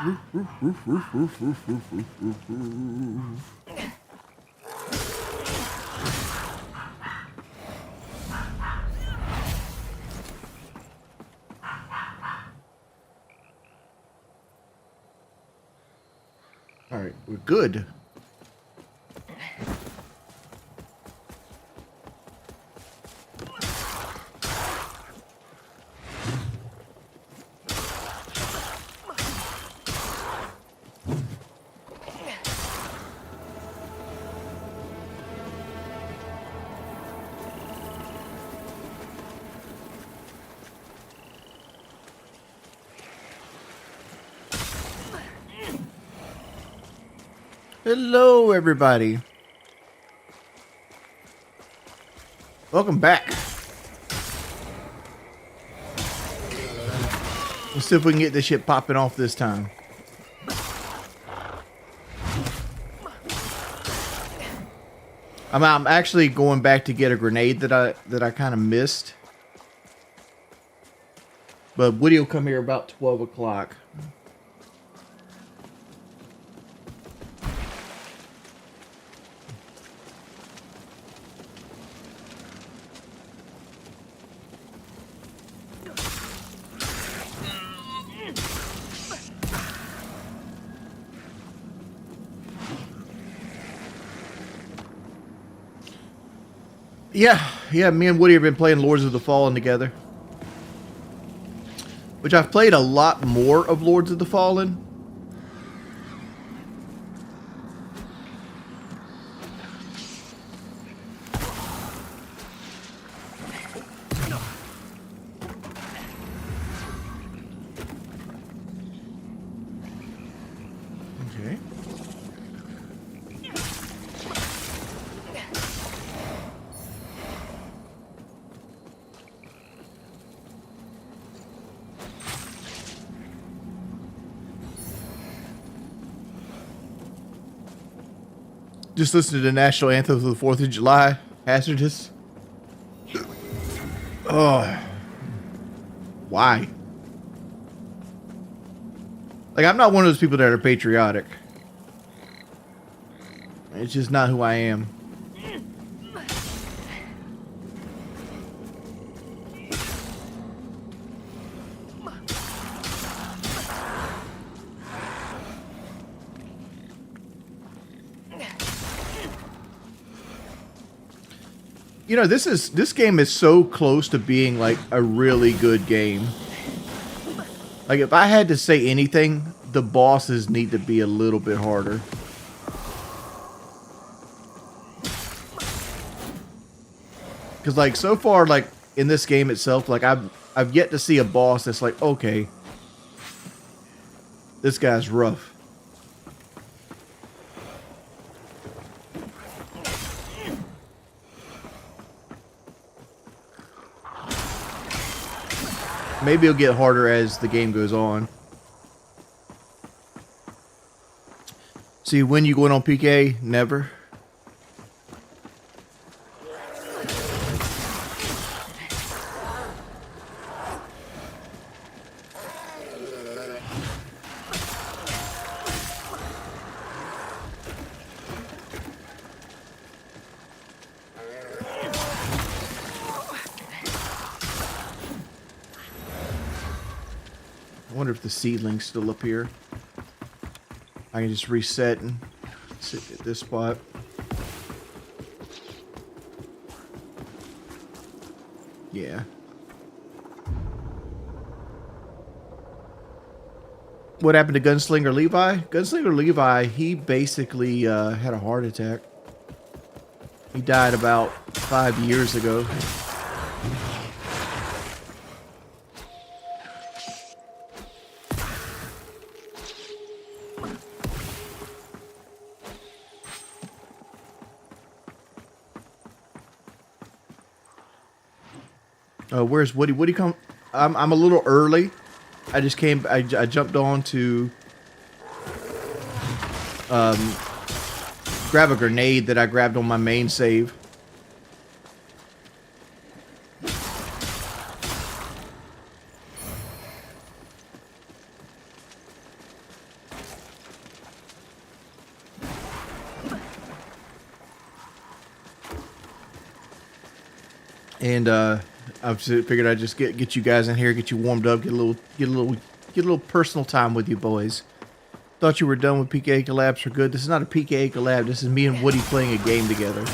All right, we're good. Hello, everybody. Welcome back. Let's see if we can get this shit popping off this time. I'm actually going back to get a grenade that I kind of missed. But Woody will come here about 12 o'clock. Yeah, me and Woody have been playing Lords of the Fallen together. Which I've played a lot more of Lords of the Fallen. Okay. Just listen to the national anthem for the 4th of July. Hazardous. Oh. Why? Like, I'm not one of those people that are patriotic. It's just not who I am. You know, this game is so close to being like a really good game. Like, if I had to say anything, the bosses need to be a little bit harder. Because, like, so far, like, in this game itself, like, I've yet to see a boss that's like, okay, this guy's rough. Maybe it'll get harder as the game goes on. See, when you going on PK? Never. I wonder if the seedling's still up here. I can just reset and sit at this spot. Yeah. What happened to Gunslinger Levi? Gunslinger Levi, he basically had a heart attack. He died about 5 years ago. Where's Woody? Woody come? I'm a little early. I just came. I jumped on to grab a grenade that I grabbed on my main save. And I figured I'd just get you guys in here, get you warmed up, get a little personal time with you boys. Thought you were done with PKA collabs for good. This is not a PKA collab. This is me and Woody playing a game together.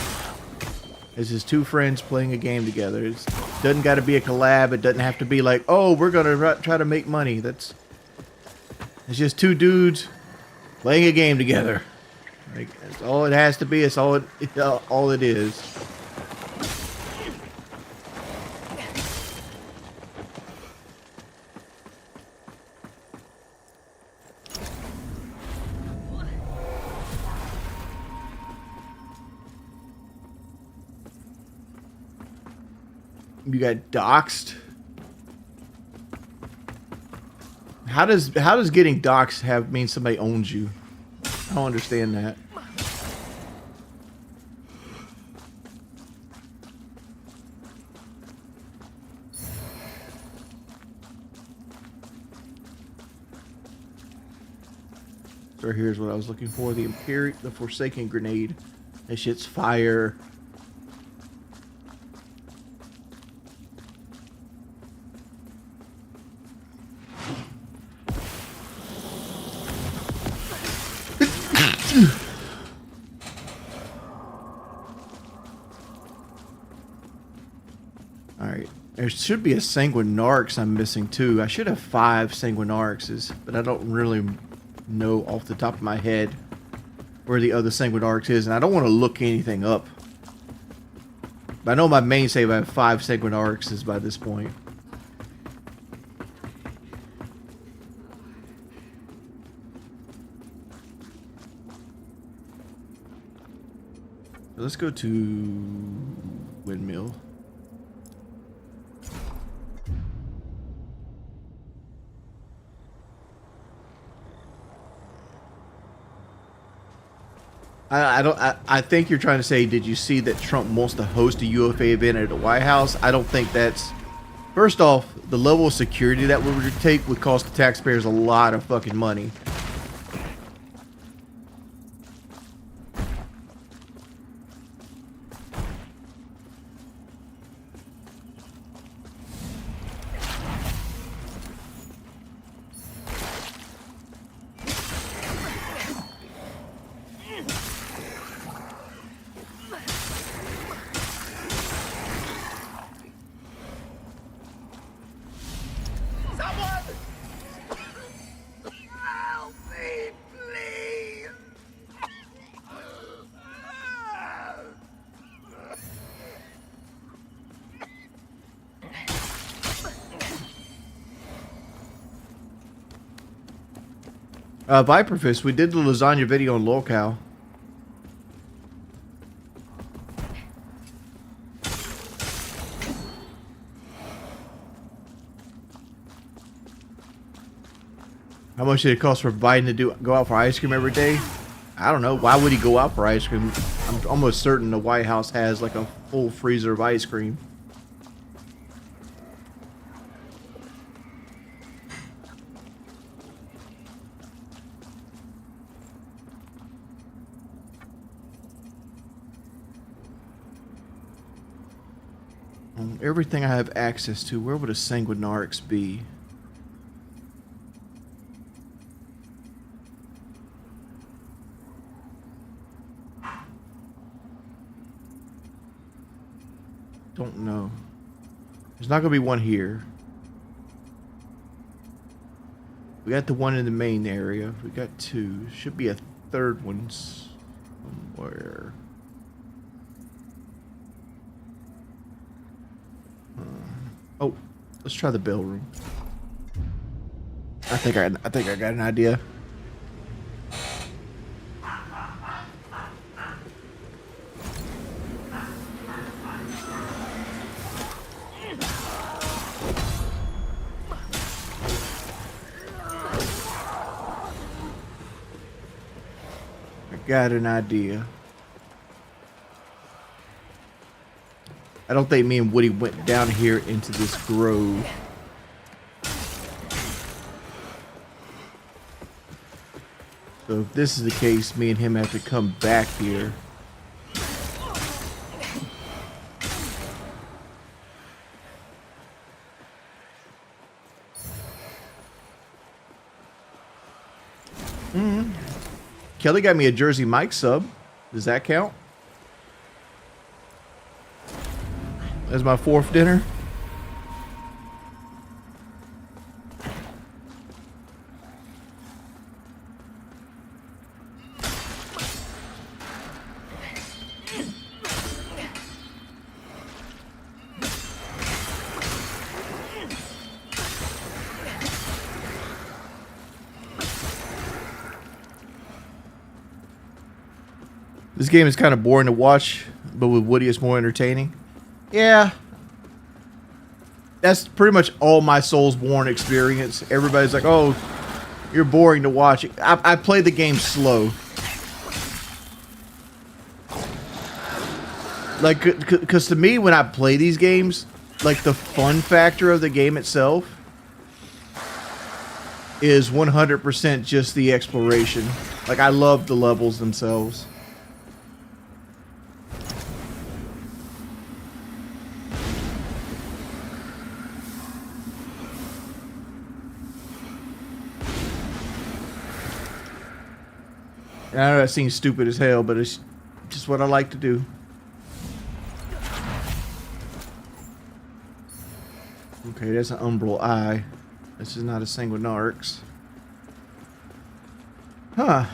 This is two friends playing a game together. It doesn't got to be a collab. It doesn't have to be like, oh, we're gonna try to make money. It's just two dudes playing a game together. Like, that's all it has to be. It's all it is. You got doxxed. How does getting doxxed mean somebody owns you? I don't understand that. So here's what I was looking for: the Forsaken grenade. That shit's fire. Alright, there should be a Sanguinarx I'm missing too. I should have 5 Sanguinarxes, but I don't really know off the top of my head where the other Sanguinarx is, and I don't want to look anything up. But I know my main save I have 5 Sanguinarxes by this point. Let's go to Windmill. I think you're trying to say, did you see that Trump wants to host a UFA event at the White House? I don't think that's... First off, the level of security that we would take would cost the taxpayers a lot of fucking money. Viperfist, we did the lasagna video on Lolcow. How much did it cost for Biden to go out for ice cream every day? I don't know. Why would he go out for ice cream? I'm almost certain the White House has like a full freezer of ice cream. Everything I have access to, where would a Sanguinarx be? Don't know. There's not going to be one here. We got the one in the main area. We got 2. Should be a third one somewhere. Oh, let's try the bell room. I think I got an idea. Got an idea. I don't think me and Woody went down here into this grove. So if this is the case, me and him have to come back here. Kelly got me a Jersey Mike sub. Does that count? That's my 4th dinner. This game is kind of boring to watch, but with Woody it's more entertaining. Yeah. That's pretty much all my Soulsborne experience. Everybody's like, oh, you're boring to watch. I play the game slow. Like, because to me, when I play these games, like, the fun factor of the game itself is 100% just the exploration. Like, I love the levels themselves. I know that seems stupid as hell, but it's just what I like to do. Okay, that's an umbral eye. This is not a sanguinarx. Huh.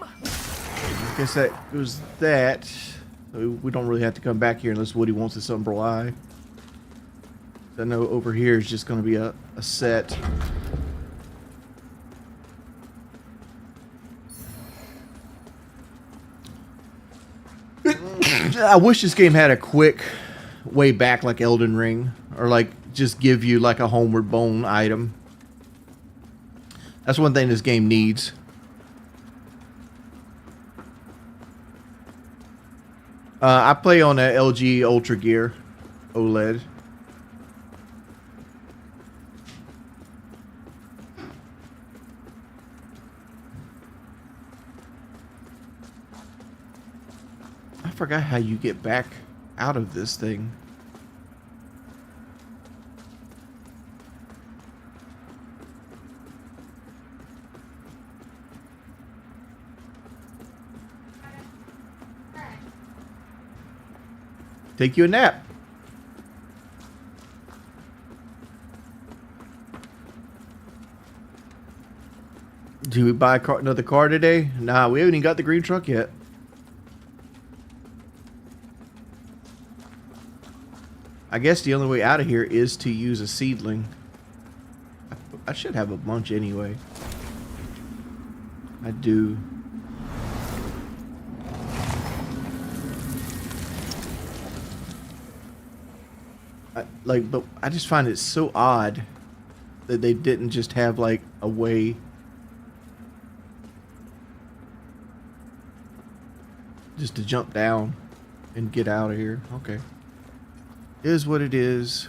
I guess that was that. We don't really have to come back here unless Woody wants this umbral eye. I know over here is just going to be a set. I wish this game had a quick way back like Elden Ring, or like just give you like a homeward bone item. That's one thing this game needs. I play on a LG Ultra Gear OLED. I forgot how you get back out of this thing. Take you a nap. Do we buy another car today? Nah, we haven't even got the green truck yet. I guess the only way out of here is to use a seedling. I should have a bunch anyway. I do. But I just find it so odd that they didn't just have like a way just to jump down and get out of here. Okay. It is what it is.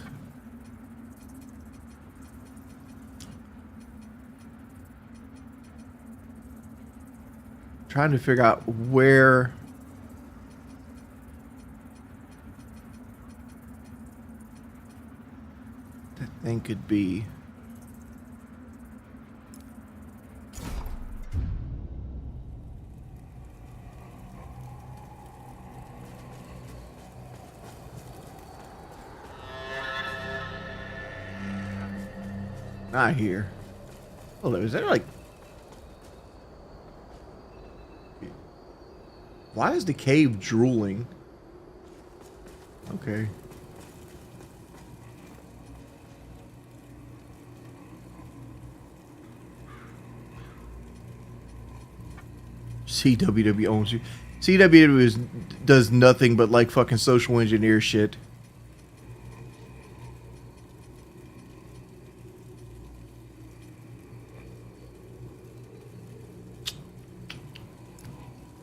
Trying to figure out where that thing could be. Not here. Oh, is there like... Why is the cave drooling? Okay. CWW owns you. CWW does nothing but like fucking social engineer shit.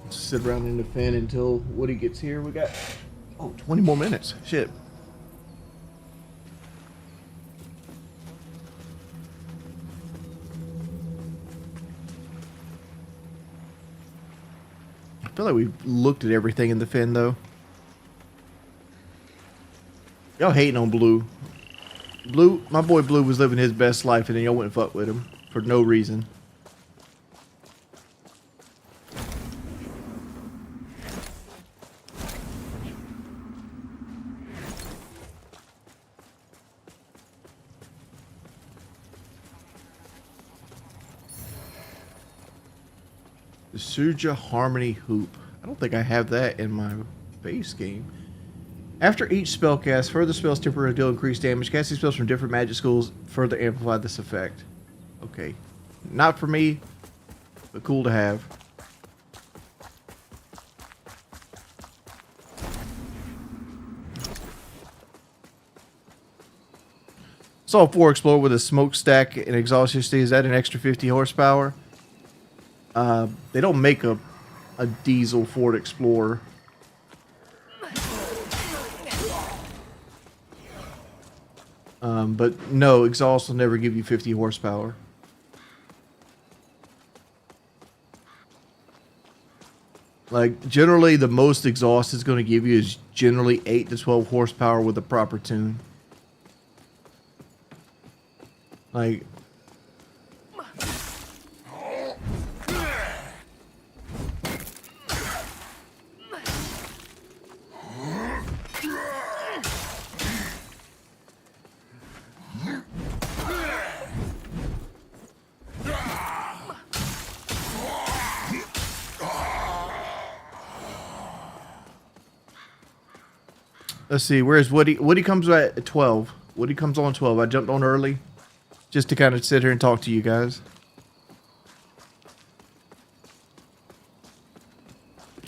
Sit around in the fan until Woody gets here. We got 20 more minutes. Shit. I feel like we've looked at everything in the fin though. Y'all hating on blue. Blue, my boy Blue was living his best life, and then y'all went and fuck with him for no reason. The Suja Harmony Hoop. I don't think I have that in my base game. After each spell cast, further spells temporarily deal increased damage. Casting spells from different magic schools further amplify this effect. Okay. Not for me, but cool to have. Saw 4 Explorer with a smokestack and exhaust history. Is that an extra 50 horsepower? They don't make a diesel Ford Explorer. But no, exhaust will never give you 50 horsepower. Like, generally, the most exhaust is going to give you is generally 8 to 12 horsepower with a proper tune. Like... Let's see, where's Woody? Woody comes at 12. Woody comes on 12. I jumped on early just to kind of sit here and talk to you guys.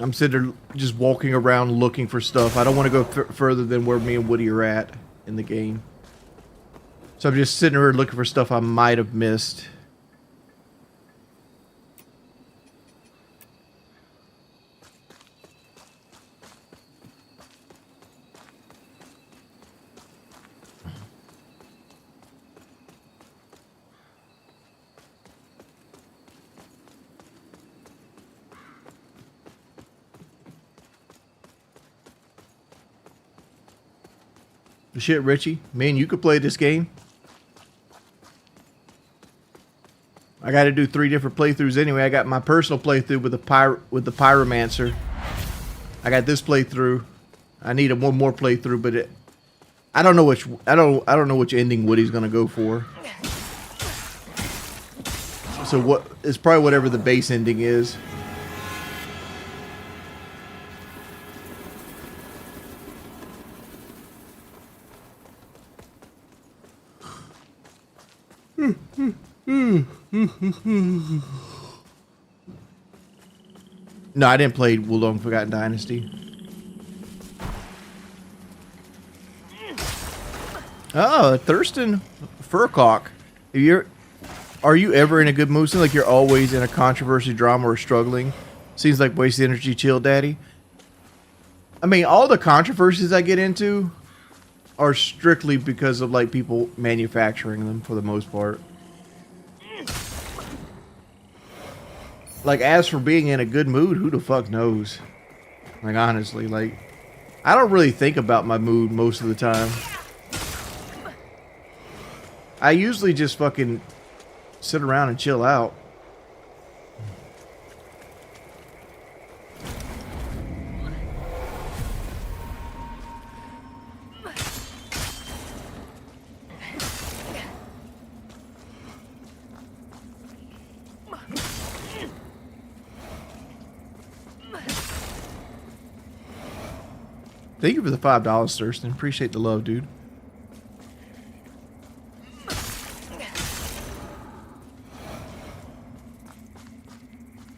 I'm sitting there just walking around looking for stuff. I don't want to go further than where me and Woody are at in the game. So I'm just sitting here looking for stuff I might have missed. Shit, Richie, man, you could play this game. I got to do 3 different playthroughs anyway. I got my personal playthrough with the Pyromancer. I got this playthrough. I need one more playthrough, but I don't know which I don't know which ending Woody's gonna go for. So what? It's probably whatever the base ending is. No, I didn't play Wulong Forgotten Dynasty. Oh, Thurston Furcock. Are you ever in a good mood? Seems like you're always in a controversy, drama, or struggling. Seems like wasted energy, chill, daddy. I mean, all the controversies I get into are strictly because of like people manufacturing them for the most part. Like, as for being in a good mood, who the fuck knows? Like, honestly, like, I don't really think about my mood most of the time. I usually just fucking sit around and chill out. Thank you for the $5, Thurston. Appreciate the love, dude.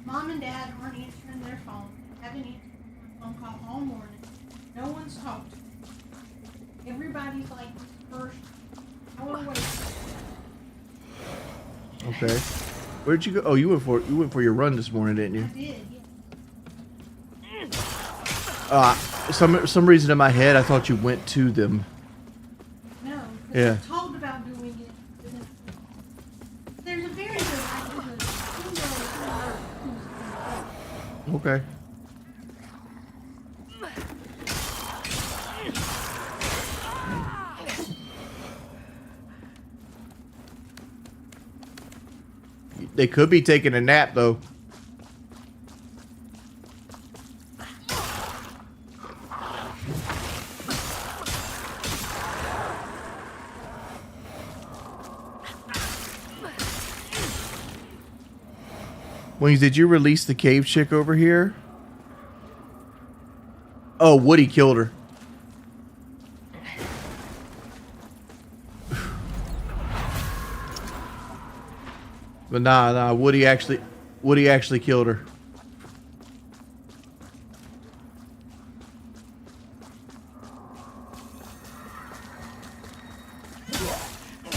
Mom and Dad aren't answering their phone. Haven't answered my phone call all morning. No one's talked to me. Everybody's like first hour away. Okay. Where'd you go? Oh, you went for your run this morning, didn't you? I did, yeah. Some reason in my head I thought you went to them. No, yeah. I told about doing it. There's a very good likelihood that Okay. They could be taking a nap, though. Wings, did you release the cave chick over here? Oh, Woody killed her. But nah, Woody actually killed her.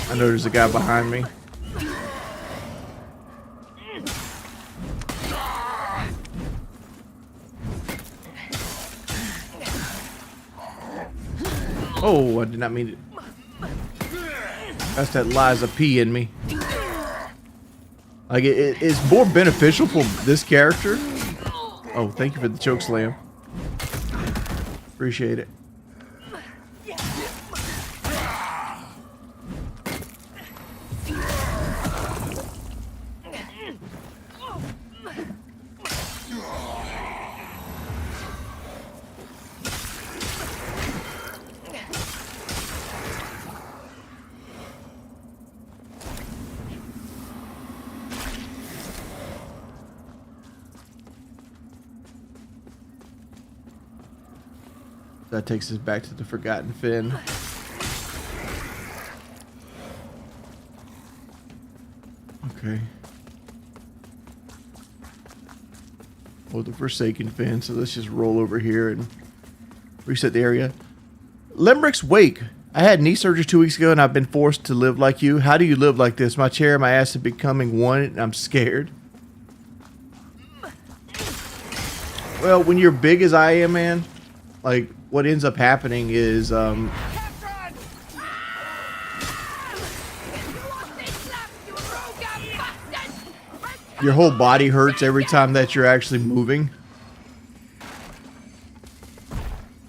I know there's a guy behind me. Oh, I did not mean it. That's that Liza P in me. Like, it's more beneficial for this character. Oh, thank you for the choke slam. Appreciate it. That takes us back to the Forgotten Fin. Okay. Oh, the Forsaken Fin. So let's just roll over here and reset the area. Limerick's Wake. I had knee surgery 2 weeks ago and I've been forced to live like you. How do you live like this? My chair and my ass are becoming one and I'm scared. Well, when you're big as I am, man, like, what ends up happening is, your whole body hurts every time that you're actually moving.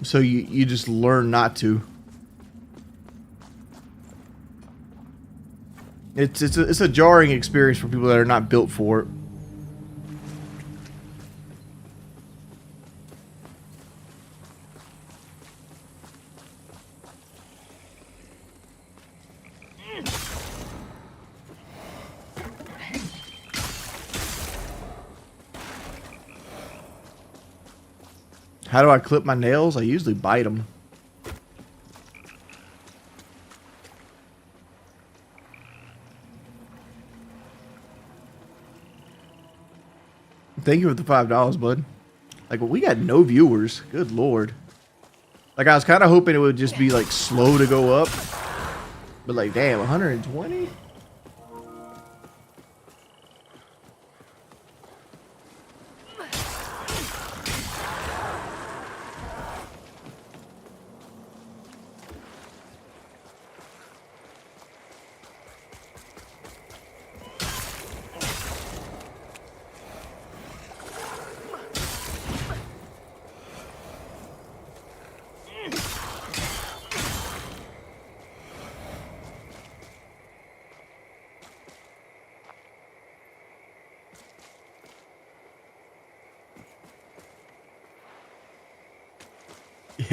So you just learn not to. It's a jarring experience for people that are not built for it. How do I clip my nails? I usually bite them. Thank you for the $5, bud. Like, we got no viewers. Good lord. Like, I was kind of hoping it would just be, like, slow to go up. But, like, damn, 120?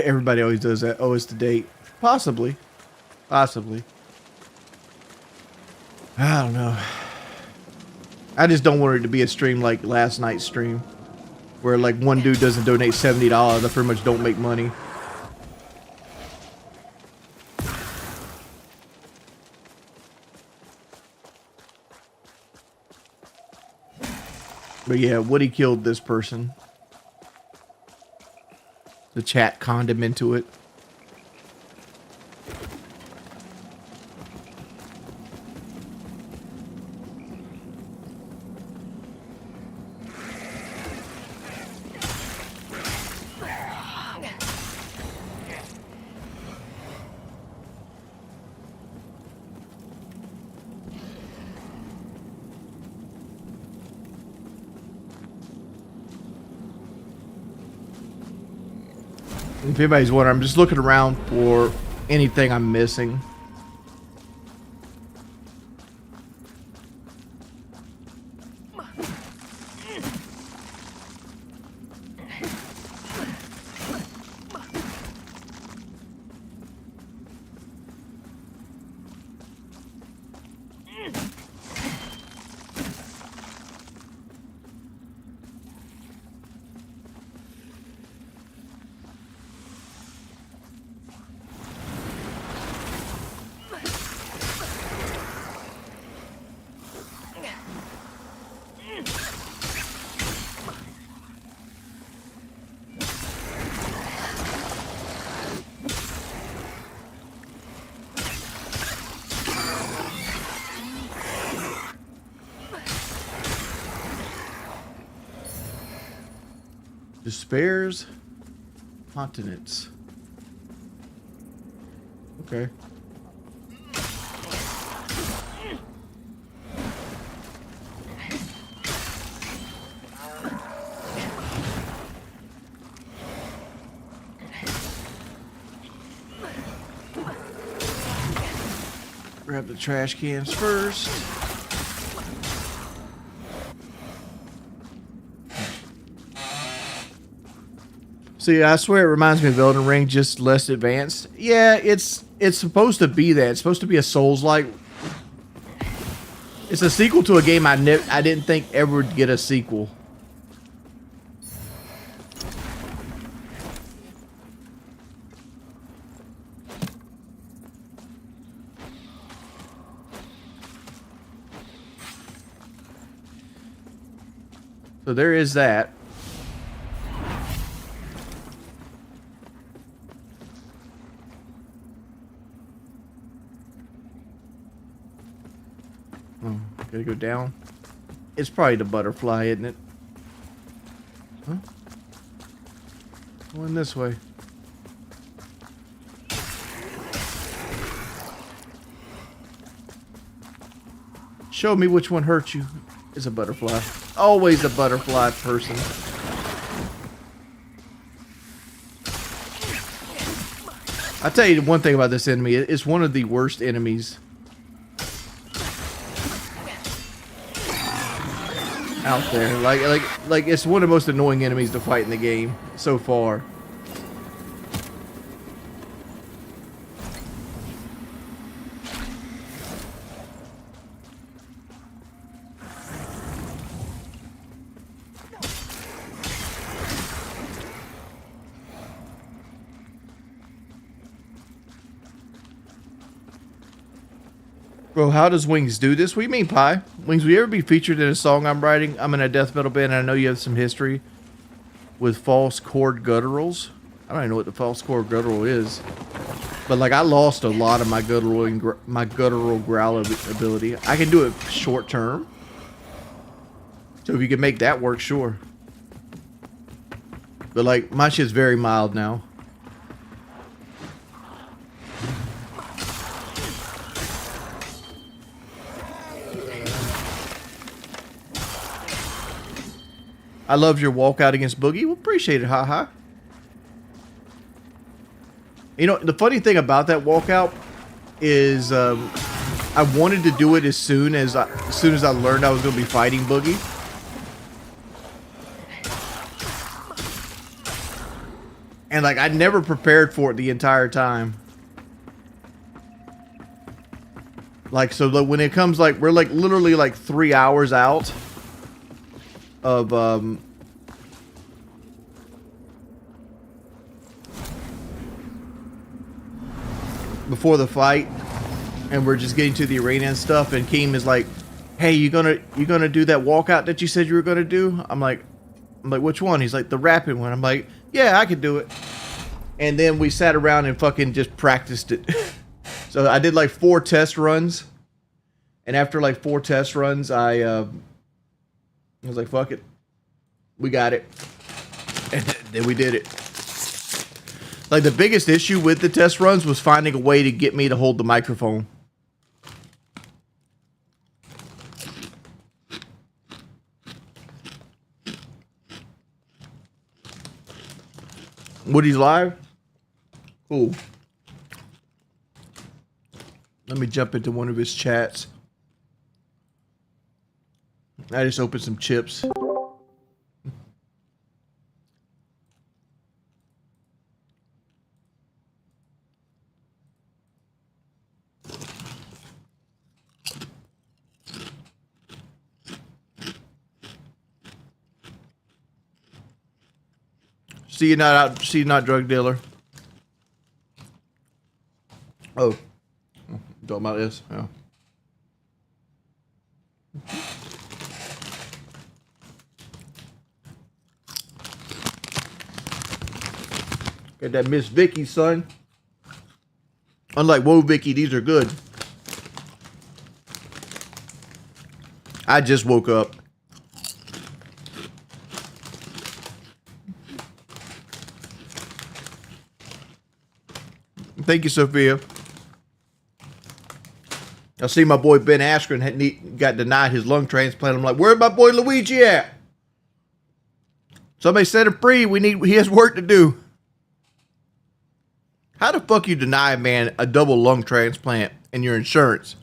Everybody always does that. Oh, it's the date. Possibly. Possibly. I don't know. I just don't want it to be a stream like last night's stream. Where like one dude doesn't donate $70. I pretty much don't make money. But yeah, Woody killed this person. The chat conned him into it. If anybody's wondering, I'm just looking around for anything I'm missing. Despair's continents. Okay. Grab the trash cans first. See, I swear it reminds me of Elden Ring, just less advanced. Yeah, it's supposed to be that. It's supposed to be a Souls-like. It's a sequel to a game I didn't think ever would get a sequel. So there is that. Oh, gotta go down. It's probably the butterfly, isn't it? Huh? Going this way. Show me which one hurt you. It's a butterfly. Always a butterfly person. I'll tell you one thing about this enemy. It's one of the worst enemies out there. Like it's one of the most annoying enemies to fight in the game so far. Bro, how does Wings do this? What do you mean, Pie? Wings, will you ever be featured in a song I'm writing? I'm in a death metal band, and I know you have some history with false chord gutturals. I don't even know what the false chord guttural is. But, like, I lost a lot of my guttural growl ability. I can do it short term. So if you can make that work, sure. But, like, my shit's very mild now. I loved your walkout against Boogie. Well, appreciate it, haha. You know, the funny thing about that walkout is I wanted to do it as soon as I learned I was going to be fighting Boogie. And, like, I never prepared for it the entire time. Like, so like, when it comes, like, we're, like, literally, like, 3 hours out of before the fight, and we're just getting to the arena and stuff, and Keem is like, hey, you gonna do that walkout that you said you were gonna do? I'm like, which one? He's like, the rapid one. I'm like, yeah, I could do it. And then we sat around and fucking just practiced it. So I did like 4 test runs, and after like 4 test runs, I was like, fuck it. We got it. And then we did it. Like, the biggest issue with the test runs was finding a way to get me to hold the microphone. Woody's live? Cool. Let me jump into one of his chats. I just opened some chips. See you not drug dealer. Oh. Talking about this? Yeah. Got that Miss Vicky, son. Unlike Whoa Vicky, these are good. I just woke up. Thank you, Sophia. I see my boy Ben Askren got denied his lung transplant. I'm like, where's my boy Luigi at? Somebody set him free. He has work to do. How the fuck you deny a man a double lung transplant in your insurance?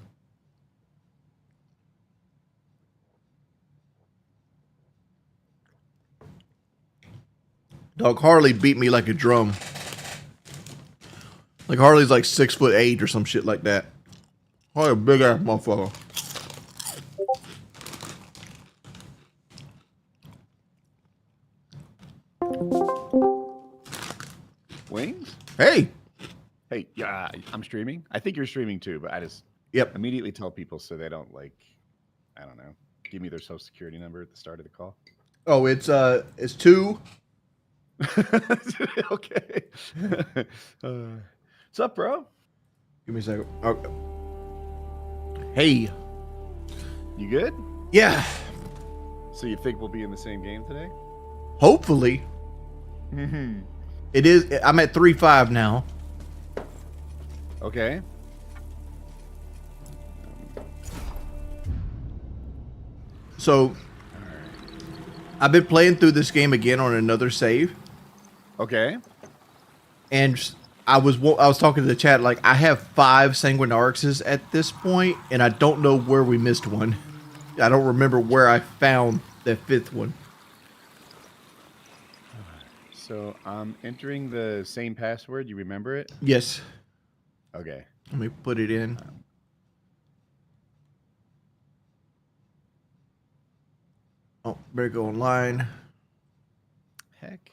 Dog, Harley beat me like a drum. Like Harley's like 6'8" or some shit like that. Harley a big ass motherfucker. Wings? Hey. Hey, yeah, I'm streaming. I think you're streaming too, but I just immediately tell people so they don't I don't know, give me their social security number at the start of the call. Oh, it's 2. Okay. What's up, bro? Give me a second. Okay. Hey. You good? Yeah. So you think we'll be in the same game today? Hopefully. It is. I'm at 3-5 now. Okay. So I've been playing through this game again on another save. Okay. And I was talking to the chat, like, I have 5 Sanguinarixes at this point, and I don't know where we missed one. I don't remember where I found the 5th one. So I'm entering the same password. You remember it? Yes. Okay. Let me put it in. Oh, better go online. Heck.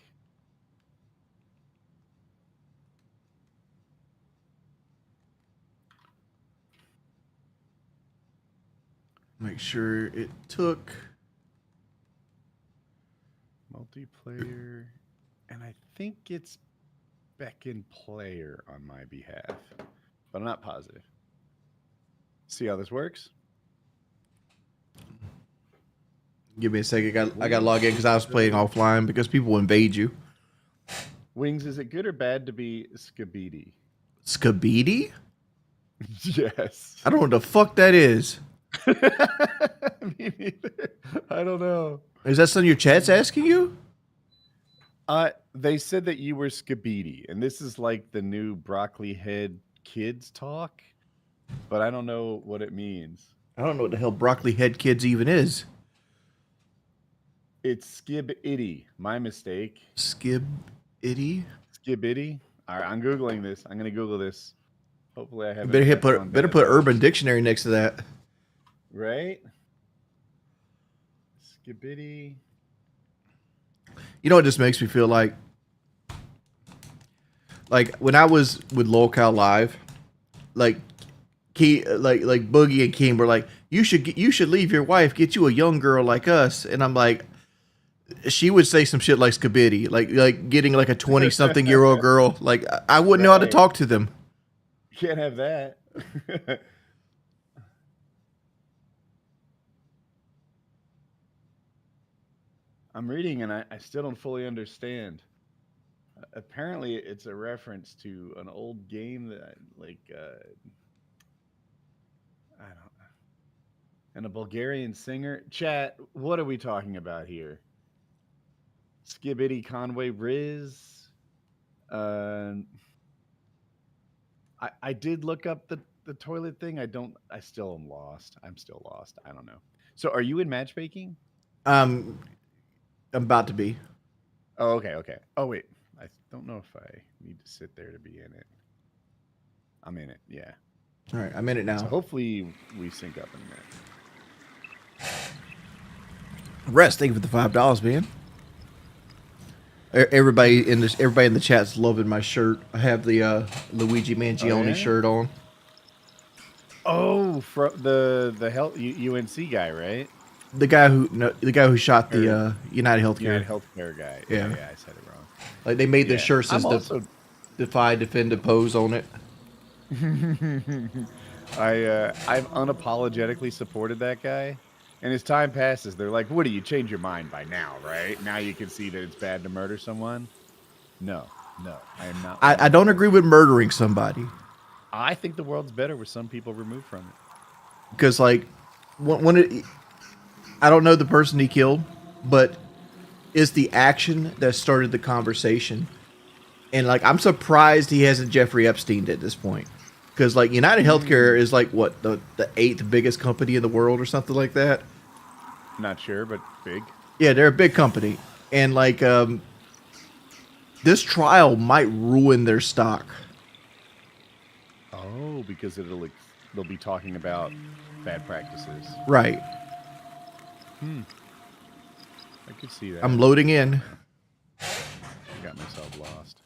Make sure it took. Multiplayer. And I think it's Beckon Player on my behalf, but I'm not positive. See how this works? Give me a second. I got to log in because I was playing offline because people invade you. Wings, is it good or bad to be Skibidi? Skibidi? Yes. I don't know what the fuck that is. Me neither. I don't know. Is that something your chat's asking you? They said that you were Skibidi, and this is like the new broccoli head kids talk, but I don't know what it means. I don't know what the hell broccoli head kids even is. It's Skibidi. My mistake. Skibidi? Skibidi. All right, I'm googling this. I'm gonna Google this. Hopefully, I have. Better put Urban Dictionary next to that. Right. Skibidi. You know what this makes me feel like? Like when I was with Lolcow Live, like Boogie and King were like, you should leave your wife, get you a young girl like us, and I'm like, she would say some shit like Skibidi, like getting like a 20-something-year-old girl. Like I wouldn't know how to talk to them. You can't have that. I'm reading and I still don't fully understand. Apparently, it's a reference to an old game that I don't know. And a Bulgarian singer. Chat, what are we talking about here? Skibidi Conway Riz. I did look up the toilet thing. I still am lost. I'm still lost. I don't know. So are you in matchmaking? I'm about to be. Oh, okay. Oh, wait. I don't know if I need to sit there to be in it. I'm in it, yeah. All right, I'm in it now. So hopefully we sync up in a minute. Rest, thank you for the $5, man. Everybody in the chat's loving my shirt. I have the Luigi Mangione shirt on. Oh, from the UNC guy, right? The guy who shot the United Healthcare. United Healthcare guy. Yeah, I said it wrong. Like they made the shirt says defy, defend, oppose on it. I've unapologetically supported that guy, and as time passes, they're like, "What do you change your mind by now? Right now, you can see that it's bad to murder someone." No, No, I am not. I don't agree with murdering somebody I think the world's better with some people removed from it. because, like, when it, I don't know the person he killed, but it's the action that started the conversation. And like, I'm surprised he hasn't Jeffrey Epsteined at this point, because like United Healthcare is like what the eighth biggest company in the world or something like that. Not sure, but big. Yeah, they're a big company, and like this trial might ruin their stock. Oh, because they'll be talking about bad practices. Right. I could see that. I'm loading in. I got myself lost.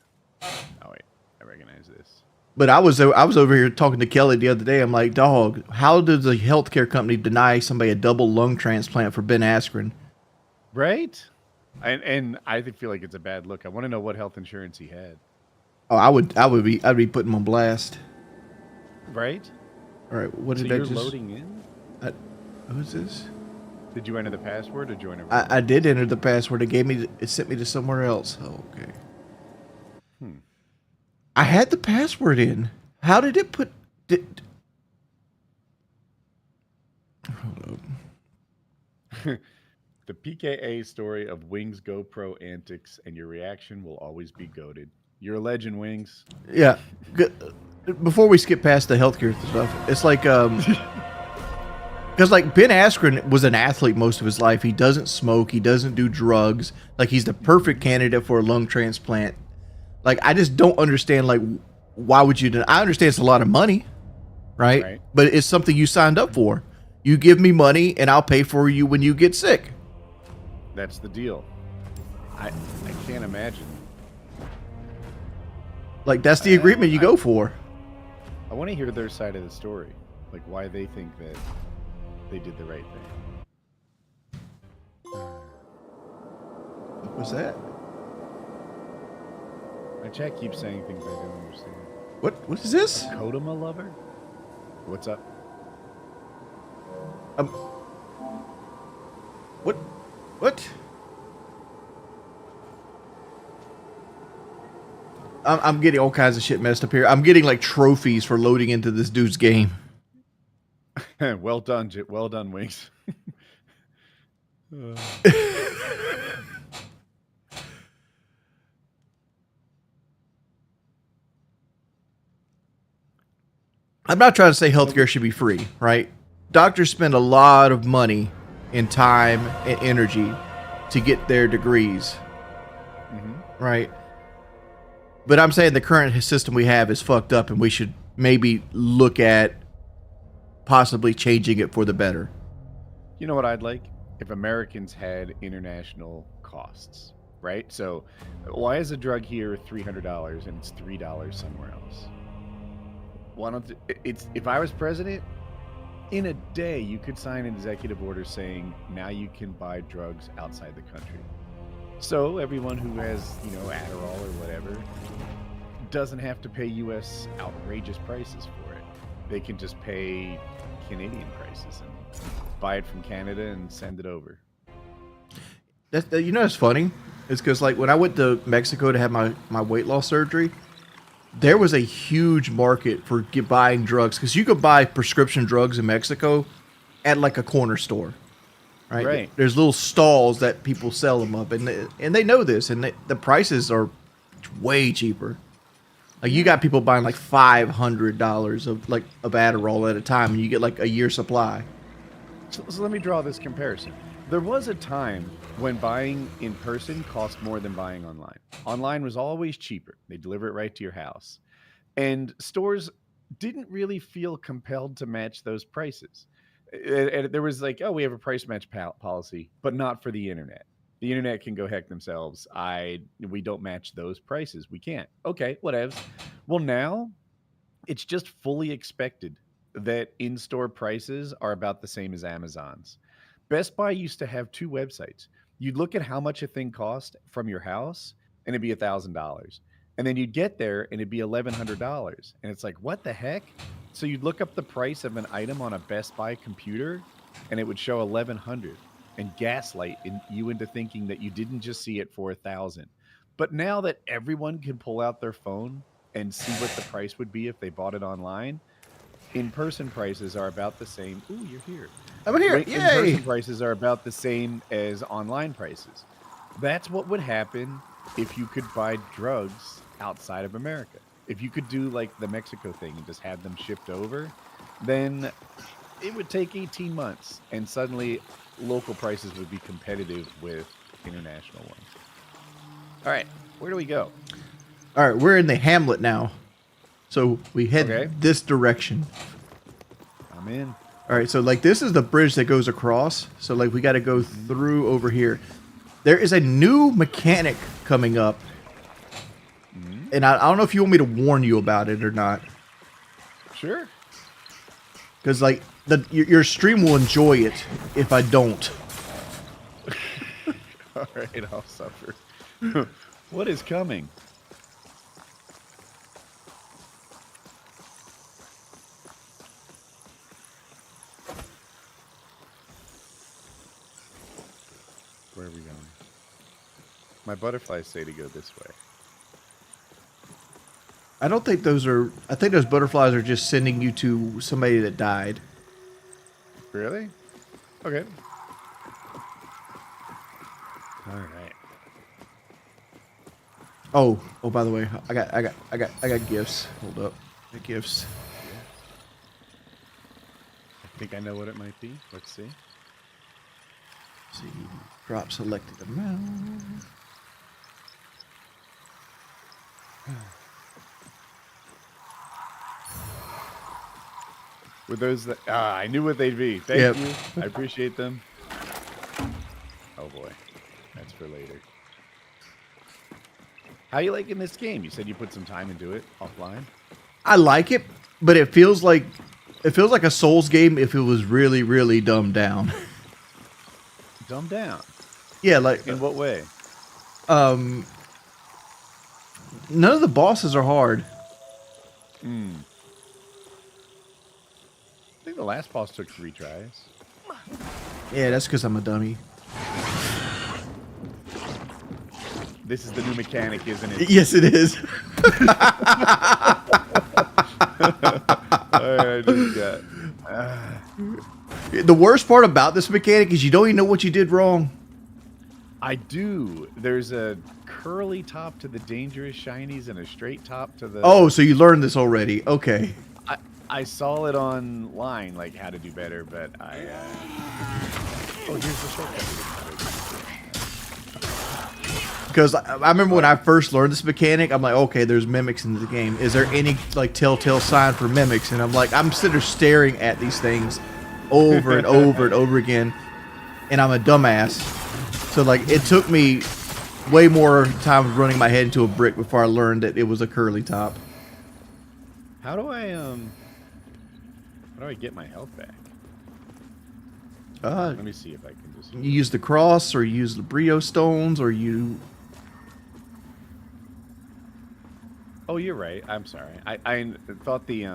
Oh wait, I recognize this. But I was over here talking to Kelly the other day. I'm like, dog, how does a healthcare company deny somebody a double lung transplant for Ben Askren? Right? And I feel like it's a bad look. I want to know what health insurance he had. Oh, I'd be putting him on blast. Right? All right, what did So I you're just? loading in? Who's this? Did you enter the password or join a room? I did enter the password. It sent me to somewhere else. Oh, okay. I had the password in. How did it put? Hold up. The PKA story of Wings GoPro antics, and your reaction will always be goated. You're a legend, Wings. Yeah. Before we skip past the healthcare stuff, it's like because like Ben Askren was an athlete most of his life. He doesn't smoke. He doesn't do drugs. Like he's the perfect candidate for a lung transplant. Like I just don't understand. Like why would you? I understand it's a lot of money, right? But it's something you signed up for. You give me money and I'll pay for you when you get sick. That's the deal. I can't imagine. Like that's the agreement you go for. I want to hear their side of the story, like why they think that they did the right thing. What was that? My chat keeps saying things I don't understand. What is this? Kodama lover? What's up? What? I'm getting all kinds of shit messed up here. I'm getting like trophies for loading into this dude's game. Well done, well done, Wings. I'm not trying to say healthcare should be free, right? Doctors spend a lot of money and time and energy to get their degrees, right? But I'm saying the current system we have is fucked up, and we should maybe look at possibly changing it for the better. You know what I'd like? If Americans had international costs, right? So why is a drug here $300 and it's $3 somewhere else? Why don't it's if I was president, in a day you could sign an executive order saying now you can buy drugs outside the country. So everyone who has, Adderall or whatever doesn't have to pay US outrageous prices for it. They can just pay Canadian prices and buy it from Canada and send it over. That's it's funny. It's because like when I went to Mexico to have my weight loss surgery, there was a huge market for buying drugs because you could buy prescription drugs in Mexico at like a corner store, right? There's little stalls that people sell them up, and they know this, and the prices are way cheaper. Like you got people buying like $500 of Adderall at a time, and you get like a year supply. So let me draw this comparison. There was a time when buying in person cost more than buying online. Online was always cheaper. They deliver it right to your house. And stores didn't really feel compelled to match those prices. There was like, oh, we have a price match policy, but not for the internet. The internet can go heck themselves. We don't match those prices. We can't. Okay, whatever. Well, now it's just fully expected that in-store prices are about the same as Amazon's. Best Buy used to have two websites. You'd look at how much a thing cost from your house, and it'd be $1,000. And then you'd get there, and it'd be $1,100. And it's like, what the heck? So you'd look up the price of an item on a Best Buy computer, and it would show $1,100 and gaslight you into thinking that you didn't just see it for $1,000. But now that everyone can pull out their phone and see what the price would be if they bought it online, in-person prices are about the same. Ooh, you're here. I'm here. In-person Yay! prices are about the same as online prices. That's what would happen if you could buy drugs outside of America. If you could do like the Mexico thing and just have them shipped over, then it would take 18 months and suddenly local prices would be competitive with international ones. All right, where do we go? All right, we're in the hamlet now. So we head Okay. this direction. I'm in. All right, so like this is the bridge that goes across. So like we got to go through over here. There is a new mechanic coming up. And I don't know if you want me to warn you about it or not. Sure. Because like your stream will enjoy it if I don't. All right, I'll suffer. What is coming? Where are we going? My butterflies say to go this way. I don't think those are... I think those butterflies are just sending you to somebody that died. Really? Okay. All right. Oh, by the way, I got gifts. Hold up. I got gifts. I think I know what it might be. Let's see. Let's see. Drop selected amount. Were those that... I knew what they'd be. Thank you. I appreciate them. Oh, boy. That's for later. How you liking this game? You said you put some time into it offline? I like it, but it feels like a Souls game if it was really, really dumbed down. Dumbed down? Yeah, like... In what way? None of the bosses are hard. I think the last boss took 3 tries. Yeah, that's because I'm a dummy. This is the new mechanic, isn't it? Yes, it is. I just got... The worst part about this mechanic is you don't even know what you did wrong. I do. There's a curly top to the dangerous shinies and a straight top to the... Oh, so you learned this already. Okay. I saw it online, like how to do better, but I... Oh, here's the shortcut. Because I remember when I first learned this mechanic, I'm like, okay, there's mimics in the game. Is there any like telltale sign for mimics? And I'm like, I'm sitting there staring at these things over and over and over again, and I'm a dumbass. So like, it took me way more time running my head into a brick before I learned that it was a curly top. How do I get my health back? Let me see if I can just... You use the cross, or you use the brio stones, or you... Oh, you're right. I'm sorry. I thought the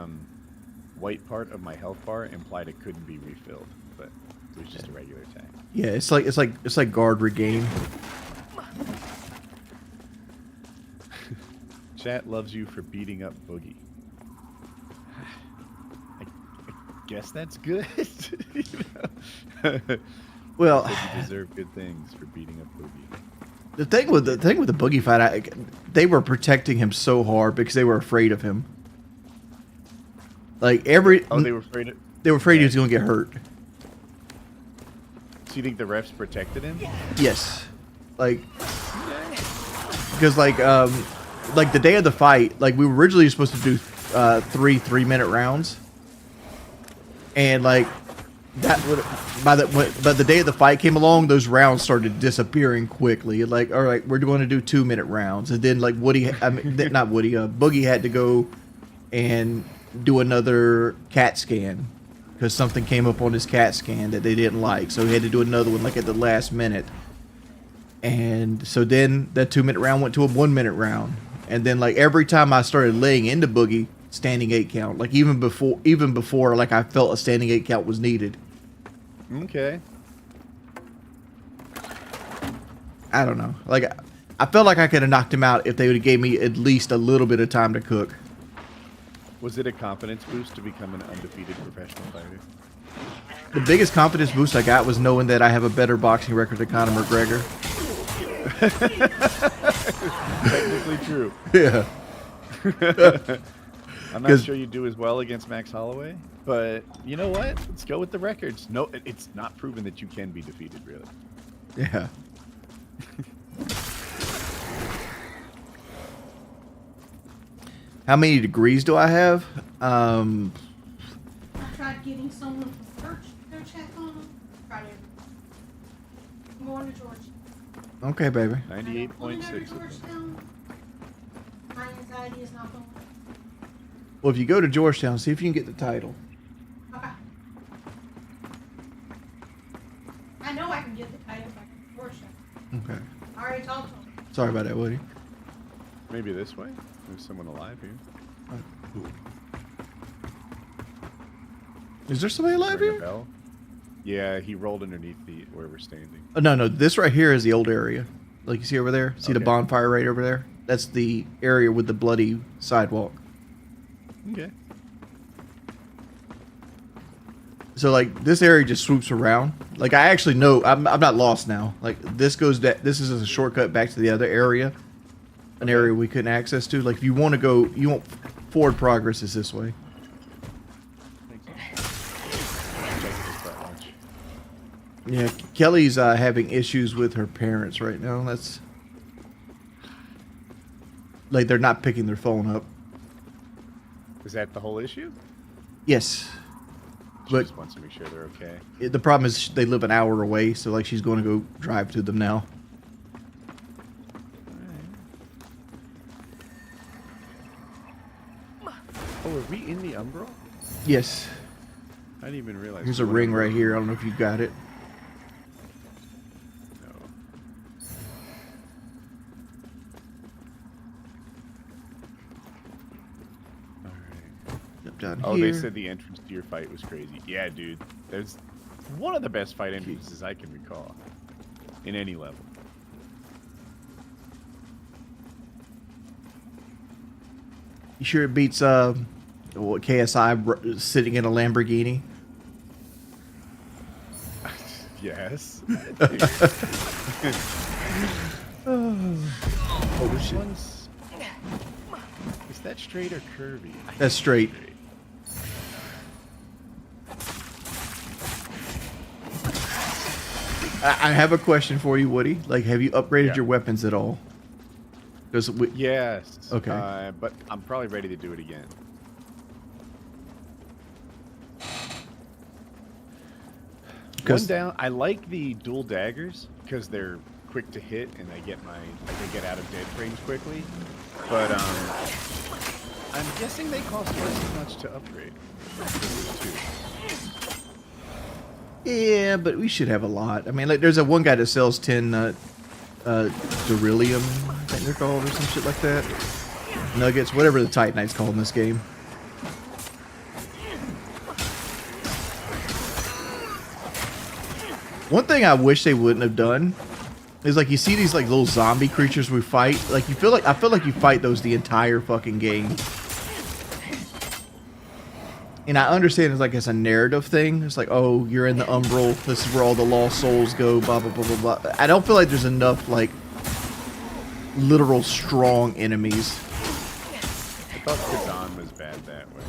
white part of my health bar implied it couldn't be refilled, but it was just a regular attack. Yeah, it's like guard regain. Chat loves you for beating up Boogie. I guess that's good. You know? Well, you deserve good things for beating up Boogie. The thing with the Boogie fight, they were protecting him so hard because they were afraid of him. Like they were afraid of... They were afraid he was going to get hurt. So you think the refs protected him? Yes, like because like the day of the fight, like we were originally supposed to do 3-minute rounds, and like that would by the day of the fight came along, those rounds started disappearing quickly. Like, all right, we're going to do 2-minute rounds, and then like Boogie had to go and do another CAT scan because something came up on his CAT scan that they didn't like, so he had to do another one like at the last minute. And so then that 2-minute round went to a 1-minute round, and then like every time I started laying into Boogie, standing 8 count. Like even before like I felt a standing 8 count was needed. Okay. I don't know. Like I felt like I could have knocked him out if they would have gave me at least a little bit of time to cook. Was it a confidence boost to become an undefeated professional fighter? The biggest confidence boost I got was knowing that I have a better boxing record than Conor McGregor. Technically true. Yeah. I'm not sure you do as well against Max Holloway, but you know what? Let's go with the records. No, it's not proven that you can be defeated, really. Yeah. How many degrees do I have? I tried getting someone from church to go check on them. Tried everything. I'm going to Georgia. Okay, baby. 98.6. Georgetown. My anxiety is not going. Well, if you go to Georgetown, see if you can get the title. Okay. I know I can get the title if I go to Georgetown. Okay. I already talked to him. Sorry about that, Woody. Maybe this way? There's someone alive here. Is there somebody alive Ring a here? bell? Yeah, he rolled underneath the where we're standing. Oh, no. This right here is the old area. Like you see over there? See the Okay. bonfire right over there? That's the area with the bloody sidewalk. Okay. So like this area just swoops around. Like I actually know I'm not lost now. Like this goes that this is a shortcut back to the other area, an area we couldn't access to. Like if you want to go, you want forward progress is this way. Yeah, Kelly's having issues with her parents right now. That's like they're not picking their phone up. Is that the whole issue? Yes. She But just wants to make sure they're okay. the problem is they live an hour away, so like she's going to go drive to them now. Oh, are we in the Umbral? Yes. I didn't even realize. Here's a we were ring in right the here. I don't know if you got it. No. All right. Up down Oh, here. they said the entrance to your fight was crazy. Yeah, dude. There's one of the best fight entrances I can recall in any level. You sure it beats what KSI sitting in a Lamborghini? Yes. Oh Which shit. one's... Is that straight or curvy? I That's straight. think I have a question for you, Woody. Like, have you upgraded Yeah. your weapons at all? Because we, Yes. Okay. But I'm probably ready to do it again. One down. I like the dual daggers because they're quick to hit and I get out of dead frames quickly. But I'm guessing they cost twice as much to upgrade. yeah, but we should have a lot. I mean, like, there's a one guy that sells 10 beryllium, I think they're called, or some shit like that. Nuggets, whatever the Titanite's called in this game. One thing I wish they wouldn't have done is, like, you see these like little zombie creatures we fight. Like, I feel like you fight those the entire fucking game. And I understand it's a narrative thing. It's like, oh, you're in the Umbral. This is where all the lost souls go. Blah blah blah blah blah. I don't feel like there's enough like literal strong enemies. I thought Kazan was bad that way.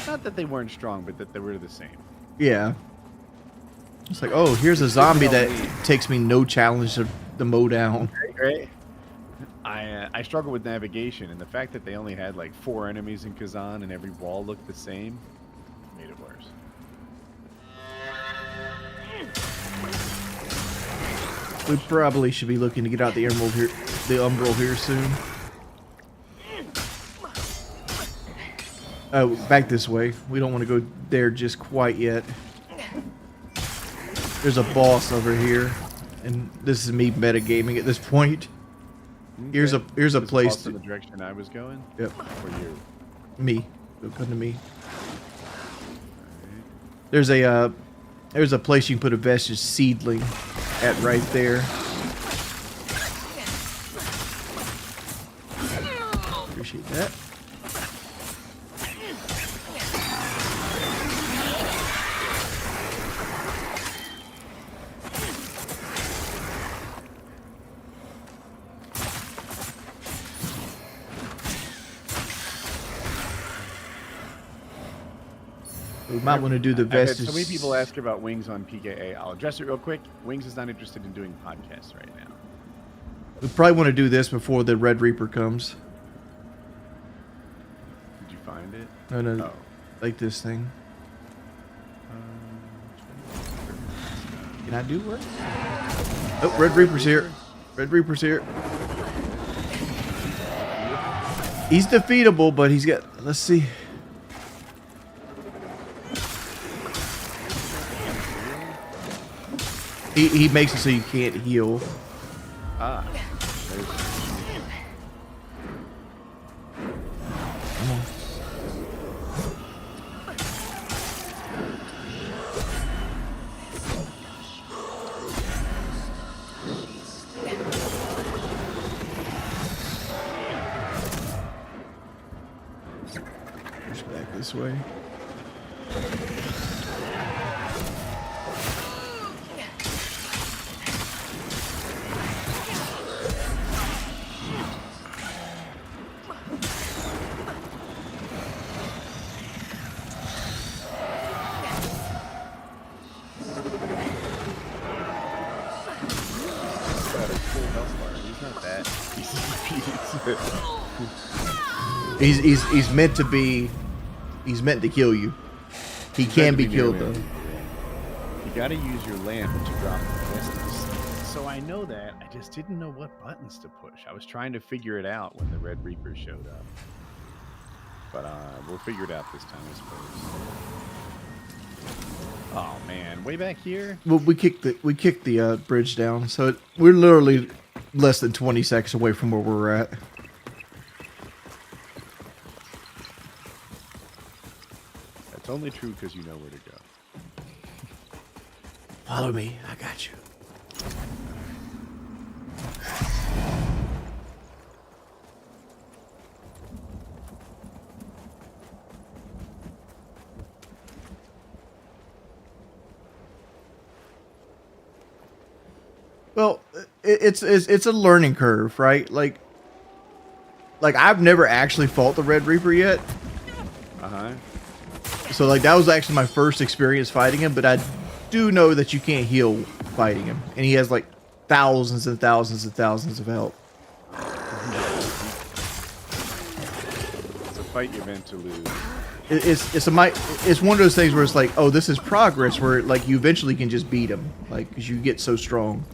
Not that they weren't strong, but that they were the same. Yeah. It's like, oh, here's a zombie that takes me no challenge to mow down. Great. I struggle with navigation, and the fact that they only had like 4 enemies in Kazan and every wall looked the same made it worse. We probably should be looking to get out the Umbral here soon. Oh, back this way. We don't want to go there just quite yet. There's a boss over here, and this is me metagaming at this point. Here's a There's place boss in the direction I was going. Yep. For you. Me. Go come to me. There's a place you can put a vestige seedling at right there. Yeah. We might want to do the I've had vestige. so many people ask about Wings on PKA. I'll address it real quick. Wings is not interested in doing podcasts right now. We probably want to do this before the Red Reaper comes. Did you find it? No, no, Oh. like this thing. Can I do what? Oh, Red Reaper's here. Red Reaper's here. He's defeatable, but he's got. Let's see. He makes it so you can't heal. Ah. Come on. Push back this way. He's meant to be. He's meant to kill you. He can be killed though. You gotta use your lamp to drop the distance. So I know that. I just didn't know what buttons to push. I was trying to figure it out when the Red Reaper showed up. But we'll figure it out this time, I suppose. Oh man, way back here. Well, we kicked the bridge down, so we're literally less than 20 seconds away from where we're at. That's only true because you know where to go. Follow me. I got you. Well, it's a learning curve, right? Like I've never actually fought the Red Reaper yet. Uh-huh. So like that was actually my first experience fighting him, but I do know that you can't heal fighting him, and he has like thousands and thousands and thousands of health. It's a fight you're meant to lose. It's one of those things where it's like, oh, this is progress, where like you eventually can just beat him, like because you get so strong.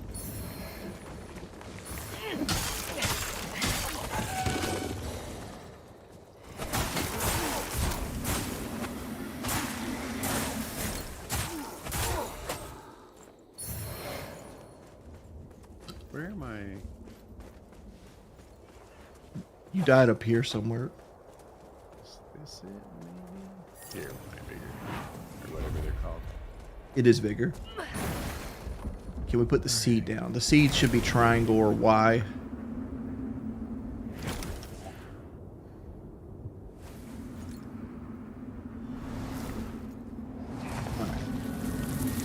Where am I? You died up here somewhere. Is this it, maybe? Here, my bigger. Or whatever they're called. It is bigger. Can we put the seed down? The seed should be triangle or Y. Alright.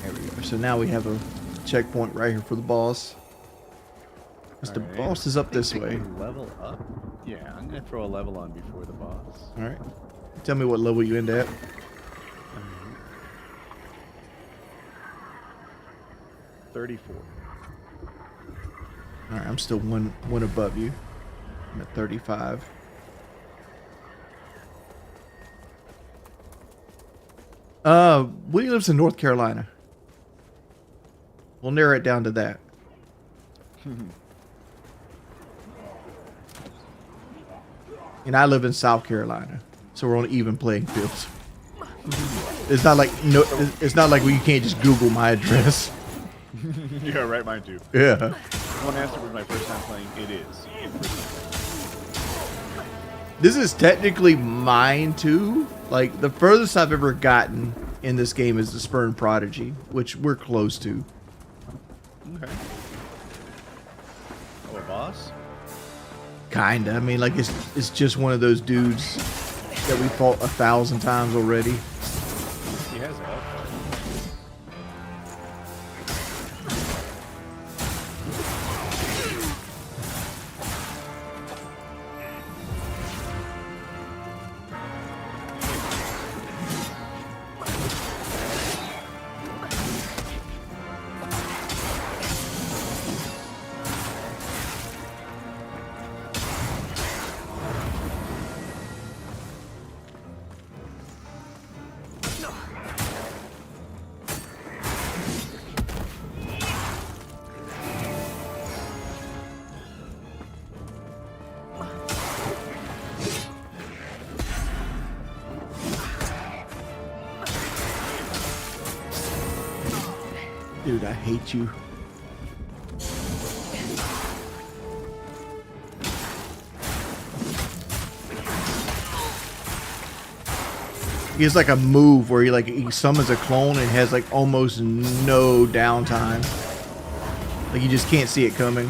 There we go. So now we have a checkpoint right here for the boss. The Alright. boss is up this way. Level up? Yeah, I'm gonna throw a level on before the boss. Alright. Tell me what level you end at. 34. Alright, I'm still one above you. I'm at 35. Willie lives in North Carolina. We'll narrow it down to that. And I live in South Carolina, so we're on an even playing field. It's not like it's not like you can't just Google my address. Yeah, right, mine too. Yeah. Someone asked if it was my first time playing. It is. This is technically mine too. Like the furthest I've ever gotten in this game is the Spurn Prodigy, which we're close to. Okay. Oh, a boss? Kinda. I mean, like it's just one of those dudes that we fought 1,000 times already. He has a health bar. Dude, I hate you. He has like a move where he summons a clone and has like almost no downtime. Like you just can't see it coming.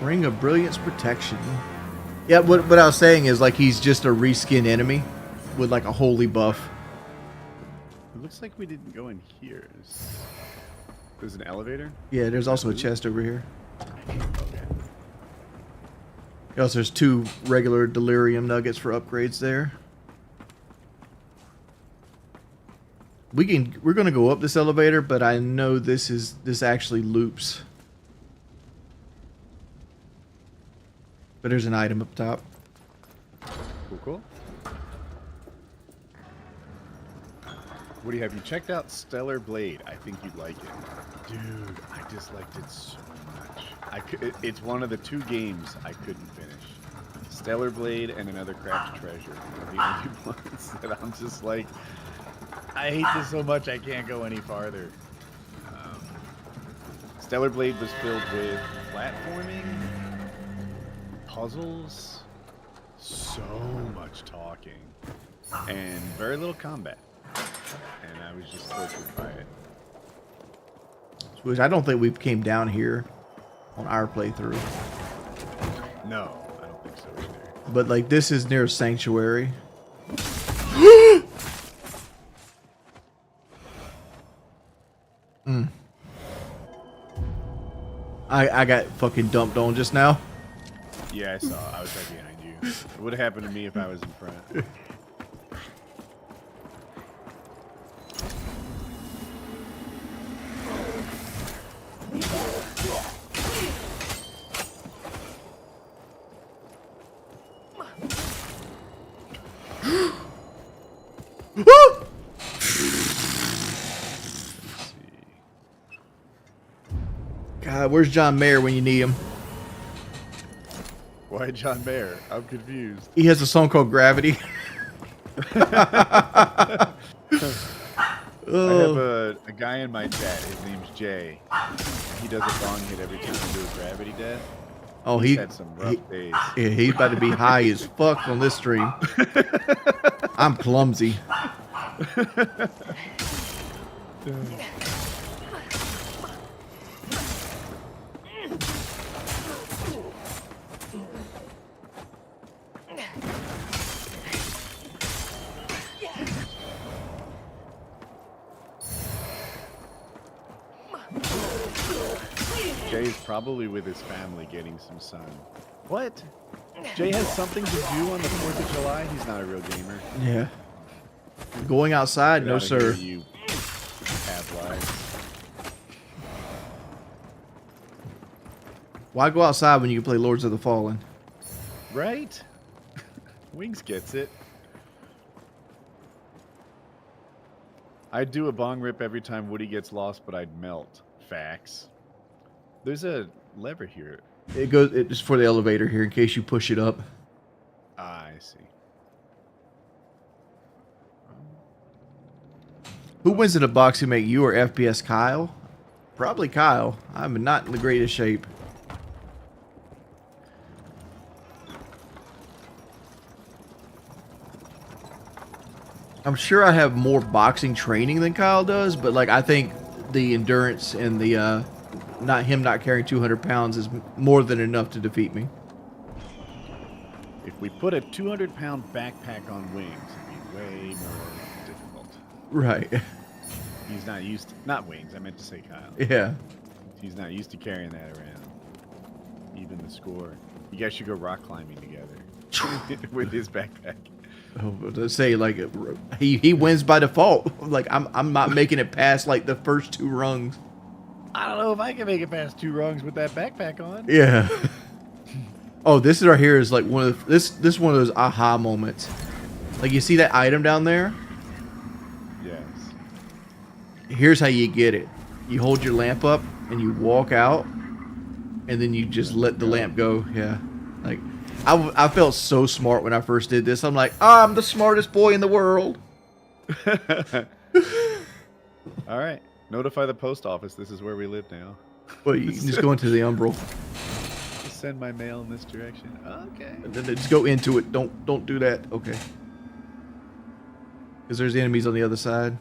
Ring of Brilliance Protection. Yeah, what I was saying is like he's just a reskin enemy with like a holy buff. It looks like we didn't go in here. There's an elevator? Yeah, there's also a chest over here. Okay. Also, there's 2 regular delirium nuggets for upgrades there. We're gonna go up this elevator, but I know this actually loops. But there's an item up top. Cool. What do you have? You checked out Stellar Blade. I think you'd like it. Dude, I disliked it so much. It's one of the 2 games I couldn't finish. Stellar Blade and another Craft Treasure. Are the only ones that I'm just like, I hate this so much I can't go any farther. Stellar Blade was filled with platforming, puzzles, so much talking, and very little combat. And I was just tortured by it. Which I don't think we came down here on our playthrough. No, I don't think so either. But like this is near Sanctuary. I got fucking dumped on just now. Yeah, I saw. I was right behind you. It would have happened to me if I was in front. God, where's John Mayer when you need him? Why John Mayer? I'm confused. He has a song called Gravity. I have a guy in my chat. His name's Jay. He does a bong hit every time he does gravity death. Oh, He's had some rough days. Yeah, he's about to be high as fuck on this stream. I'm clumsy. Jay's probably with his family getting some sun. What? Jay has something to do on the 4th of July? He's not a real gamer. Yeah. Going outside? Get No, out of sir. here, you have lives. Why go outside when you can play Lords of the Fallen? Right? Wings gets it. I'd do a bong rip every time Woody gets lost, but I'd melt. Facts. There's a lever here. It's for the elevator here in case you push it up. Ah, I see. Who wins in a boxing mate, you or FPS Kyle? Probably Kyle. I'm not in the greatest shape. I'm sure I have more boxing training than Kyle does, but like I think the endurance and the not carrying 200 pounds is more than enough to defeat me. If we put a 200-pound backpack on Wings, it'd be way more difficult. Right. He's not used to, not Wings, I meant to say Kyle. Yeah. He's not used to carrying that around. Even the score. You guys should go rock climbing together with his backpack. Oh, let's say like he wins by default. Like I'm not making it past like the first 2 rungs. I don't know if I can make it past 2 rungs with that backpack on. Yeah. Oh, this right here is like one of this one of those aha moments. Like you see that item down there? Yes. Here's how you get it. You hold your lamp up and you walk out, and then you just let the lamp go. Yeah. Like I felt so smart when I first did this. I'm like, I'm the smartest boy in the world. All right. Notify the post office. This is where we live now. Well, you can just go into the umbral. Send my mail in this direction. Okay. And then just go into it. Don't do that. Okay. Because there's enemies on the other side.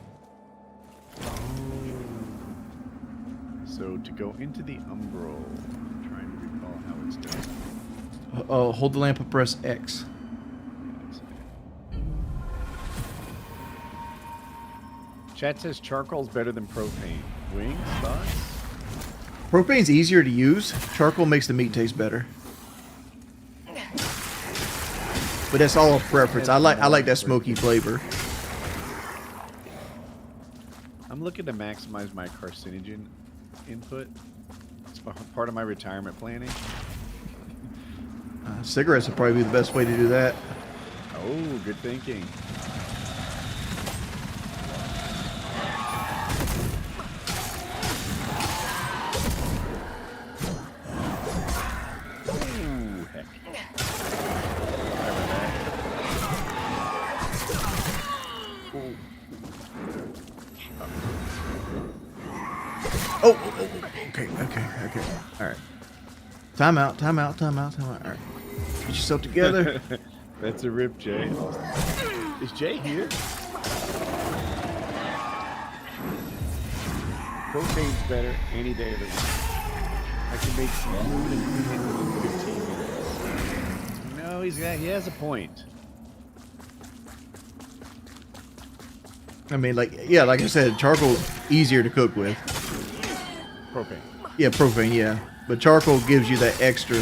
So to go into the umbral, I'm trying to recall how it's done. Hold the lamp and press X. Chat says charcoal's better than propane. Wings, thoughts? Propane's easier to use. Charcoal makes the meat taste better. But that's all a preference. I like that smoky flavor. I'm looking to maximize my carcinogen input. It's part of my retirement planning. Cigarettes would probably be the best way to do that. Oh, good thinking. Ooh, heck. Okay. All right. Time out. All right. Get yourself together. That's a rip, Jay. Is Jay here? Propane's better any day of the week. I can make some food and eat it within 15 minutes. No, he has a point. I mean, like I said, charcoal's easier to cook with. Propane. Yeah, propane, yeah. But charcoal gives you that extra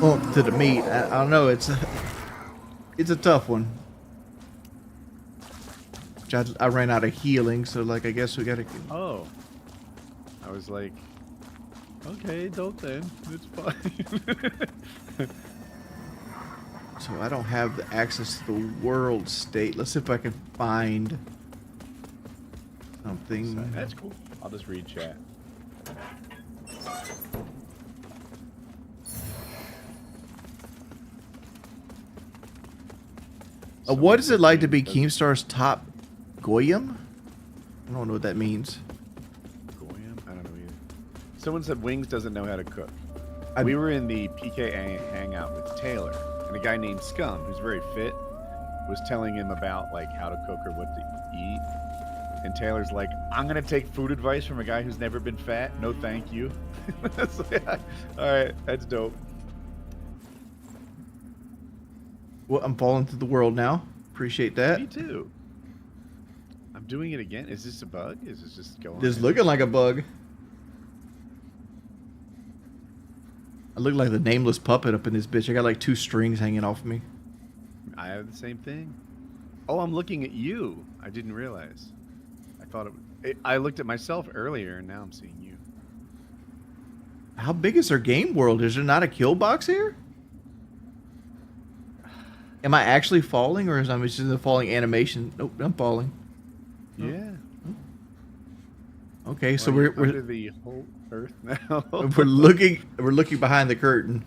oomph to the meat. I don't know, it's a tough one. I ran out of healing, so like I guess we gotta. Oh. I was like, okay, don't then. It's fine. So I don't have the access to the world state. Let's see if I can find something. That's cool. I'll just read chat. What is it like to be Keemstar's top Goyim? I don't know what that means. Goyim? I don't know either. Someone said Wings doesn't know how to cook. We were in the PK hangout with Taylor, and a guy named Scum, who's very fit, was telling him about like how to cook or what to eat. And Taylor's like, I'm gonna take food advice from a guy who's never been fat. No, thank you. So, yeah. All right, that's dope. Well, I'm falling through the world now. Appreciate that. Me too. I'm doing it again. Is this a bug? Is this just going? Just looking like a bug. I look like the nameless puppet up in this bitch. I got like 2 strings hanging off of me. I have the same thing. Oh, I'm looking at you. I didn't realize. I thought I looked at myself earlier, and now I'm seeing you. How big is their game world? Is there not a kill box here? Am I actually falling, or is I'm just in the falling animation? Nope, I'm falling. Yeah. Okay, so Well, we're under the whole Earth now. we're looking behind the curtain.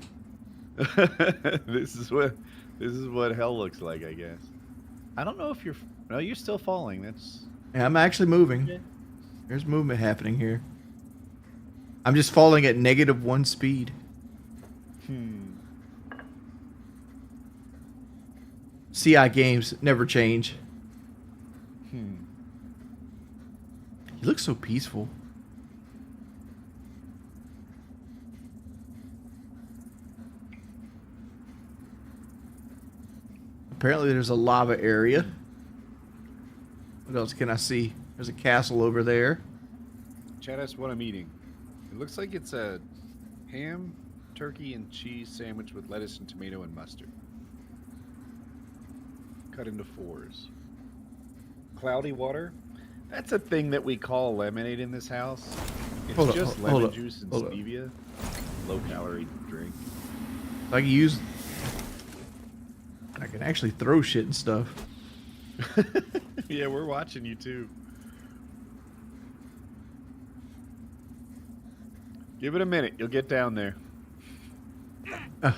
This is what hell looks like, I guess. I don't know if you're. No, you're still falling. That's. Yeah, I'm actually moving. Yeah. There's movement happening here. I'm just falling at -1 speed. CI games never change. He looks so peaceful. Apparently there's a lava area. What else can I see? There's a castle over there. Chat asked what I'm eating. It looks like it's a ham, turkey, and cheese sandwich with lettuce and tomato and mustard. Cut into 4s. Cloudy water? That's a thing that we call lemonade in this house. It's just lemon juice and stevia. Low-calorie drink. I can use... I can actually throw shit and stuff. Yeah, we're watching you too. Give it a minute. You'll get down there. I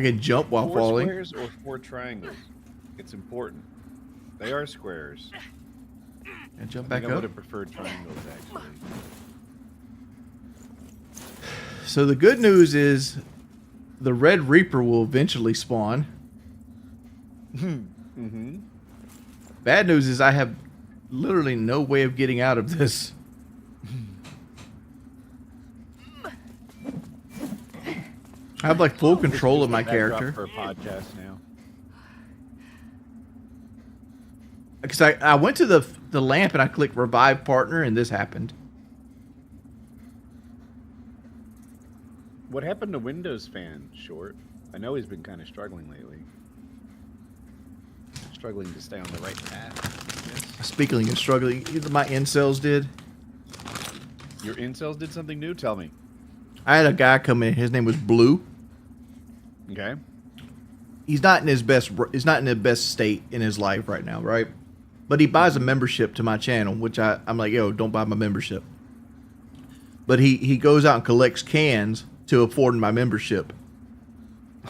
can jump while 4 falling. Squares or 4 triangles? It's important. They are squares. And jump I back would up. have preferred triangles, actually. So the good news is the Red Reaper will eventually spawn. Mm-hmm. Bad news is I have literally no way of getting out of this. I have like full control of my character. For a podcast now. Because I went to the lamp and I clicked revive partner and this happened. What happened to Windows Fan, Short? I know he's been kind of struggling lately. Struggling to stay on the right path. Yes. Speaking of struggling, my incels did. Your incels did something new? Tell me. I had a guy come in. His name was Blue. Okay. He's not in his best. He's not in the best state in his life right now, right? But he buys a membership to my channel, which I'm like, yo, don't buy my membership. But he goes out and collects cans to afford my membership.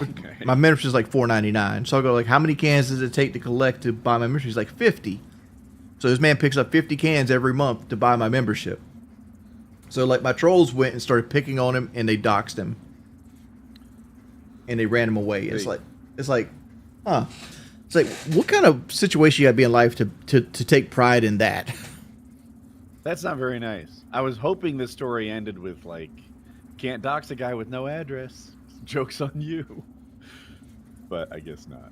Okay. My membership is like $4.99. So I go like, how many cans does it take to collect to buy my membership? He's like 50. So this man picks up 50 cans every month to buy my membership. So like my trolls went and started picking on him and they doxed him. And they ran him away. It's like, huh. It's like, what kind of situation you gotta be in life to take pride in that? That's not very nice. I was hoping the story ended with like, can't dox a guy with no address. Joke's on you. But I guess not.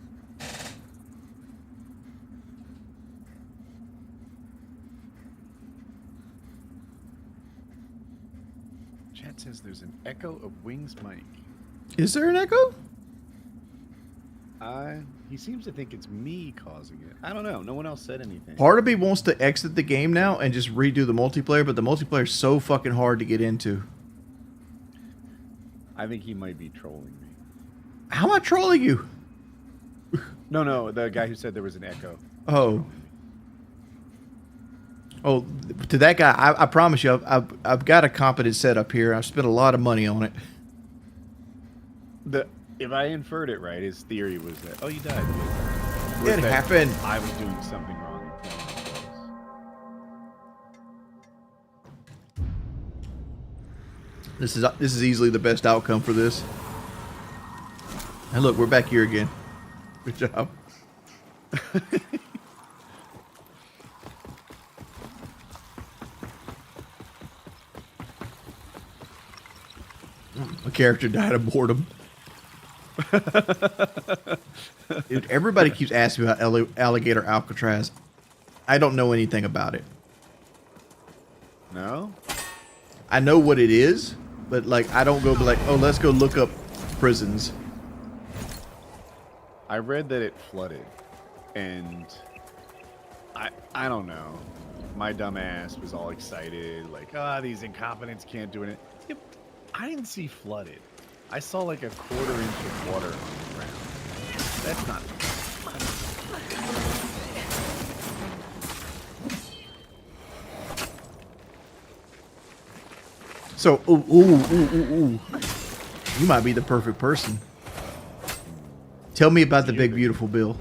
Chat says there's an echo of Wing's mic. Is there an echo? He seems to think it's me causing it. I don't know. No one else said anything. Part of me wants to exit the game now and just redo the multiplayer, but the multiplayer is so fucking hard to get into. I think he might be trolling me. How am I trolling you? No, the guy who said there was an echo. Oh. Oh, to that guy, I promise you, I've got a competent setup here. I've spent a lot of money on it. If I inferred it right, his theory was that, oh, you died. It happened. I was doing something wrong. In playing my place. This is easily the best outcome for this. And look, we're back here again. Good job. My character died of boredom. Dude, everybody keeps asking me about alligator Alcatraz. I don't know anything about it. No? I know what it is, but like I don't go be like, oh, let's go look up prisons. I read that it flooded, and I don't know. My dumb ass was all excited, like, these incompetents can't do it. Yep. I didn't see flooded. I saw like a 1/4 inch of water on the ground. That's not. So, ooh. You might be the perfect person. Tell me about the big beautiful bill.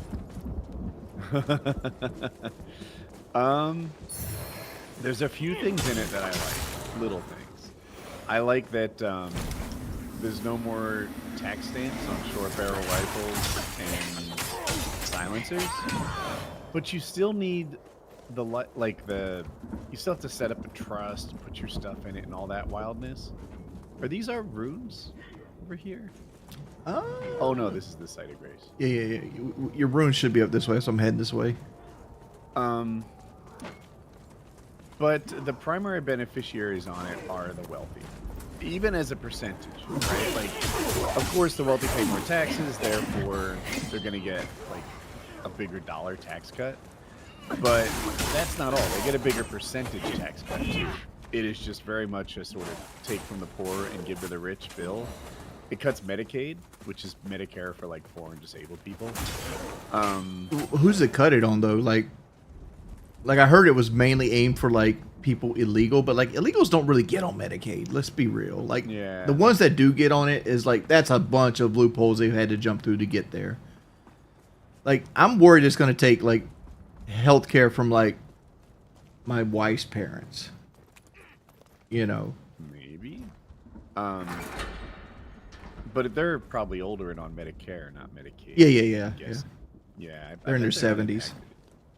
There's a few things in it that I like. Little things. I like that there's no more tax stamps on short barrel rifles and silencers. But you still need the you still have to set up a trust and put your stuff in it and all that wildness. Are these our runes over here? Oh no, this is the site of grace. Yeah. Your runes should be up this way, so I'm heading this way. But the primary beneficiaries on it are the wealthy, even as a percentage, right? Like, of course, the wealthy pay more taxes, therefore they're going to get like a bigger dollar tax cut. But that's not all. They get a bigger percentage tax cut too. It is just very much a sort of take from the poor and give to the rich bill. It cuts Medicaid, which is Medicare for like poor and disabled people. Who's it cut it on though? Like I heard it was mainly aimed for like people illegal, but like illegals don't really get on Medicaid. Let's be real. Like the ones that do get on it is like that's a bunch of loopholes they've had to jump through to get there. Like I'm worried it's gonna take like healthcare from like my wife's parents. You know. Maybe. But they're probably older and on Medicare, not Medicaid. Yeah. Yeah, they're in their 70s.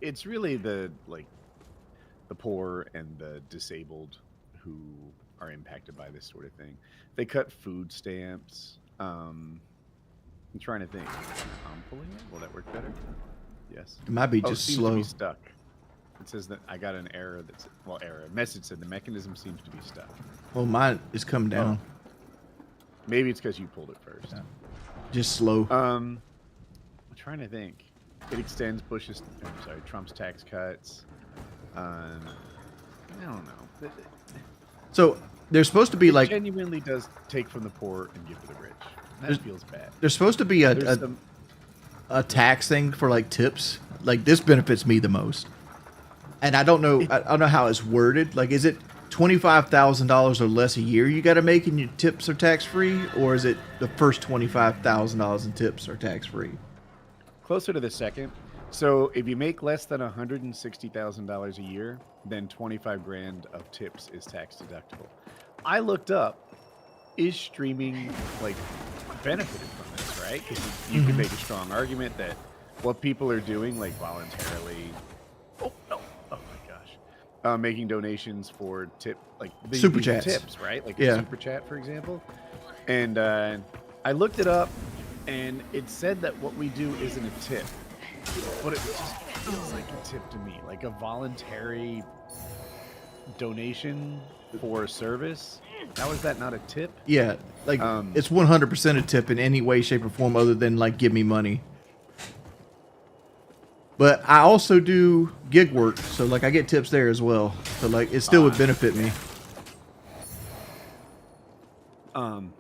It's really the poor and the disabled who are impacted by this sort of thing. They cut food stamps. I'm trying to think. I'm pulling it. Will that work better? Yes. It might be just seems slow. To be stuck. It says that I got an error. Error. A message said the mechanism seems to be stuck. Well, mine is come down. Maybe it's because you pulled it first. Yeah. Just slow. I'm trying to think. It extends Trump's tax cuts. I don't know. So there's supposed to be like genuinely does take from the poor and give to the rich. That feels bad. There's supposed to be a tax thing for like tips. Like this benefits me the most. And I don't know. I don't know how it's worded. Like, is it $25,000 or less a year you got to make and your tips are tax free, or is it the first $25,000 in tips are tax free? Closer to the second. So if you make less than $160,000 a year, then 25 grand of tips is tax deductible. I looked up, is streaming like benefited from this, right? Because you can make a strong argument that what people are doing, like voluntarily. Oh no! Oh my gosh! Making donations for super chats, tips, right? Like a super chat, for example. And I looked it up, and it said that what we do isn't a tip, but it just feels like a tip to me, like a voluntary donation for a service. How is that not a tip? Yeah, like it's 100% a tip in any way, shape, or form other than like give me money. But I also do gig work, so like I get tips there as well. So like it still would benefit me.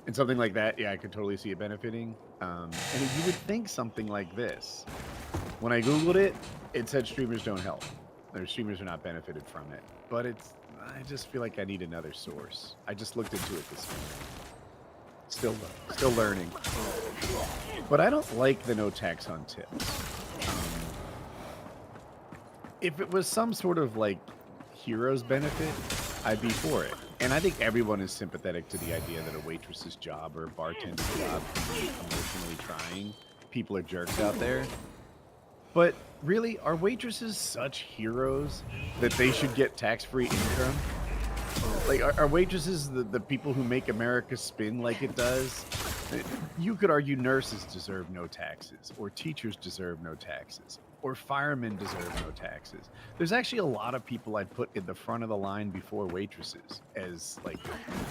And something like that, yeah, I could totally see it benefiting. And you would think something like this. When I Googled it, it said streamers don't help. Their streamers are not benefited from it. But I just feel like I need another source. I just looked into it this morning. Still learning. But I don't like the no tax on tips. If it was some sort of like hero's benefit, I'd be for it. And I think everyone is sympathetic to the idea that a waitress's job or a bartender's job can be emotionally trying. People are jerks out there. But really, are waitresses such heroes that they should get tax-free income? Like, are waitresses the people who make America spin like it does? You could argue nurses deserve no taxes, or teachers deserve no taxes, or firemen deserve no taxes. There's actually a lot of people I'd put in the front of the line before waitresses as like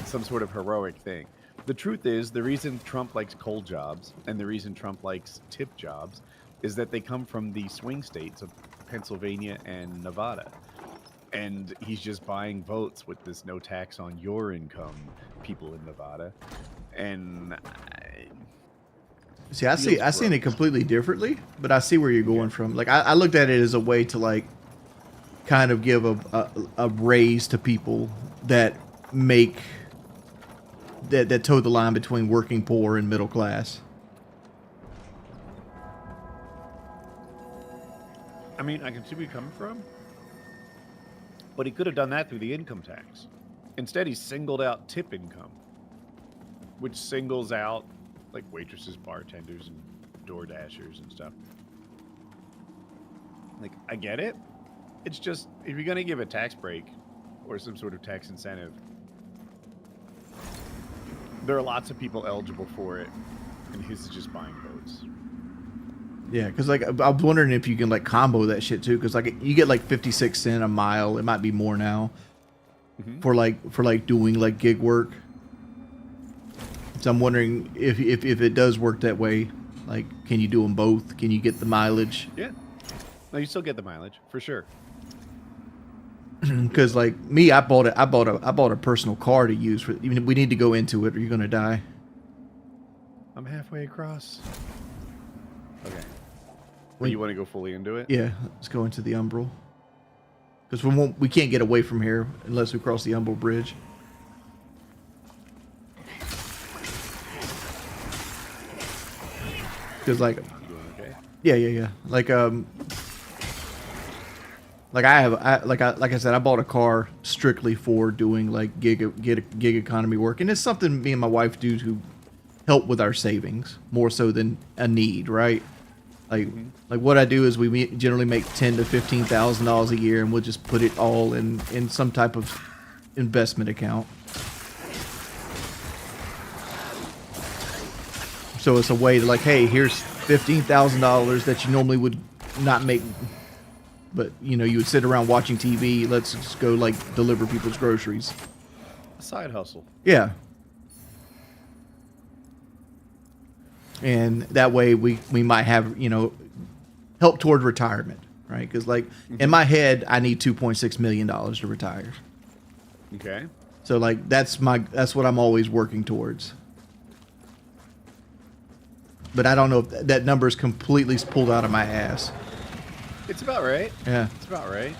some sort of heroic thing. The truth is, the reason Trump likes coal jobs and the reason Trump likes tip jobs is that they come from the swing states of Pennsylvania and Nevada. And he's just buying votes with this no tax on your income, people in Nevada. And see, I seen it completely differently, but I see where you're going from. Like I looked at it as a way to like kind of give a raise to people that make that toe the line between working poor and middle class. I mean, I can see where you're coming from, but he could have done that through the income tax. Instead, he singled out tip income, which singles out like waitresses, bartenders, and door dashers and stuff. Like, I get it. It's just, if you're going to give a tax break or some sort of tax incentive, there are lots of people eligible for it, and his is just buying votes. Yeah, because like I was wondering if you can like combo that shit too, because like you get like 56 cents a mile. It might be more now for like doing like gig work. So I'm wondering if it does work that way. Like, can you do them both? Can you get the mileage? Yeah. No, you still get the mileage for sure. Because like me, I bought a personal car to use for. Even we need to go into it, or you're gonna die. I'm halfway across. Okay. Well, you want to go fully into it? Yeah, let's go into the Umbral. Because we can't get away from here unless we cross the Umbral Bridge. Because like, Okay. yeah. Like like I said, I bought a car strictly for doing like gig economy work, and it's something me and my wife do to help with our savings more so than a need, right? Like what I do is we generally make $10,000 to $15,000 a year, and we'll just put it all in some type of investment account. So it's a way to like, hey, here's $15,000 that you normally would not make, but you know you would sit around watching TV. Let's just go like deliver people's groceries. A side hustle. Yeah. And that way we might have, you know, help toward retirement, right? Because like in my head, I need $2.6 million to retire. Okay. So like that's what I'm always working towards. But I don't know if that number is completely pulled out of my ass. It's about right. Yeah. It's about right.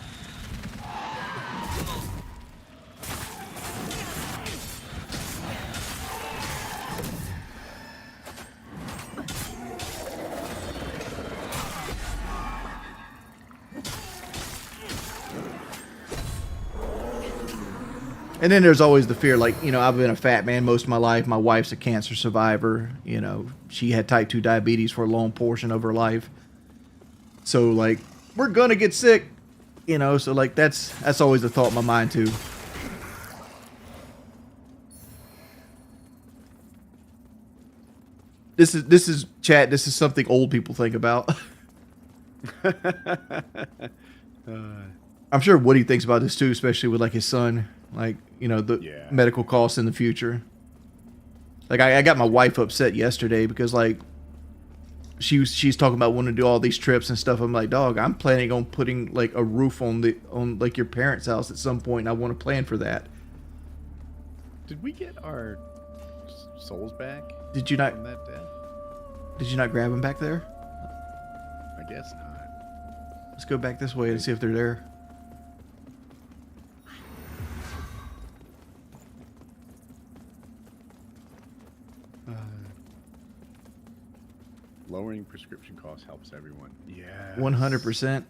And then there's always the fear, like, you know, I've been a fat man most of my life. My wife's a cancer survivor. You know, she had type 2 diabetes for a long portion of her life. So, like, we're going to get sick, you know, so, like, that's always a thought in my mind, too. This is chat. This is something old people think about. I'm sure Woody thinks about this, too, especially with, like, his son. Like, you know, the medical costs in the future. Like, I got my wife upset yesterday because, like, she's talking about wanting to do all these trips and stuff. I'm like, dog, I'm planning on putting, like, a roof on like, your parents' house at some point, and I want to plan for that. Did we get our souls back? Did you not? From that death? Did you not grab them back there? I guess not. Let's go back this way and see if they're there. Lowering prescription costs helps everyone. Yeah. 100%.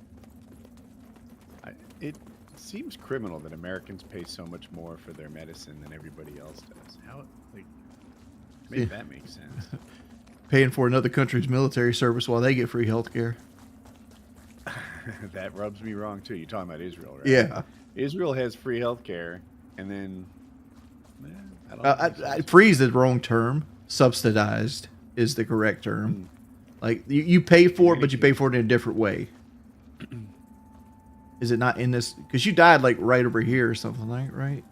It seems criminal that Americans pay so much more for their medicine than everybody else does. How, like, make that make sense? Paying for another country's military service while they get free health care. That rubs me wrong, too. You're talking about Israel, right? Yeah. Israel has free health care, and then... I don't know. Free is the wrong term. Subsidized is the correct term. Like, you pay for it, but you pay for it in a different way. Is it not in this? Because you died, like, right over here or something, like, right?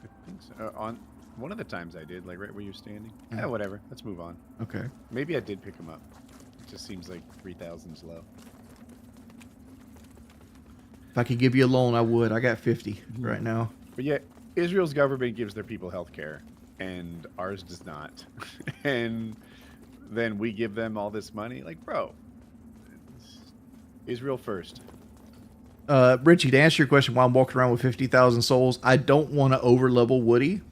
I think so. On one of the times I did, like, right where you're standing. Yeah, whatever. Let's move on. Okay. Maybe I did pick him up. It just seems like 3,000's low. If I could give you a loan, I would. I got 50 right now. But yeah, Israel's government gives their people health care, and ours does not. And then we give them all this money. Like, bro, Israel first. Richie, to answer your question, why I'm walking around with 50,000 souls, I don't want to overlevel Woody,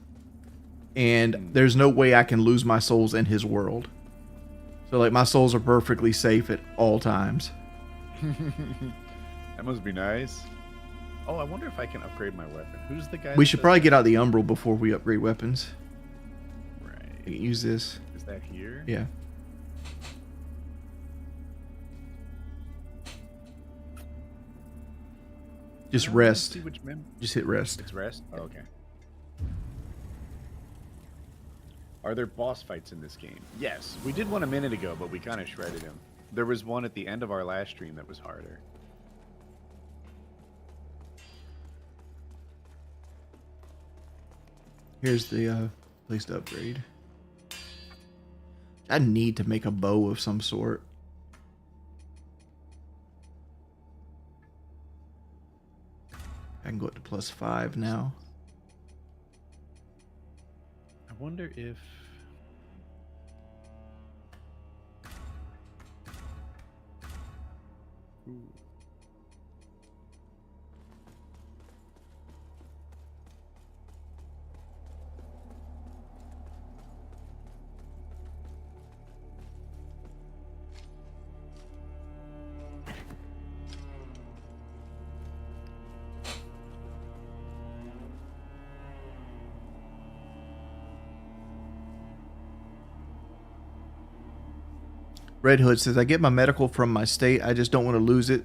and there's no way I can lose my souls in his world. So, like, my souls are perfectly safe at all times. That must be nice. Oh, I wonder if I can upgrade my weapon. Who's the guy? We should probably get out the Umbral before we upgrade weapons. Right. I can use this. Is that here? Just let's rest. see which Just hit rest. It's rest? Oh, okay. Are there boss fights in this game? Yes. We did one a minute ago, but we kind of shredded him. There was one at the end of our last stream that was harder. Here's the place to upgrade. I need to make a bow of some sort. I can go up to +5 now. I wonder if... Ooh. Red Hood says, I get my medical from my state. I just don't want to lose it.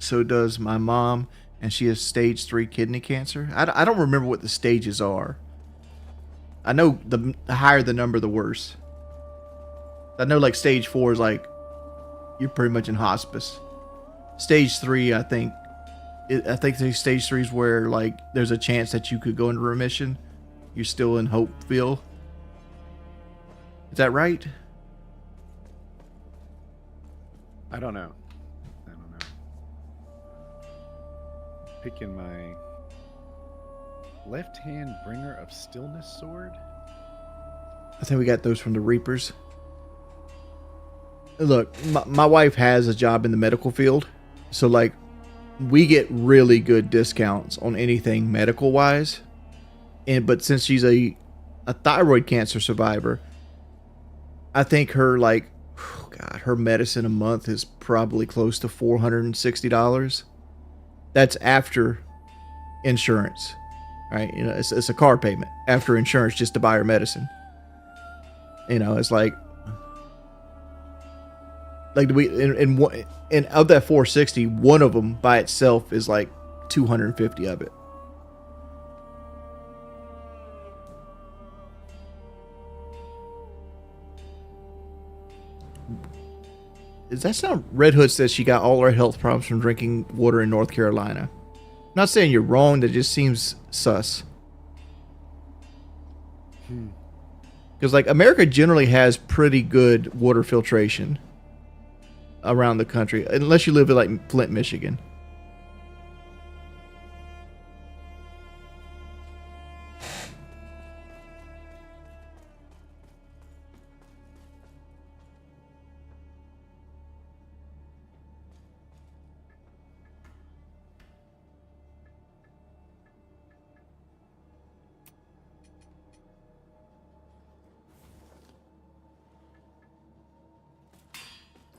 So does my mom, and she has stage 3 kidney cancer. I don't remember what the stages are. I know the higher the number, the worse. I know like stage 4 is like you're pretty much in hospice. Stage 3, I think stage 3 is where like there's a chance that you could go into remission. You're still in Hopeville. Is that right? I don't know. Picking my left-hand bringer of stillness sword. I think we got those from the Reapers. Look, my wife has a job in the medical field, so like we get really good discounts on anything medical wise. But since she's a thyroid cancer survivor, I think her like her medicine a month is probably close to $460. That's after insurance, right? You know, it's a car payment after insurance just to buy her medicine. You know, it's like we and of that 460, one of them by itself is like 250 of it. Does that sound? Red Hood says she got all her health problems from drinking water in North Carolina. I'm not saying you're wrong. That just seems sus. Because like America generally has pretty good water filtration around the country, unless you live in like Flint, Michigan.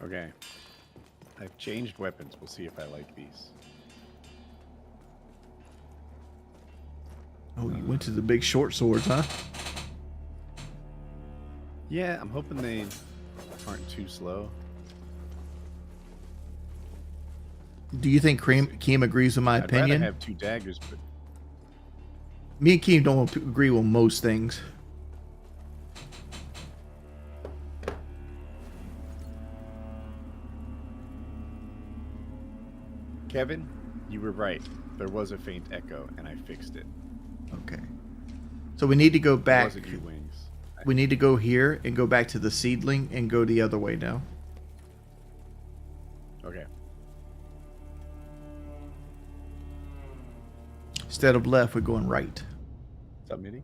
Okay. I've changed weapons. We'll see if I like these. Oh, you went to the big short swords, huh? Yeah, I'm hoping they aren't too slow. Do you think Keem agrees with my I'd opinion? rather have 2 daggers, but Me and Keem don't agree with most things. Kevin, you were right. There was a faint echo, and I fixed it. Okay. So we need to go It back. wasn't you, Wings. We need to go here and go back to the seedling and go the other way now. Okay. Instead of left, we're going right. What's up, Mitty?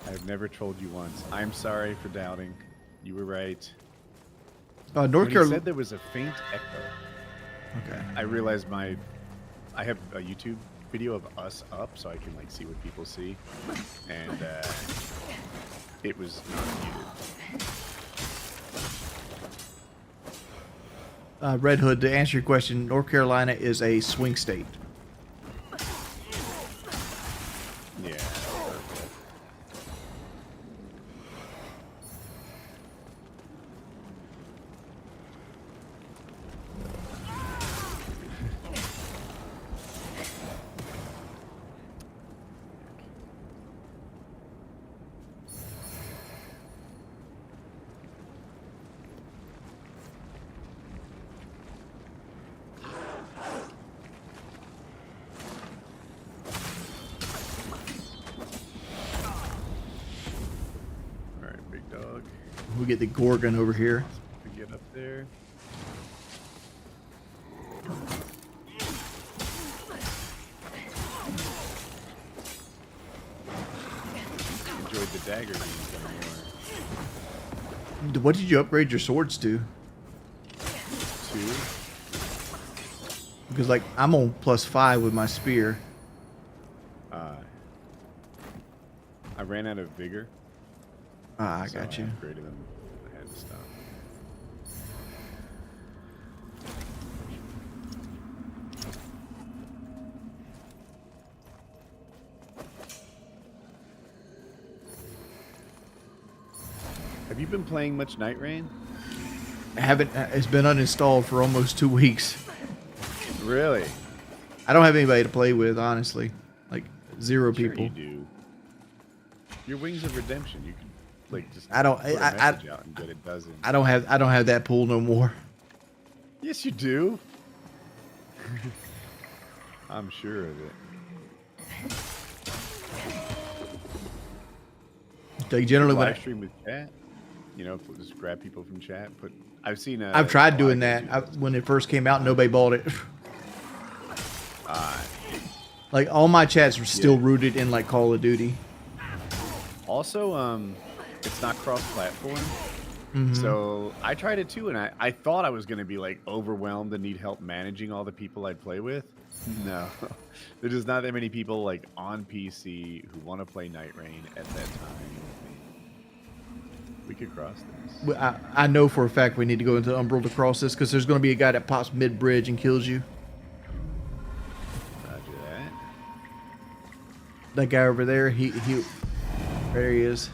I've never trolled you once. I'm sorry for doubting. You were right. North When he Carolina. said there was a faint echo, Okay. I realized I have a YouTube video of us up, so I can like see what people see, and it was not muted. Red Hood, to answer your question, North Carolina is a swing state. Yeah. We get the Gorgon over here. We get up there. Enjoyed the dagger games more. What did you upgrade your swords to? 2. Because like I'm on +5 with my spear. I ran out of vigor. Ah, I so got you. I upgraded them. I had to stop. Have you been playing much Night Rain? I haven't. It's been uninstalled for almost 2 weeks. Really? I don't have anybody to play with, honestly. Like 0 Sure people. you do. Your Wings of Redemption. You can like just I don't. put a message out and get a dozen. I don't have that pool no more. Yes, you do. I'm sure of it. Like generally when Live stream with chat. You know, just grab people from chat. I've seen. I've tried doing that. When it first came out, nobody bought it. Like all my chats were still rooted in like Call of Duty. Also, it's not cross-platform. Mm-hmm. So I tried it too, and I thought I was going to be like overwhelmed and need help managing all the people I'd play with. No, there's just not that many people like on PC who want to play Night Rain at that time. We could cross this. I know for a fact we need to go into Umbral to cross this because there's going to be a guy that pops mid-bridge and kills you. Roger that. That guy over there, he there he is.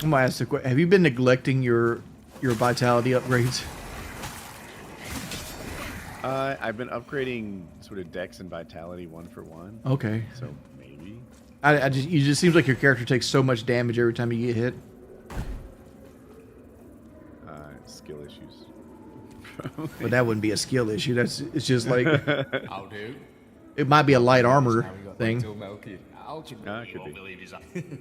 I'm gonna ask a question. Have you been neglecting your vitality upgrades? I've been upgrading sort of Dex and Vitality 1 for 1. Okay. So maybe. You just seems like your character takes so much damage every time you get hit. Skill issues. But that wouldn't be a skill issue. It's just like I'll do. it might be a light armor thing. Could be.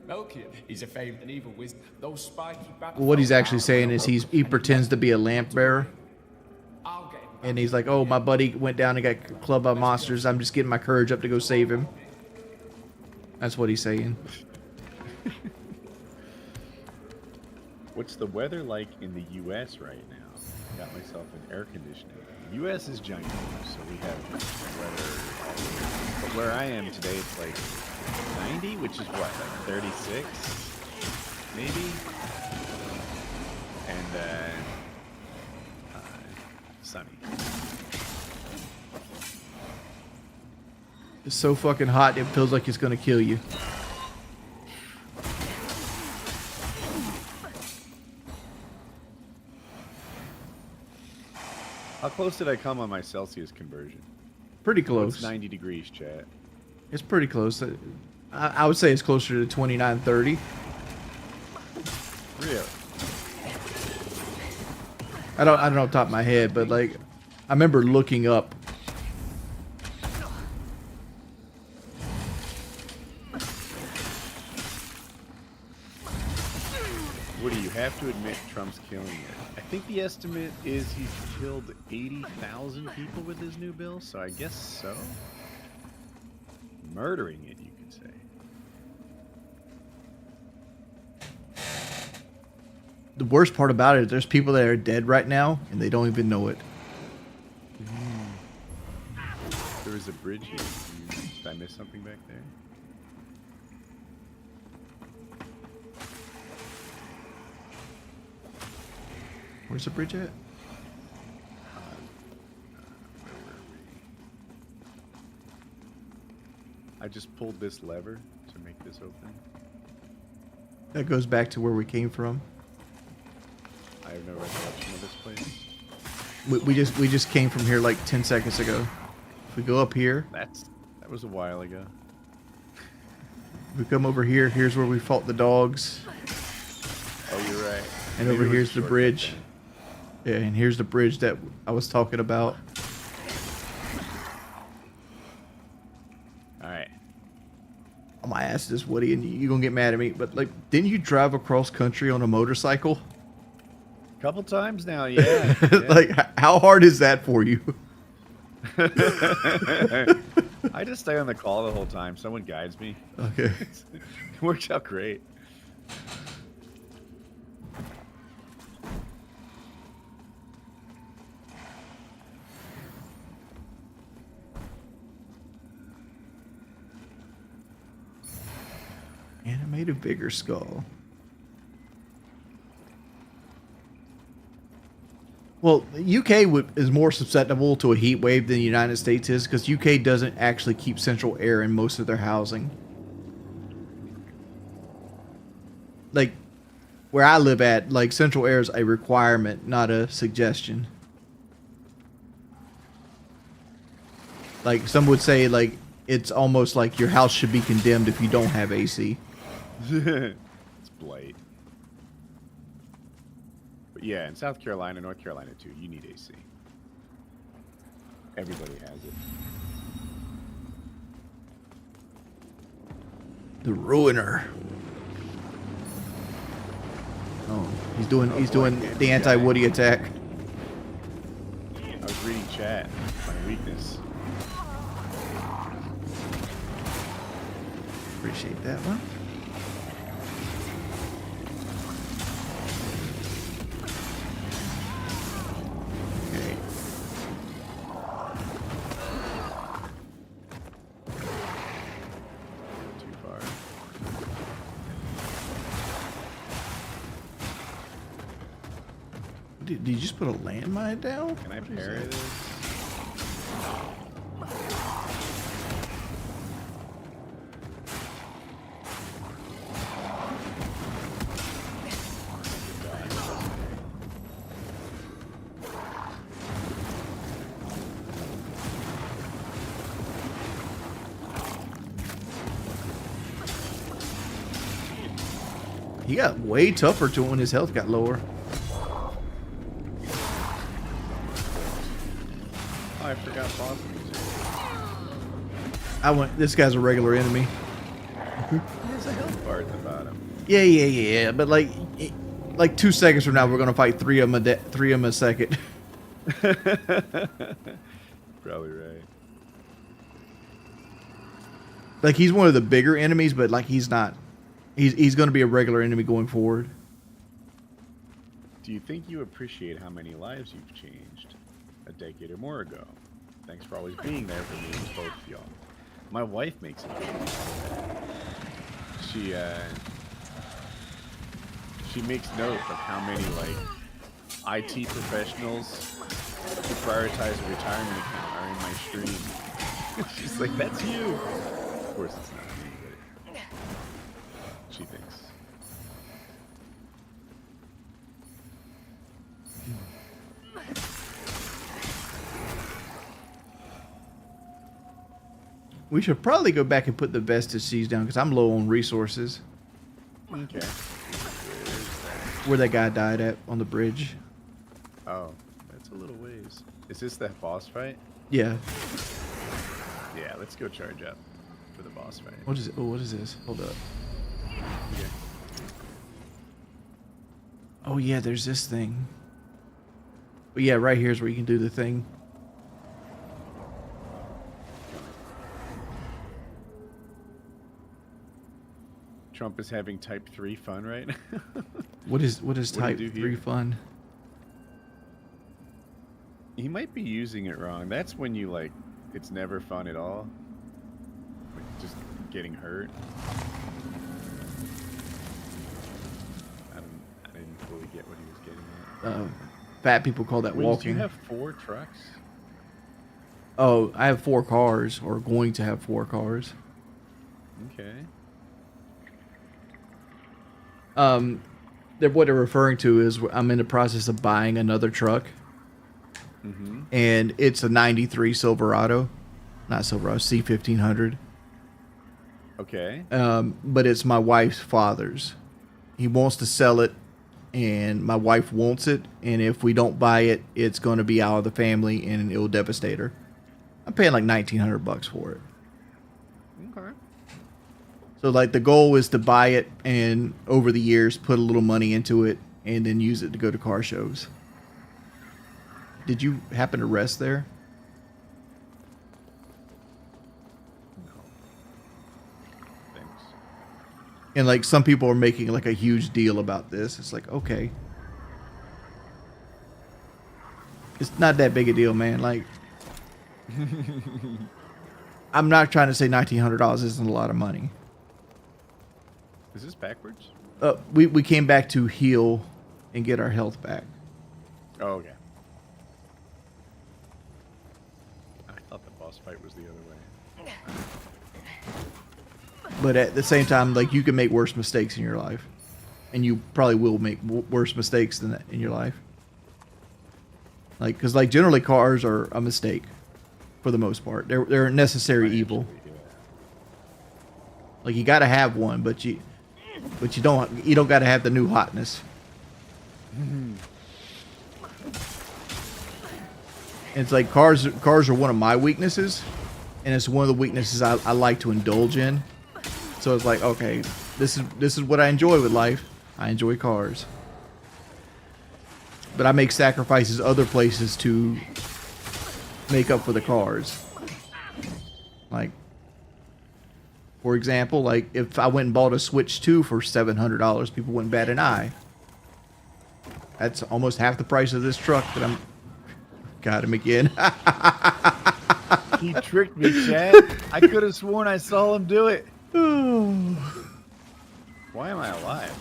Melchior, he's a famed and evil wizard. Those spiky Well, what he's actually saying is he pretends to be a lamp bearer. I'll get him. And he's like, oh, my buddy went down and got clubbed by monsters. I'm just getting my courage up to go save him. That's what he's saying. What's the weather like in the U.S. right now? Got myself in air conditioning. The U.S. is giant, so we have weather. But where I am today, it's like 90, which is what, like 36, maybe? And sunny. It's so fucking hot, it feels like it's gonna kill you. How close did I come on my Celsius conversion? Pretty It's close. 90 degrees, chat. It's pretty close. I would say it's closer to 29, 30. Really? I don't know off the top of my head, but like I remember looking up. What do you have to admit Trump's killing it? I think the estimate is he's killed 80,000 people with his new bill, so I guess so. Murdering it, you could say. The worst part about it is there's people that are dead right now and they don't even know it. There was a bridge here. Did I miss something back there? Where's the bridge at? Where were we? I just pulled this lever to make this open. That goes back to where we came from. I have no recollection of this place. We just came from here like 10 seconds ago. If we go up here, That was a while ago. if we come over here, here's where we fought the dogs. Oh, you're right. And Maybe over it was a here's the shortcut bridge. then. Yeah, and here's the bridge that I was talking about. gonna ask this, Woody, and you're gonna get mad at me, but like, didn't you drive across country on a motorcycle? Couple times now, yeah. Like, how hard is that for you? I just stay on the call the whole time. Someone guides me. Okay. It works out great. Animate a bigger skull. Well, UK is more susceptible to a heat wave than the United States is because UK doesn't actually keep central air in most of their housing. Like, where I live at, like, central air is a requirement, not a suggestion. Like, some would say, like, it's almost like your house should be condemned if you don't have AC. It's blight. But yeah, in South Carolina, North Carolina too, you need AC. Everybody has it. The Ruiner. Oh, he's doing the anti-Woody attack. I was reading chat. My weakness. Appreciate that one. Okay. Too far. Did you just put a landmine down? Can I What is parry that? this? He got way tougher to when his health got lower. Oh, I forgot boss music. This guy's a regular enemy. There's a health bar at the bottom. Yeah. But like 2 seconds from now, we're gonna fight three of them a second. Probably right. Like, he's one of the bigger enemies, but like he's not. He's gonna be a regular enemy going forward. Do you think you appreciate how many lives you've changed a decade or more ago? Thanks for always being there for me and both of y'all. My wife makes it. She makes note of how many like IT professionals who prioritize a retirement account are in my stream. She's like, "That's you." Of course, it's not me, but she thinks. We should probably go back and put the Vestige Siege down because I'm low on resources. Okay. Where that guy died at on the bridge. Oh, that's a little ways. Is this that boss fight? Yeah. Yeah, let's go charge up for the boss fight. What is it? Oh, what is this? Hold up. Okay. Oh yeah, there's this thing. But yeah, right here is where you can do the thing. Trump is having type 3 fun right now. What is What do type you do 3 here? fun? He might be using it wrong. That's when you like, it's never fun at all. Like just getting hurt. I didn't fully get what he was getting at. Fat people call that Wait, walking. do you have 4 trucks? Oh, I have 4 cars, or going to have 4 cars. Okay. What they're referring to is I'm in the process of buying another truck, Mm-hmm. and it's a '93 Silverado, not Silverado, C1500. Okay. But it's my wife's father's. He wants to sell it, and my wife wants it. And if we don't buy it, it's going to be out of the family, and it will devastate her. I'm paying like $1,900 for it. Okay. So like the goal is to buy it and over the years put a little money into it and then use it to go to car shows. Did you happen to rest there? No. Thanks. And like some people are making like a huge deal about this. It's like, okay. It's not that big a deal, man. Like I'm not trying to say $1,900 isn't a lot of money. Is this backwards? We came back to heal and get our health back. Oh, okay. I thought the boss fight was the other way. But at the same time, like you can make worse mistakes in your life, and you probably will make worse mistakes than that in your life. Like, because like generally cars are a mistake, for the most part. They're a necessary evil. Yeah. Like you got to have one, but you don't got to have the new hotness. And it's like cars are one of my weaknesses, and it's one of the weaknesses I like to indulge in. So it's like, okay, this is what I enjoy with life. I enjoy cars, but I make sacrifices other places to make up for the cars. Like, for example, like if I went and bought a Switch 2 for $700, people wouldn't bat an eye. That's almost half the price of this truck that I'm... Got him again. He tricked me, Chad. I could have sworn I saw him do it. Why am I alive?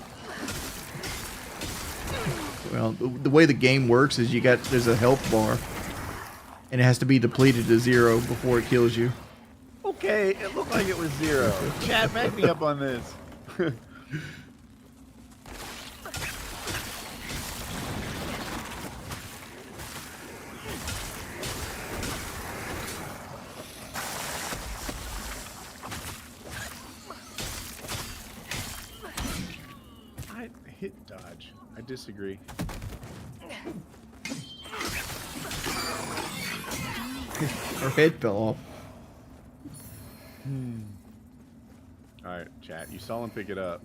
Well, the way the game works is there's a health bar, and it has to be depleted to 0 before it kills you. Okay, it looked like it was 0. Chad, back me up on this. I hit dodge. I disagree. Her head fell off. Alright, chat. You saw him pick it up.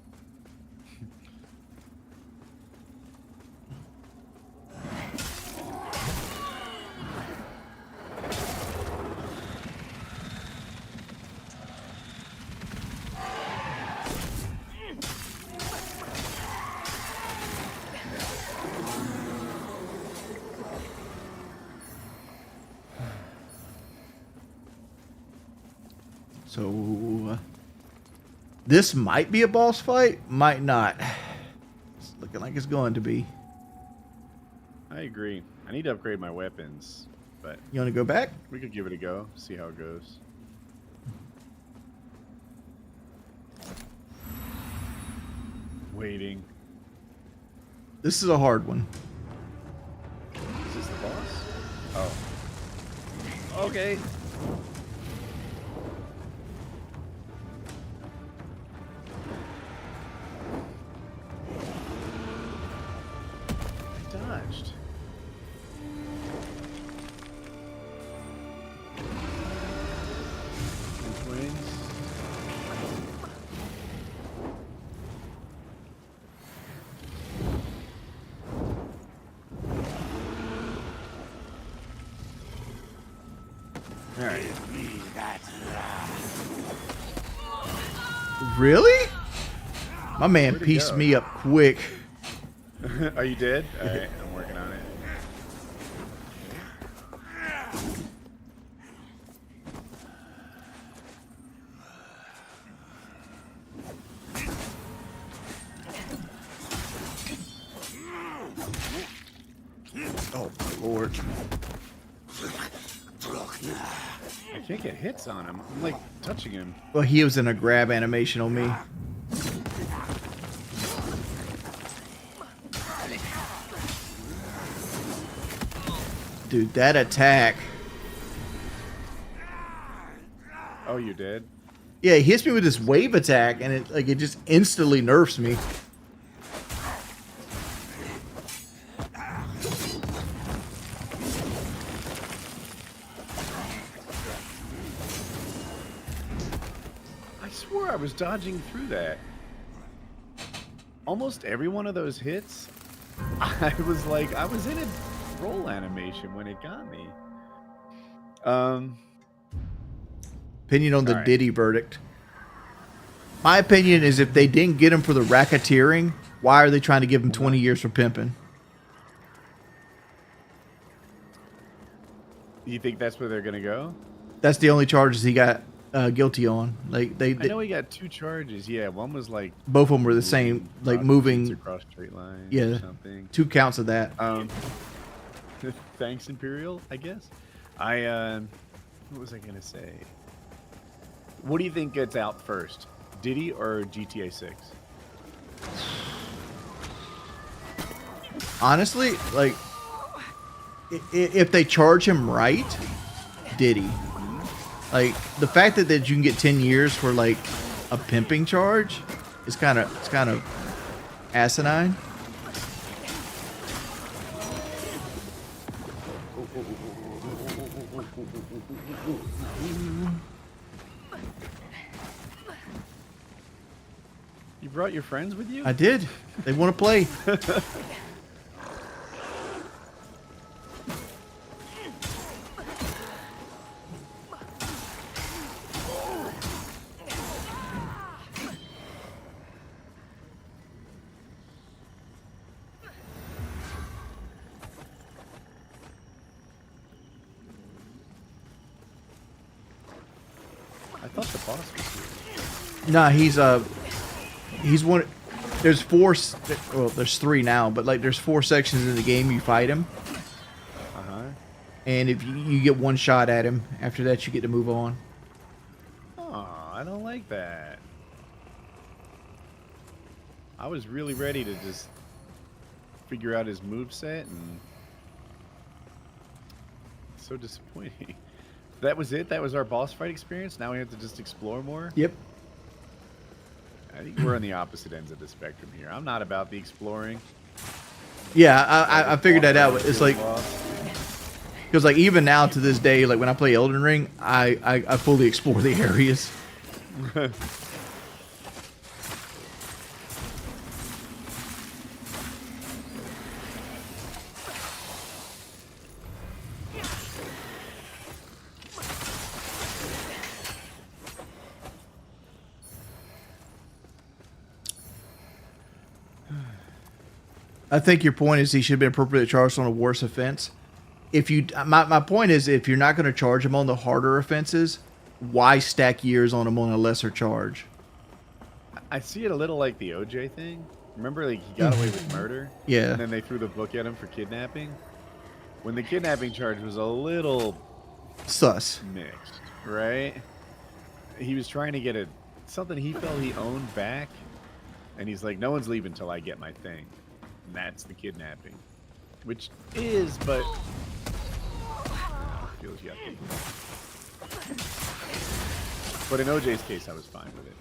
So, this might be a boss fight, might not. It's looking like it's going to be. I agree. I need to upgrade my weapons, but You want to go back? we could give it a go, see how it goes. Waiting. This is a hard one. Is this the boss? Oh. Okay. I dodged. Twins. All right. Really? My man Where'd it pieced go? me up quick. Are you dead? All right, I'm working on it. Oh, my Lord. I can't get hits on him. I'm like touching him. Well, he was in a grab animation on me. Dude, that attack. Oh, you did? Yeah, he hits me with this wave attack, and it just instantly nerfs me. I swear swore I was dodging through that. Almost every one of those hits, I was in a roll animation when it got me. Opinion on the All right. Diddy verdict. My opinion is if they didn't get him for the racketeering, why are they trying to give him 20 years for pimping? You think that's where they're gonna go? That's the only charges he got guilty on. Like I know he got 2 charges. Yeah, one was like both of them were the same, like prostitutes moving. across straight lines. Yeah, Or something. 2 counts of that. Thanks, Imperial. I guess. What was I gonna say? What do you think gets out first, Diddy or GTA 6? Honestly, like if they charge him right, Diddy. Like the fact that you can get 10 years for like a pimping charge is kind of asinine. You brought your friends with you? I did. They want to play. I thought the boss was here. Nah, he's one. There's 4. Well, there's 3 now, but like there's 4 sections in the game you fight him, and if you get 1 shot at him, after that you get to move on. Oh, I don't like that. I was really ready to just figure out his moveset, and so disappointing. That was it? That was our boss fight experience? Now we have to just explore more? Yep. I think we're on the opposite ends of the spectrum here. I'm not about the exploring. Yeah, I figured that out. It's like, because like even now to this day, like when I play Elden Ring, I fully explore the areas. I think your point is he should be appropriately charged on a worse offense. If you, my point is, if you're not going to charge him on the harder offenses, why stack years on him on a lesser charge? I see it a little like the OJ thing. Remember, like he got away with murder? Yeah. And then they threw the book at him for kidnapping? When the kidnapping charge was a little Sus. mixed, right? He was trying to get something he felt he owned back, and he's like, no one's leaving until I get my thing. And that's the kidnapping. Which is, but feels yucky. But in OJ's case, I was fine with it.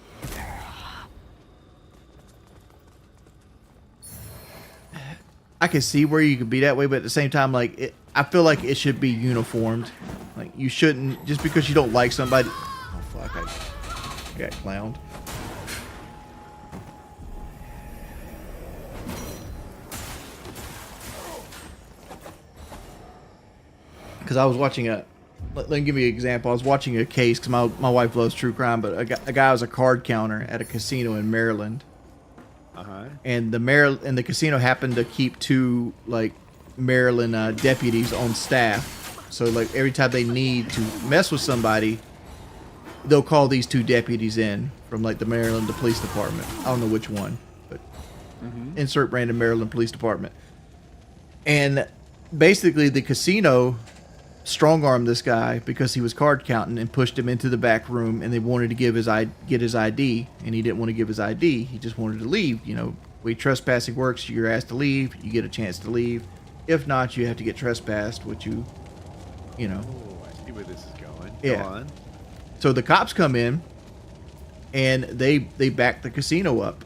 I can see where you could be that way, but at the same time, like I feel like it should be uniformed. Like you shouldn't, just because you don't like somebody. Oh fuck! I got clowned. Because I was watching let me give you an example. I was watching a case because my wife loves true crime, but a guy was a card counter at a casino in Maryland. And the casino happened to keep 2 like Maryland deputies on staff. So like every time they need to mess with somebody, they'll call these 2 deputies in from like the Maryland Police Department. I don't know which one, but insert random Maryland Police Department. And basically the casino strong-armed this guy because he was card counting and pushed him into the back room, and they wanted to get his ID, and he didn't want to give his ID. He just wanted to leave. You know, way trespassing works. You're asked to leave, you get a chance to leave. If not, you have to get trespassed, which you know. Oh, I see where this is going. Yeah. Go on. So the cops come in, and they back the casino up.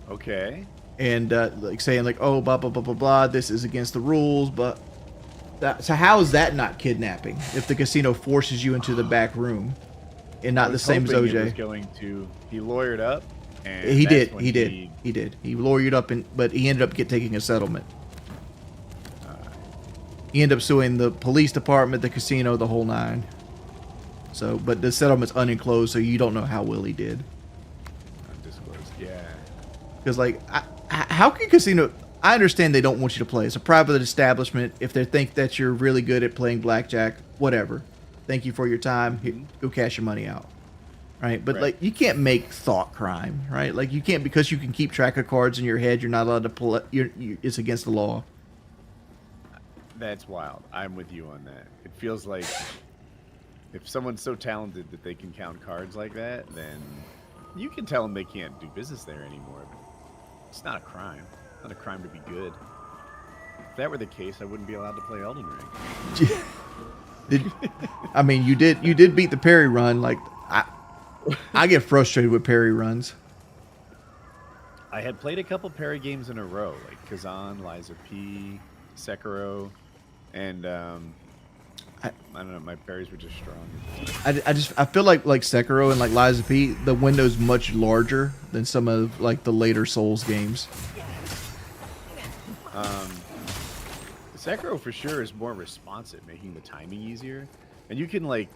Okay. And like saying like, oh, blah blah blah blah blah, this is against the rules, but so how is that not kidnapping if the casino forces you into the back room? and not the same as hoping it was OJ. going to. He lawyered up, and He that's did. when He did. He lawyered up, but he ended up taking a settlement. He ended up suing the police department, the casino, the whole nine. So, but the settlement's unenclosed, so you don't know how well he did. Undisclosed. Yeah. Because, like, how can casino? I understand they don't want you to play. It's a private establishment. If they think that you're really good at playing blackjack, whatever. Thank you for your time. Here, go cash your money out. Right? But, Right. like, you can't make thought crime, right? Like, you can't, because you can keep track of cards in your head, you're not allowed to pull it. It's against the law. That's wild. I'm with you on that. It feels like if someone's so talented that they can count cards like that, then you can tell them they can't do business there anymore. But it's not a crime. It's not a crime to be good. If that were the case, I wouldn't be allowed to play Elden Ring. I mean, you did beat the parry run. Like, I get frustrated with parry runs. I had played a couple parry games in a row, like Kazan, Liza P, Sekiro, and I don't know, my parries were just strong. I feel like Sekiro and like Liza P, the window's much larger than some of like the later Souls games. Sekiro for sure is more responsive, making the timing easier, and you can like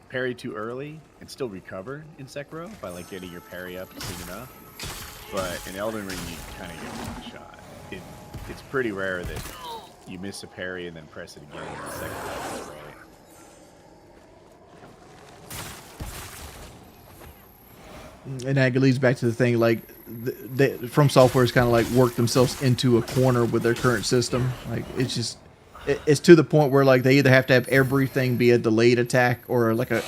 parry too early and still recover in Sekiro by like getting your parry up soon enough. But in Elden Ring, you kind of get one shot. It's pretty rare that you miss a parry and then press it again in the second time, right? And that leads back to the thing like From Software's kind of like worked themselves into a corner with their current system. Like it's just it's to the point where like they either have to have everything be a delayed attack or like a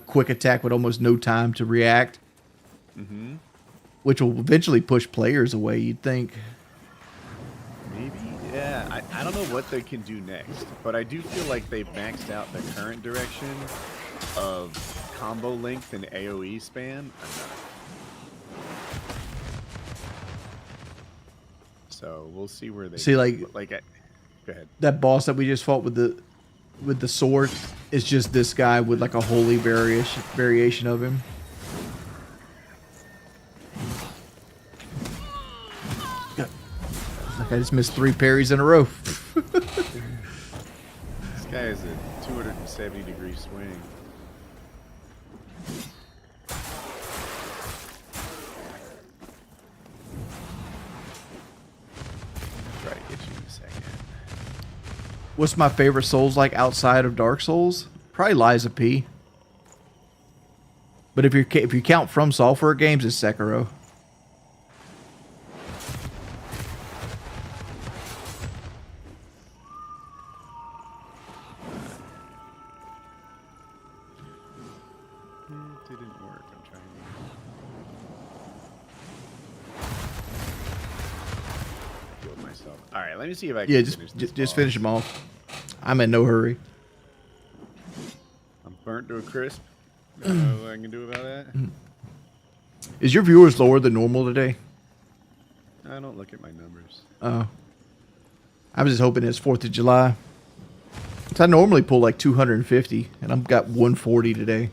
quick attack with almost no time to react. Mm-hmm. Which will eventually push players away, you'd think. Maybe, yeah. I don't know what they can do next, but I do feel like they've maxed out the current direction of combo length and AoE span enough. So we'll see where they See, go. like, Go ahead. that boss that we just fought with the sword is just this guy with like a holy variation of him. Like I just missed 3 parries in a row. This guy has a 270-degree swing. Try to get you in a second. What's my favorite Souls like outside of Dark Souls? Probably Liza P. But if you count From Software games, it's Sekiro. It didn't work. I'm trying to heal myself. All right, let me see if I can Yeah, finish this just boss. finish them off. I'm in no hurry. I'm burnt to a crisp. I don't know what I can do about that. Is your viewers lower than normal today? I don't look at my numbers. Oh. I was just hoping it's 4th of July. 'Cause I normally pull like 250, and I've got 140 today.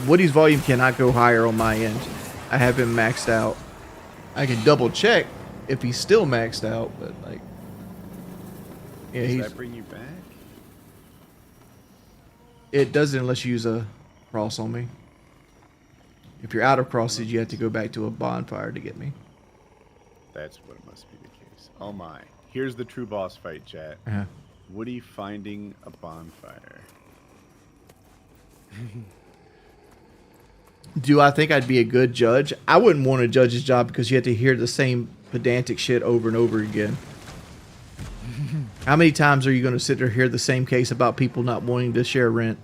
Woody's volume cannot go higher on my end. I have him maxed out. I can double check if he's still maxed out, but like, yeah, Does he's. that bring you back? It doesn't unless you use a cross on me. If you're out of crosses, you have to go back to a bonfire to get me. That's what it must be the case. Oh my. Here's the true boss fight, chat. Uh-huh. Woody finding a bonfire. Do I think I'd be a good judge? I wouldn't want to judge his job because you have to hear the same pedantic shit over and over again. How many times are you going to sit there and hear the same case about people not wanting to share rent?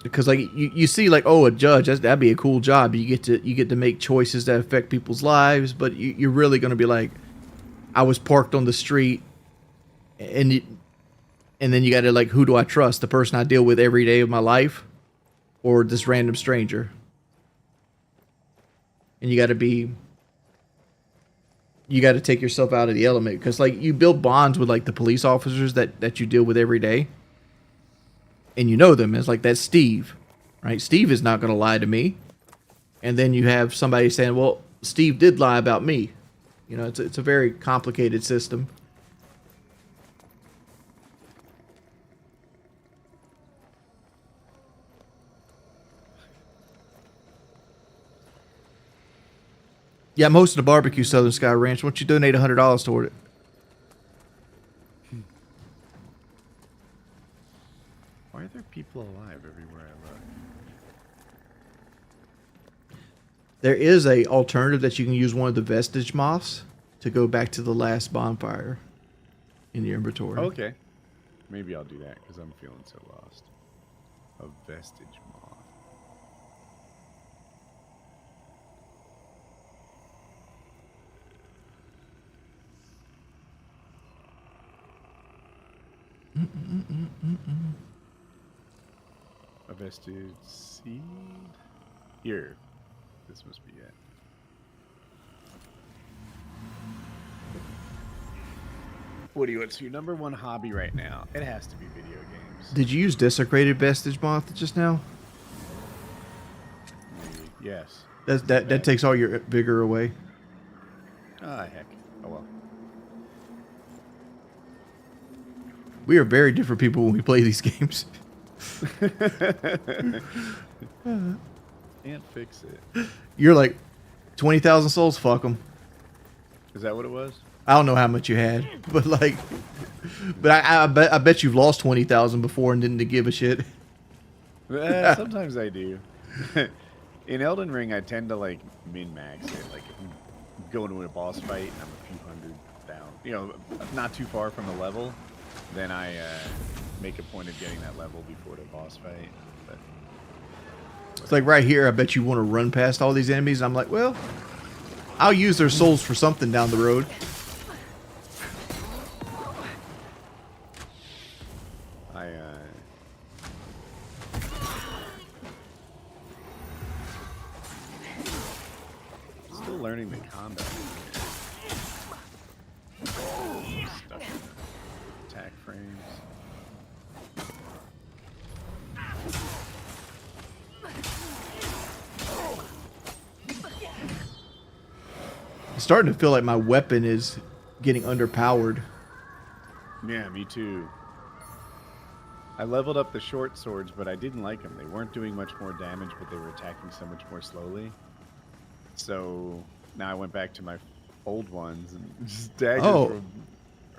Because like you see like, oh, a judge, that'd be a cool job. You get to make choices that affect people's lives, but you're really going to be like, I was parked on the street and you, and then you got to like, who do I trust? The person I deal with every day of my life, or this random stranger? And you got to take yourself out of the element, because like you build bonds with like the police officers that you deal with every day, and you know them. It's like, that's Steve, right? Steve is not going to lie to me. And then you have somebody saying, well, Steve did lie about me. You know, it's a very complicated system. Yeah, I'm hosting a barbecue, Southern Sky Ranch. Why don't you donate $100 toward it? Why are there people alive everywhere I look? There is a alternative that you can use one of the vestige moths to go back to the last bonfire in your inventory. Okay. Maybe I'll do that because I'm feeling so lost. A vestige moth. A vestige seed? Here. This must be it. Woody, what's your number one hobby right now? It has to be video games. Did you use desecrated vestige moth just now? Maybe. Yes. That takes all your vigor away. Ah, heck. Oh well. We are very different people when we play these games. Can't fix it. You're like 20,000 souls. Fuck them. Is that what it was? I don't know how much you had, but like, I bet you've lost 20,000 before and didn't give a shit. Sometimes I do. In Elden Ring, I tend to like min-max it. Like if I'm going to a boss fight and I'm a few hundred down, you know, not too far from the level, then I make a point of getting that level before the boss fight. But It's like right here, I bet you want to run past all these enemies. I'm like, well, I'll use their souls for something down the road. Still learning the combat. Stuck in attack frames. It's starting to feel like my weapon is getting underpowered. Yeah, me too. I leveled up the short swords, but I didn't like them. They weren't doing much more damage, but they were attacking so much more slowly. So now I went back to my old ones and just daggers from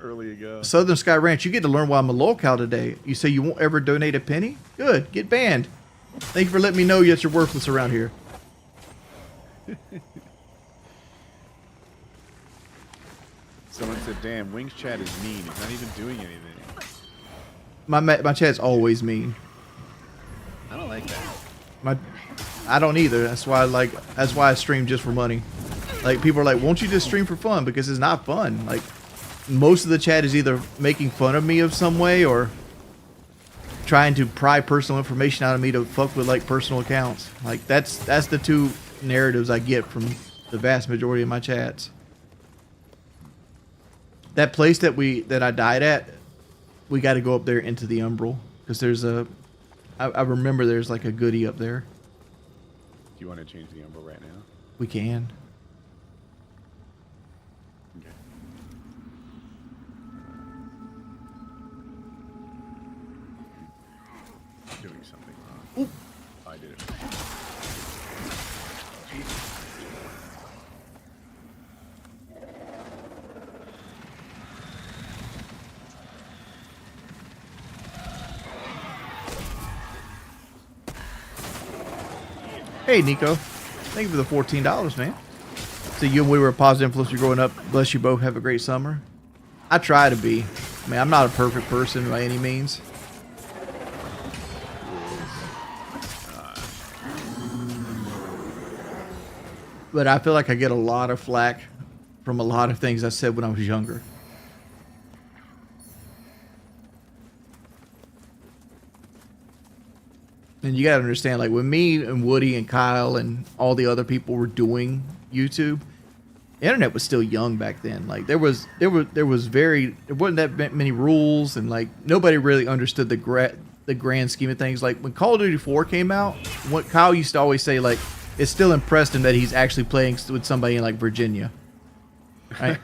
early ago. Southern Sky Ranch, you get to learn why I'm a lolcow today. You say you won't ever donate a penny? Good. Get banned. Thank you for letting me know that you're worthless around here. Someone said, damn, Wings chat is mean. He's not even doing anything. My chat's always mean. I don't like that. I don't either. That's why I stream just for money. Like, people are like, won't you just stream for fun? Because it's not fun. Like, most of the chat is either making fun of me of some way or trying to pry personal information out of me to fuck with like personal accounts. Like, that's the two narratives I get from the vast majority of my chats. That place that I died at, we got to go up there into the Umbral because there's I remember there's like a goodie up there. Do you want to change the Umbral right now? We can. Okay. Doing something wrong. Ooh. I did it. Hey, Nico. Thank you for the $14, man. So you and we were a positive influence growing up. Bless you both. Have a great summer. I try to be. I mean, I'm not a perfect person by any means. But I feel like I get a lot of flack from a lot of things I said when I was younger. And you gotta understand, like when me and Woody and Kyle and all the other people were doing YouTube, the internet was still young back then. Like there wasn't that many rules, and like nobody really understood the grand scheme of things. Like when Call of Duty 4 came out, what Kyle used to always say, like it still impressed him that he's actually playing with somebody in like Virginia. Right?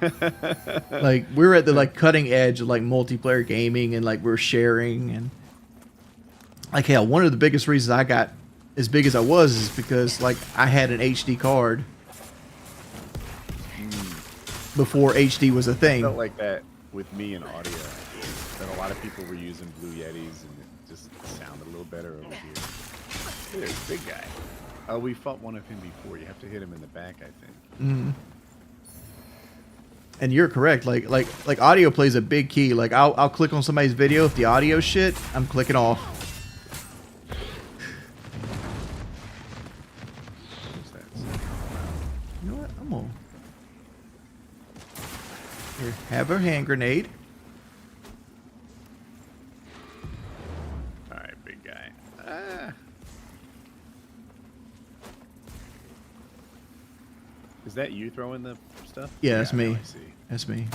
Like we were at the like cutting edge of like multiplayer gaming, and like we're sharing, and like hell, one of the biggest reasons I got as big as I was is because like I had an HD card before HD was a thing. Felt like that with me in audio. That a lot of people were using Blue Yetis, and it just sounded a little better over here. There's a big guy. Oh, we fought one of him before. You have to hit him in the back, I think. Mm-hmm. And you're correct. Like audio plays a big key. Like I'll click on somebody's video. If the audio shit, I'm clicking off. What's that? You know what? I'm gonna here, have a hand grenade. All right, big guy. Ah. Is that you throwing the stuff? Yeah, that's me. I see. That's me.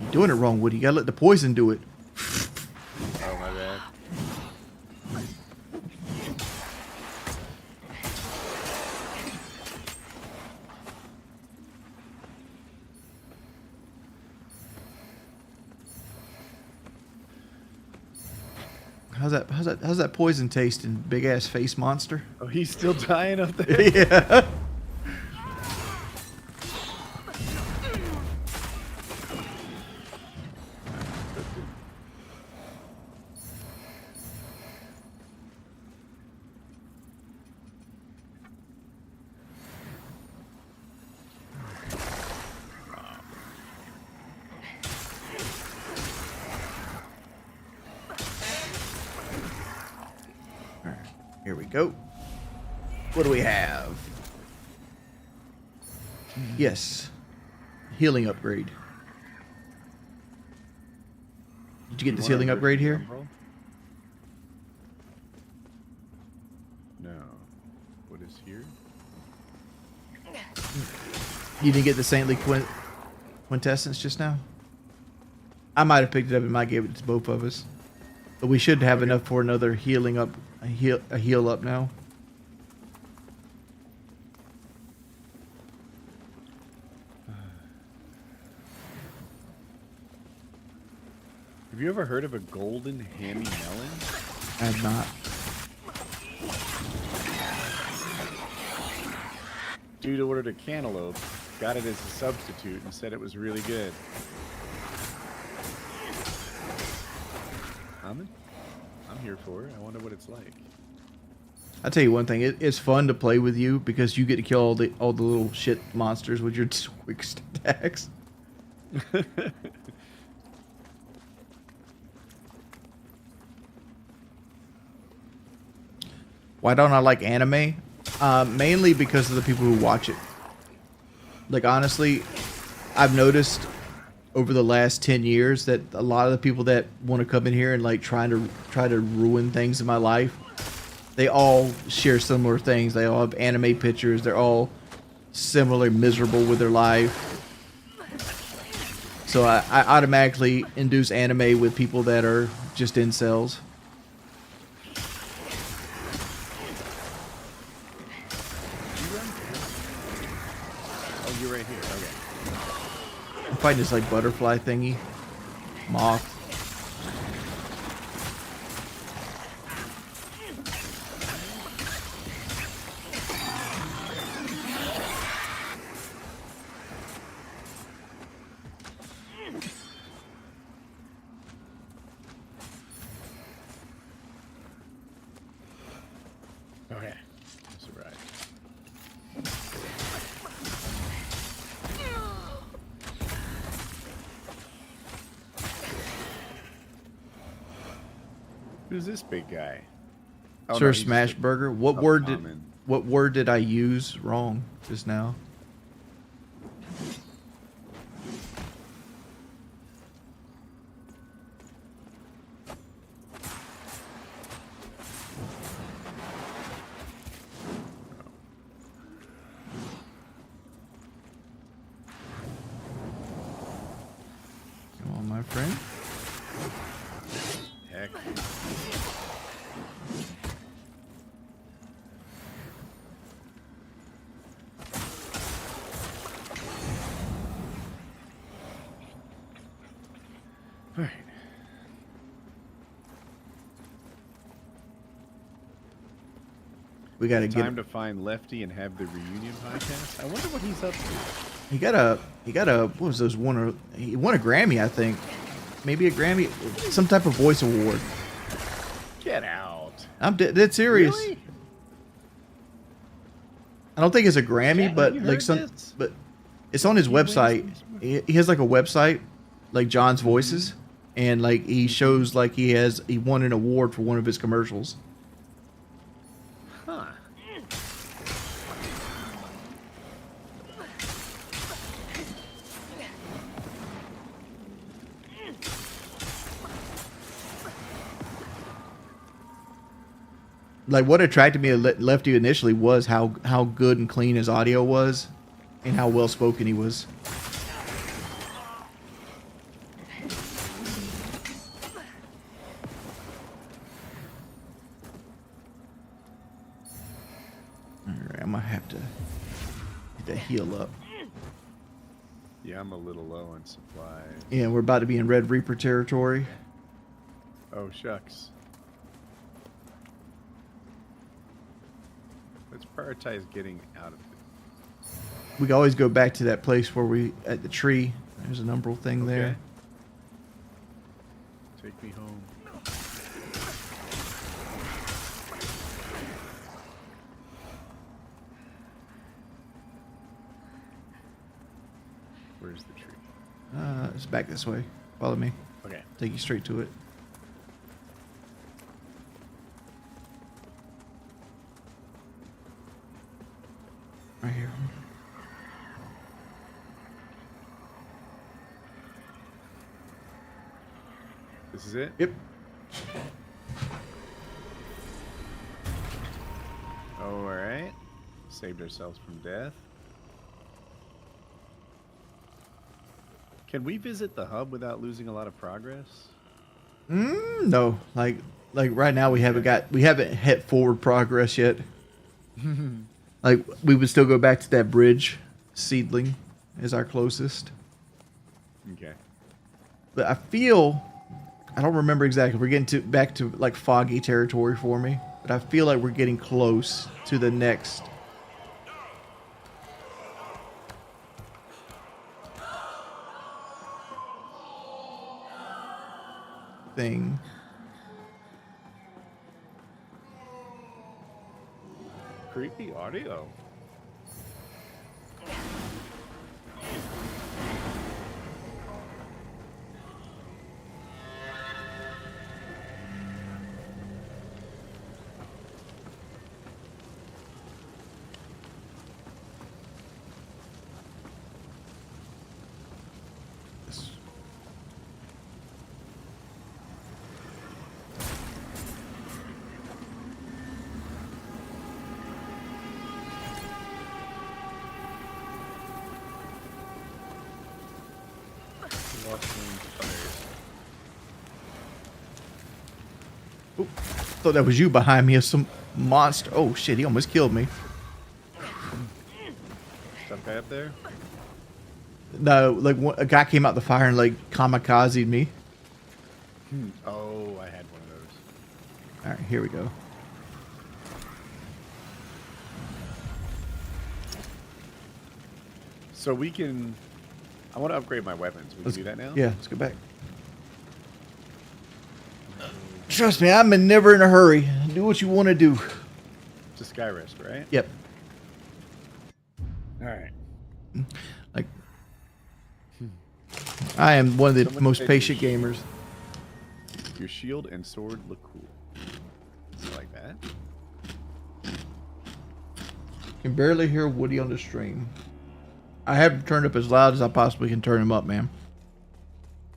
You're doing it wrong, Woody. You gotta let the poison do it. Oh, my bad. How's that poison tasting, big ass face monster? Oh, he's still dying up there? Yeah. Here we go. What do we have? Yes. Healing upgrade. Did you get this wanna healing rip upgrade the here? umbral? No. What is here? You didn't get the saintly quintessence just now? I might have picked it up and might give it to both of us. But we should have enough for another healing up, a heal up now. Have you ever heard of a golden hammy melon? I have not. Dude ordered a cantaloupe, got it as a substitute, and said it was really good. I'm here for it. I wonder what it's like. I'll tell you one thing. It's fun to play with you because you get to kill all the little shit monsters with your quick attacks. Why don't I like anime? Mainly because of the people who watch it. Like honestly, I've noticed over the last 10 years that a lot of the people that want to come in here and like try to ruin things in my life, they all share similar things. They all have anime pictures. They're all similarly miserable with their life. So I automatically induce anime with people that are just incels. Oh, you're right here. Okay. I'm fighting this like butterfly thingy. Moth. Okay. That's all right. Who's this big guy? Oh, Sir no, he's Smash just a- Burger. a common. What word did I use wrong just now? Heck. All right. We gotta get. Time to find Lefty and have the reunion podcast. I wonder what he's up to. He got a. What was those? He won a Grammy, I think. Maybe a Grammy, some type of voice award. Get out. I'm dead serious. Really? I don't think it's a Grammy, Yeah, but you like heard this? but it's on his website. He has like a website, like John's Voices, and like he shows like he won an award for one of his commercials. Huh. Like what attracted me to Lefty initially was how good and clean his audio was, and how well spoken he was. All right, I'm gonna have to get that heal up. Yeah, I'm a little low on supplies. Yeah, we're about to be in Red Reaper territory. Oh, shucks. Let's prioritize getting out of it. We can always go back to that place where we at the tree. There's a umbral thing there. Take me home. Where's the tree? It's back this way. Follow me. Okay. Take you straight to it. Right here. This is it? Yep. Alright. Saved ourselves from death. Can we visit the hub without losing a lot of progress? No. Like right now we haven't hit forward progress yet. Like we would still go back to that bridge. Seedling is our closest. Okay. But I don't remember exactly. We're getting back to like foggy territory for me. But I feel like we're getting close to the next thing. Creepy audio. Oop, thought that was you behind me. As some monster. Oh shit! He almost killed me. Some guy up there? No, like a guy came out the fire and like kamikazed me. Oh, I had one of those. All right, here we go. So we can... I want to upgrade my weapons. We can do that now? Yeah, let's go back. Trust me, I'm never in a hurry. Do what you want to do. To Skyrest, right? Yep. Alright. Like, I am one of the Someone most said patient gamers. Your shield and sword look cool. I like that. Can barely hear Woody on the stream. I have turned up as loud as I possibly can turn him up, man.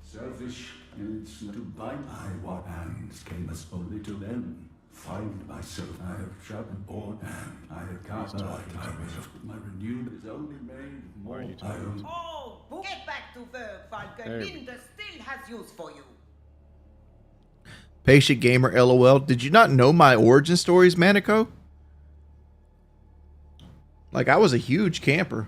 Selfish is to bite my what hands came as only to them. Find myself, I have sharpened born and I have cast a light. My renewed is only made Why are more you talking? iron. Oh, get back to work, Falcon. There we- Linda still has use for you. Patient gamer, LOL. Did you not know my origin stories, Manico? Like, I was a huge camper.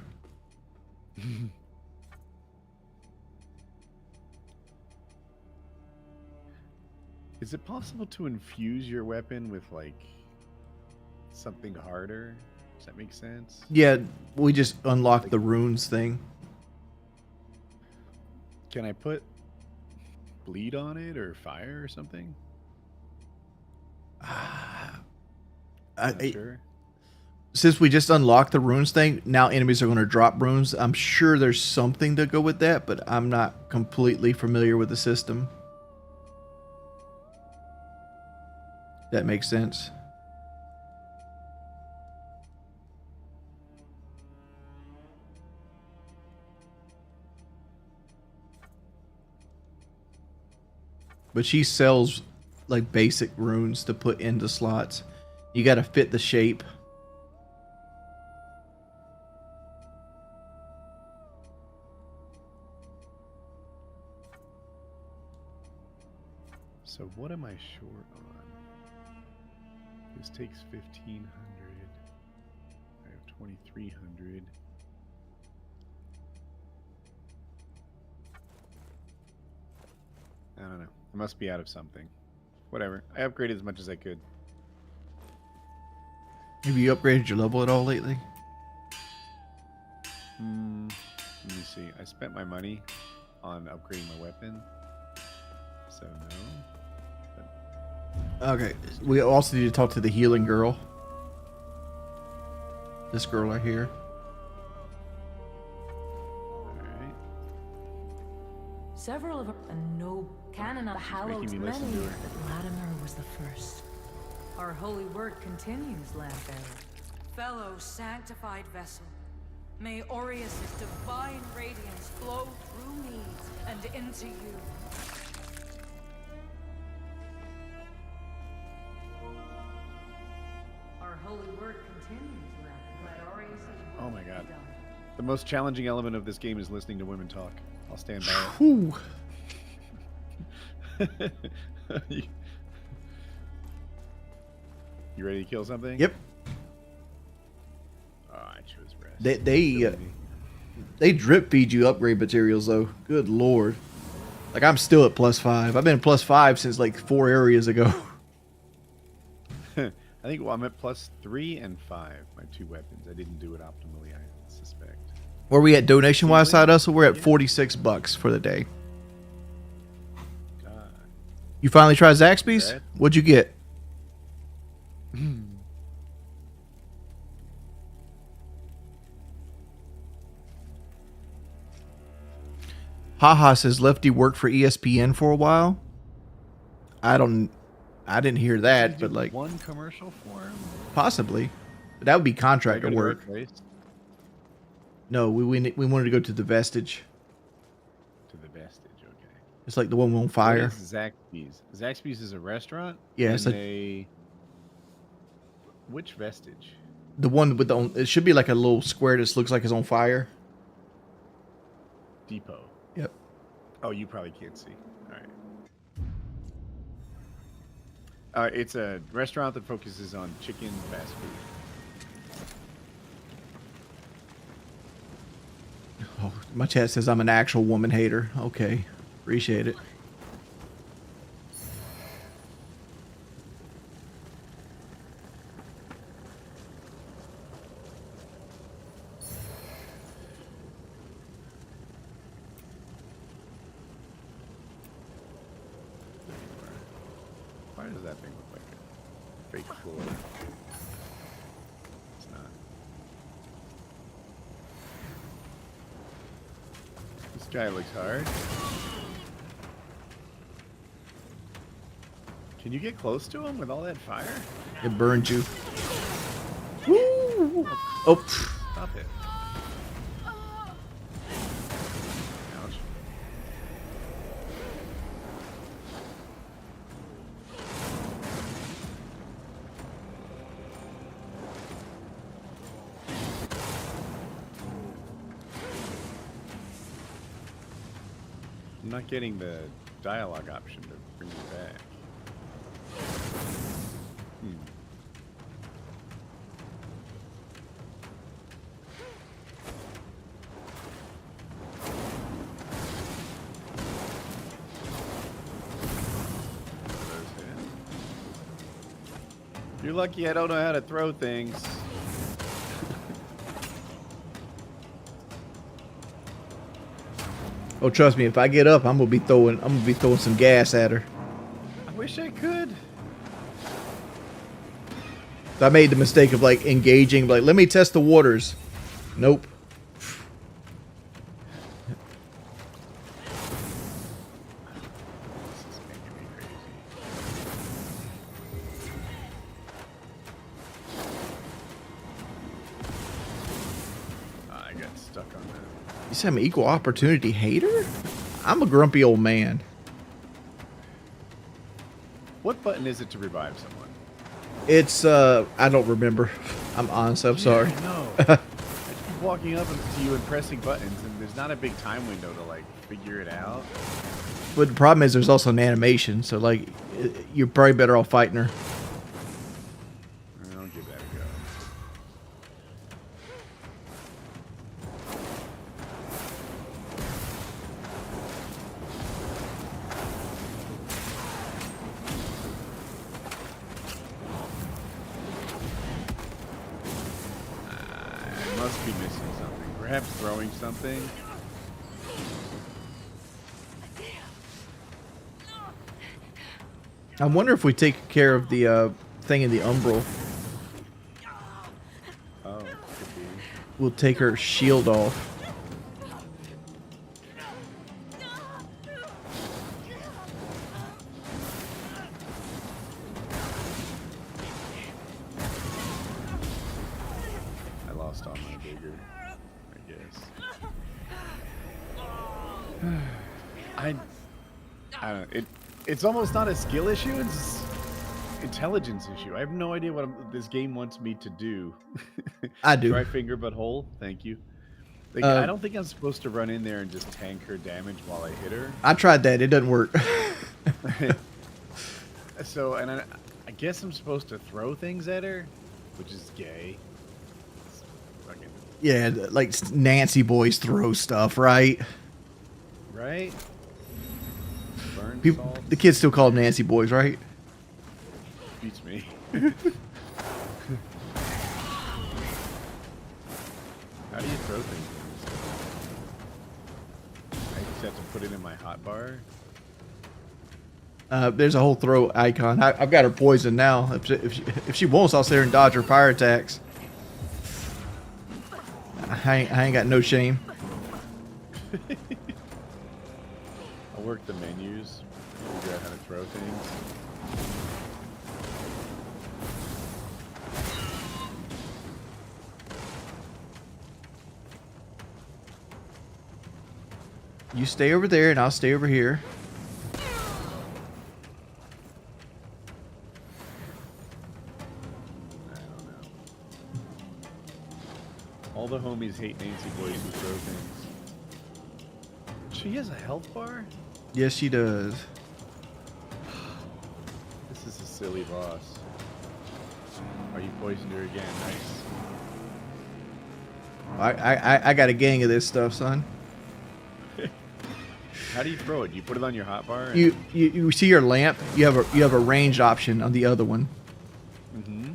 Is it possible to infuse your weapon with, like, something harder? Does that make sense? Yeah, we just unlocked the runes thing. Can I put bleed on it or fire or something? Not sure. Since we just unlocked the runes thing, now enemies are going to drop runes. I'm sure there's something to go with that, but I'm not completely familiar with the system. That makes sense. But she sells like basic runes to put into slots. You got to fit the shape. So what am I short on? This takes 1,500. I have 2,300. I don't know. I must be out of something. Whatever. I upgraded as much as I could. Have you upgraded your level at all lately? Let me see. I spent my money on upgrading my weapon. So no. Okay. We also need to talk to the healing girl. This girl right here. Alright. Several of and no canon of hallowed making me many, listen to her. but Latimer was the first. Our holy word continues, Lambearer. Fellow sanctified vessel, may Aureus' divine radiance flow through me and into you. Our holy word continues, Lambearer. Let Aureus' Oh my will be god. done. The most challenging element of this game is listening to women talk. I'll stand by Whew. it. You ready to kill something? Yep. Oh, I chose rest. They drip feed you upgrade materials though. Good lord. Like I'm still at +5. I've been +5 since like 4 areas ago. I think I'm at +3 and 5. My 2 weapons. I didn't do it optimally, I suspect. Where we at donation wise side us? We're at $46 for the day. God. You finally tried Zaxby's? Right. What'd you get? Haha says Lefty worked for ESPN for a while. I didn't hear that, but like one commercial for him. possibly. But that would be contractor work. No, we wanted to go to the Vestige. To the Vestige, okay. It's like the one on fire. What is Zaxby's? Zaxby's is a restaurant? Yeah, and it's Which Vestige? the one with the it should be like a little square that looks like it's on fire. Depot. Yep. Oh, you probably can't see. All right. It's a restaurant that focuses on chicken fast food. Oh, my chat says I'm an actual woman hater. Okay. Appreciate it. Why does that thing look like a fake floor? It's not. This guy looks hard. Can you get close to him with all that fire? It burned you. Woo! Oh. Stop it. Ouch. I'm not getting the dialogue option to bring you back. You're lucky I don't know how to throw things. Oh, trust me, if I get up, I'm gonna be throwing some gas at her. I wish I could. I made the mistake of like engaging, like, let me test the waters. Nope. This is making me crazy. I got stuck on that. You say I'm an equal opportunity hater? I'm a grumpy old man. What button is it to revive someone? It's I don't remember. I'm honest. I'm sorry. No. I just keep walking up to you and pressing buttons, and there's not a big time window to like figure it out. But the problem is there's also an animation, so like you're probably better off fighting her. I'll give that a go. I must be missing something. Perhaps throwing something. I wonder if we take care of the thing in the umbral, Oh, could be. we'll take her shield off. I lost all my vigor, I guess. I don't know. It's almost not a skill issue, it's intelligence issue. I have no idea what this game wants me to do. I do. Try finger but hole. Thank you. Like, I don't think I'm supposed to run in there and just tank her damage while I hit her. I tried that. It doesn't work. So, and I guess I'm supposed to throw things at her, which is gay. It's fucking, Yeah, like Nancy boys throw stuff, right? right? Burn People, salt the kids still call them Nancy boys, right? beats me. How do you throw things in this game? I just have to put it in my hotbar. There's a whole throw icon. I've got her poisoned now. If she wants, I'll sit here and dodge her fire attacks. I ain't got no shame. I'll work the menus, figure out how to throw things. You stay over there, and I'll stay over here. I don't know. All the homies hate Nancy boys who throw things. She has a health bar? Yes, she does. This is a silly boss. Are you poisoned her again? Nice. I got a gang of this stuff, son. How do you throw it? Do you put it on your hotbar? And... You see your lamp? You have a ranged option on the other one. Mm-hmm.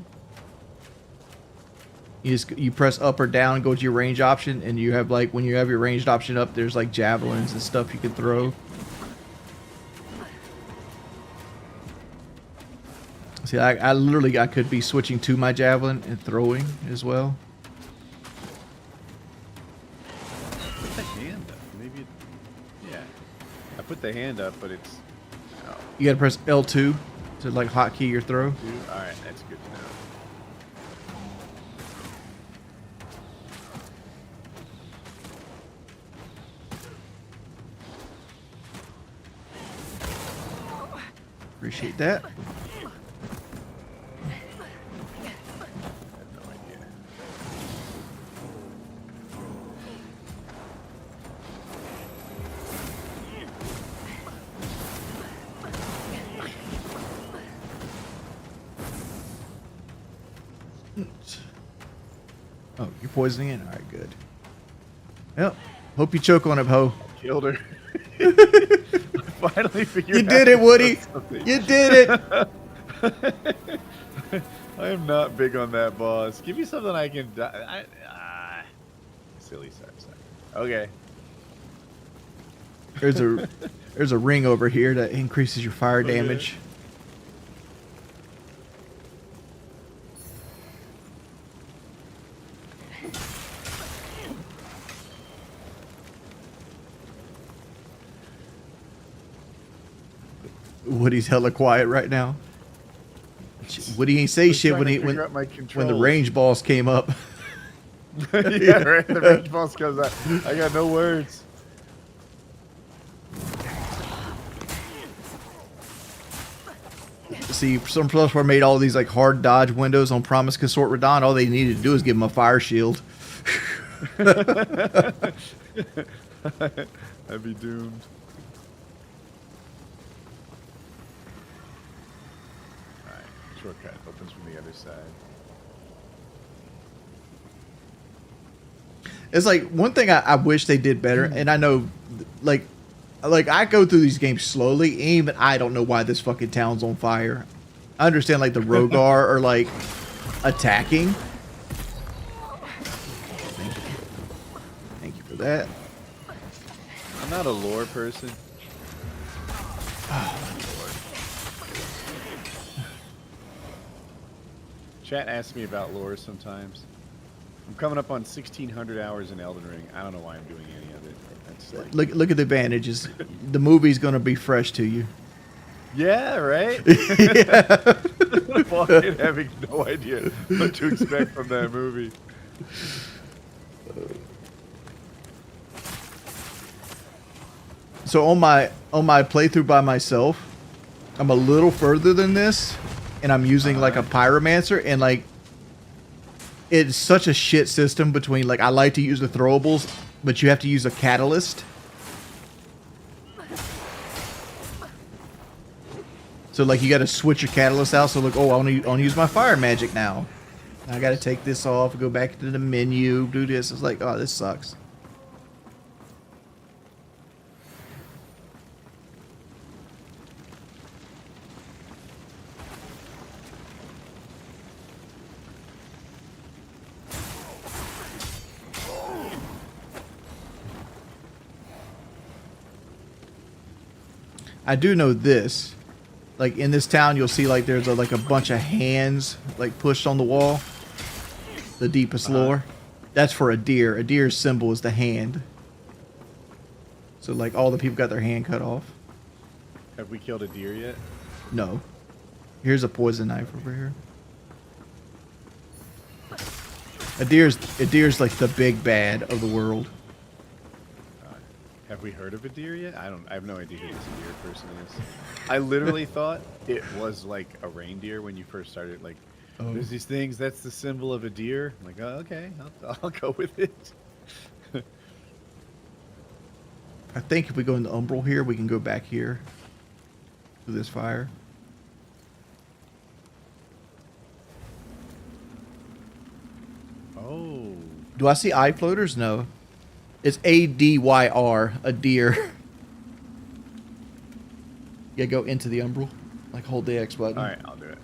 You press up or down, go to your range option, and you have like when you have your ranged option up, there's like javelins and stuff you can throw. See, I literally could be switching to my javelin and throwing as well. Put the hand up. Maybe. Yeah. I put the hand up, but it's. Oh, You gotta press L2 to like hotkey your throw. dude. All right, that's good to know. Appreciate that. I have no idea. Oh, you're poisoning it? Alright, good. Yep. Hope you choke on it, Ho. Killed her. I finally figured You out did it, to Woody! put something. You did it! I am not big on that boss. Give me something I can. Silly, sorry. Okay. There's a ring over here that increases your fire damage. Woody's hella quiet right now. Woody ain't say shit when the range boss came up. Yeah, right. The range boss comes out. I got no words. See, some software made all these like hard dodge windows on Promise Consort Radon. All they needed to do is give him a fire shield. I'd be doomed. Alright, shortcut opens from the other side. It's like one thing I wish they did better, and I know, like I go through these games slowly, and even I don't know why this fucking town's on fire. I understand like the Rogar are like attacking. Thank you for that. I'm not a lore person. Chat asks me about lore sometimes. I'm coming up on 1,600 hours in Elden Ring. I don't know why I'm doing any of it. That's like, Look at the advantages. The movie's gonna be fresh to you. yeah, right? Yeah. Fucking having no idea what to expect from that movie. So on my playthrough by myself, I'm a little further than this, and I'm using like a pyromancer, and like it's such a shit system between like I like to use the throwables, but you have to use a catalyst. So like you got to switch your catalyst out. So like, oh, I want to use my fire magic now. I got to take this off, go back to the menu, do this. It's like, oh, this sucks. I do know this. Like in this town, you'll see like there's like a bunch of hands like pushed on the wall. The deepest lore. That's for a deer. A deer's symbol is the hand. So like all the people got their hand cut off. Have we killed a deer yet? No. Here's a poison knife over here. A deer's like the big bad of the world. Have we heard of a deer yet? I have no idea who this deer person is. I literally thought it was like a reindeer when you first started. Like, there's these things. That's the symbol of a deer. I'm like, oh, okay, I'll go with it. I think if we go in the umbral here, we can go back here to this fire. Oh. Do I see eye floaters? No. It's A-D-Y-R, a deer. Yeah, go into the umbral. Like hold the X button. Alright, I'll do it.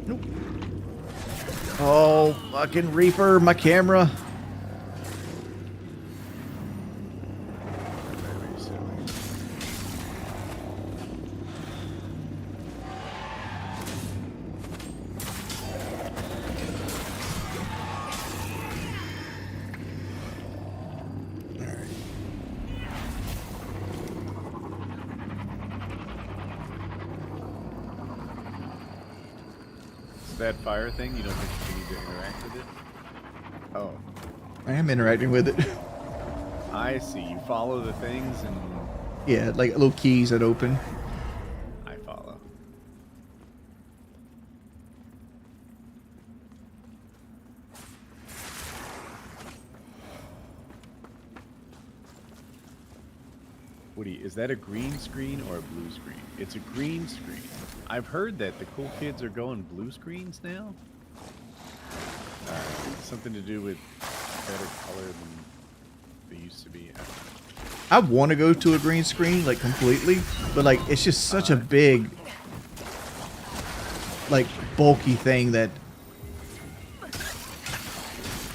Nope. Oh, fucking Reaper, my camera. Very silly. That fire thing, you don't think you need to interact with it? Oh, I am interacting with it. I see. You follow the things and Yeah, like little keys that open. I follow. Woody, is that a green screen or a blue screen? It's a green screen. I've heard that the cool kids are going blue screens now. Something to do with better color than they used to be. I want to go to a green screen, like, completely, but, like, it's just such a big, like, bulky thing that...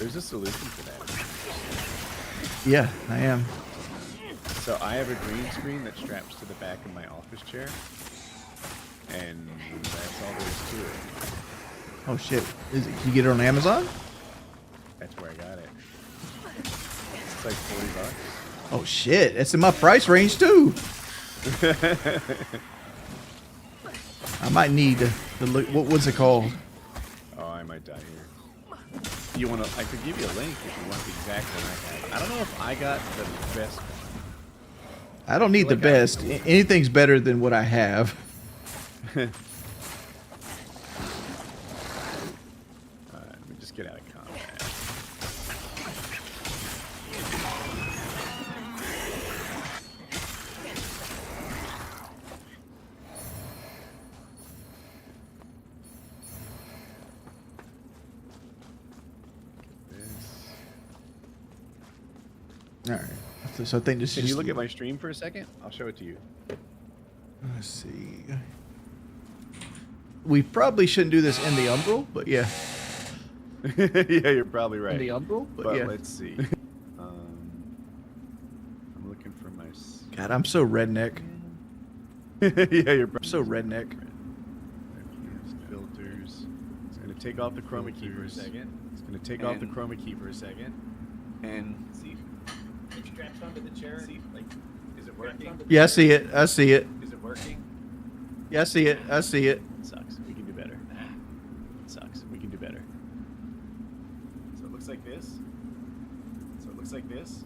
There's a solution for that. Yeah, I am. So I have a green screen that straps to the back of my office chair, and that's all there is to it. Oh, shit. Can you get it on Amazon? That's where I got it. It's like $40. Oh, shit. That's in my price range, too. I might need to look... What was it called? Oh, I might die here. You want to? I could give you a link if you want the exact one I have. I don't know if I got the best one. I don't need the best. Anything's better than what I have. Let me just get out of combat. All right. So I think this Can is... you look at my stream for a second? I'll show it to you. Let's see. We probably shouldn't do this in the umbral, but yeah. Yeah, you're probably right. In the umbral, but yeah. Let's see. I'm looking for my... God, I'm so redneck. Yeah, you're I'm so redneck. Filters. It's going to take off the chroma key for a second. It's going to take off the chroma key for a second. And see if it straps onto the chair. See, like, is it working? Yeah, I see it. I see it. Is it working? Yeah, I see it. I see it. It sucks. We can do better. It sucks. We can do better. So it looks like this.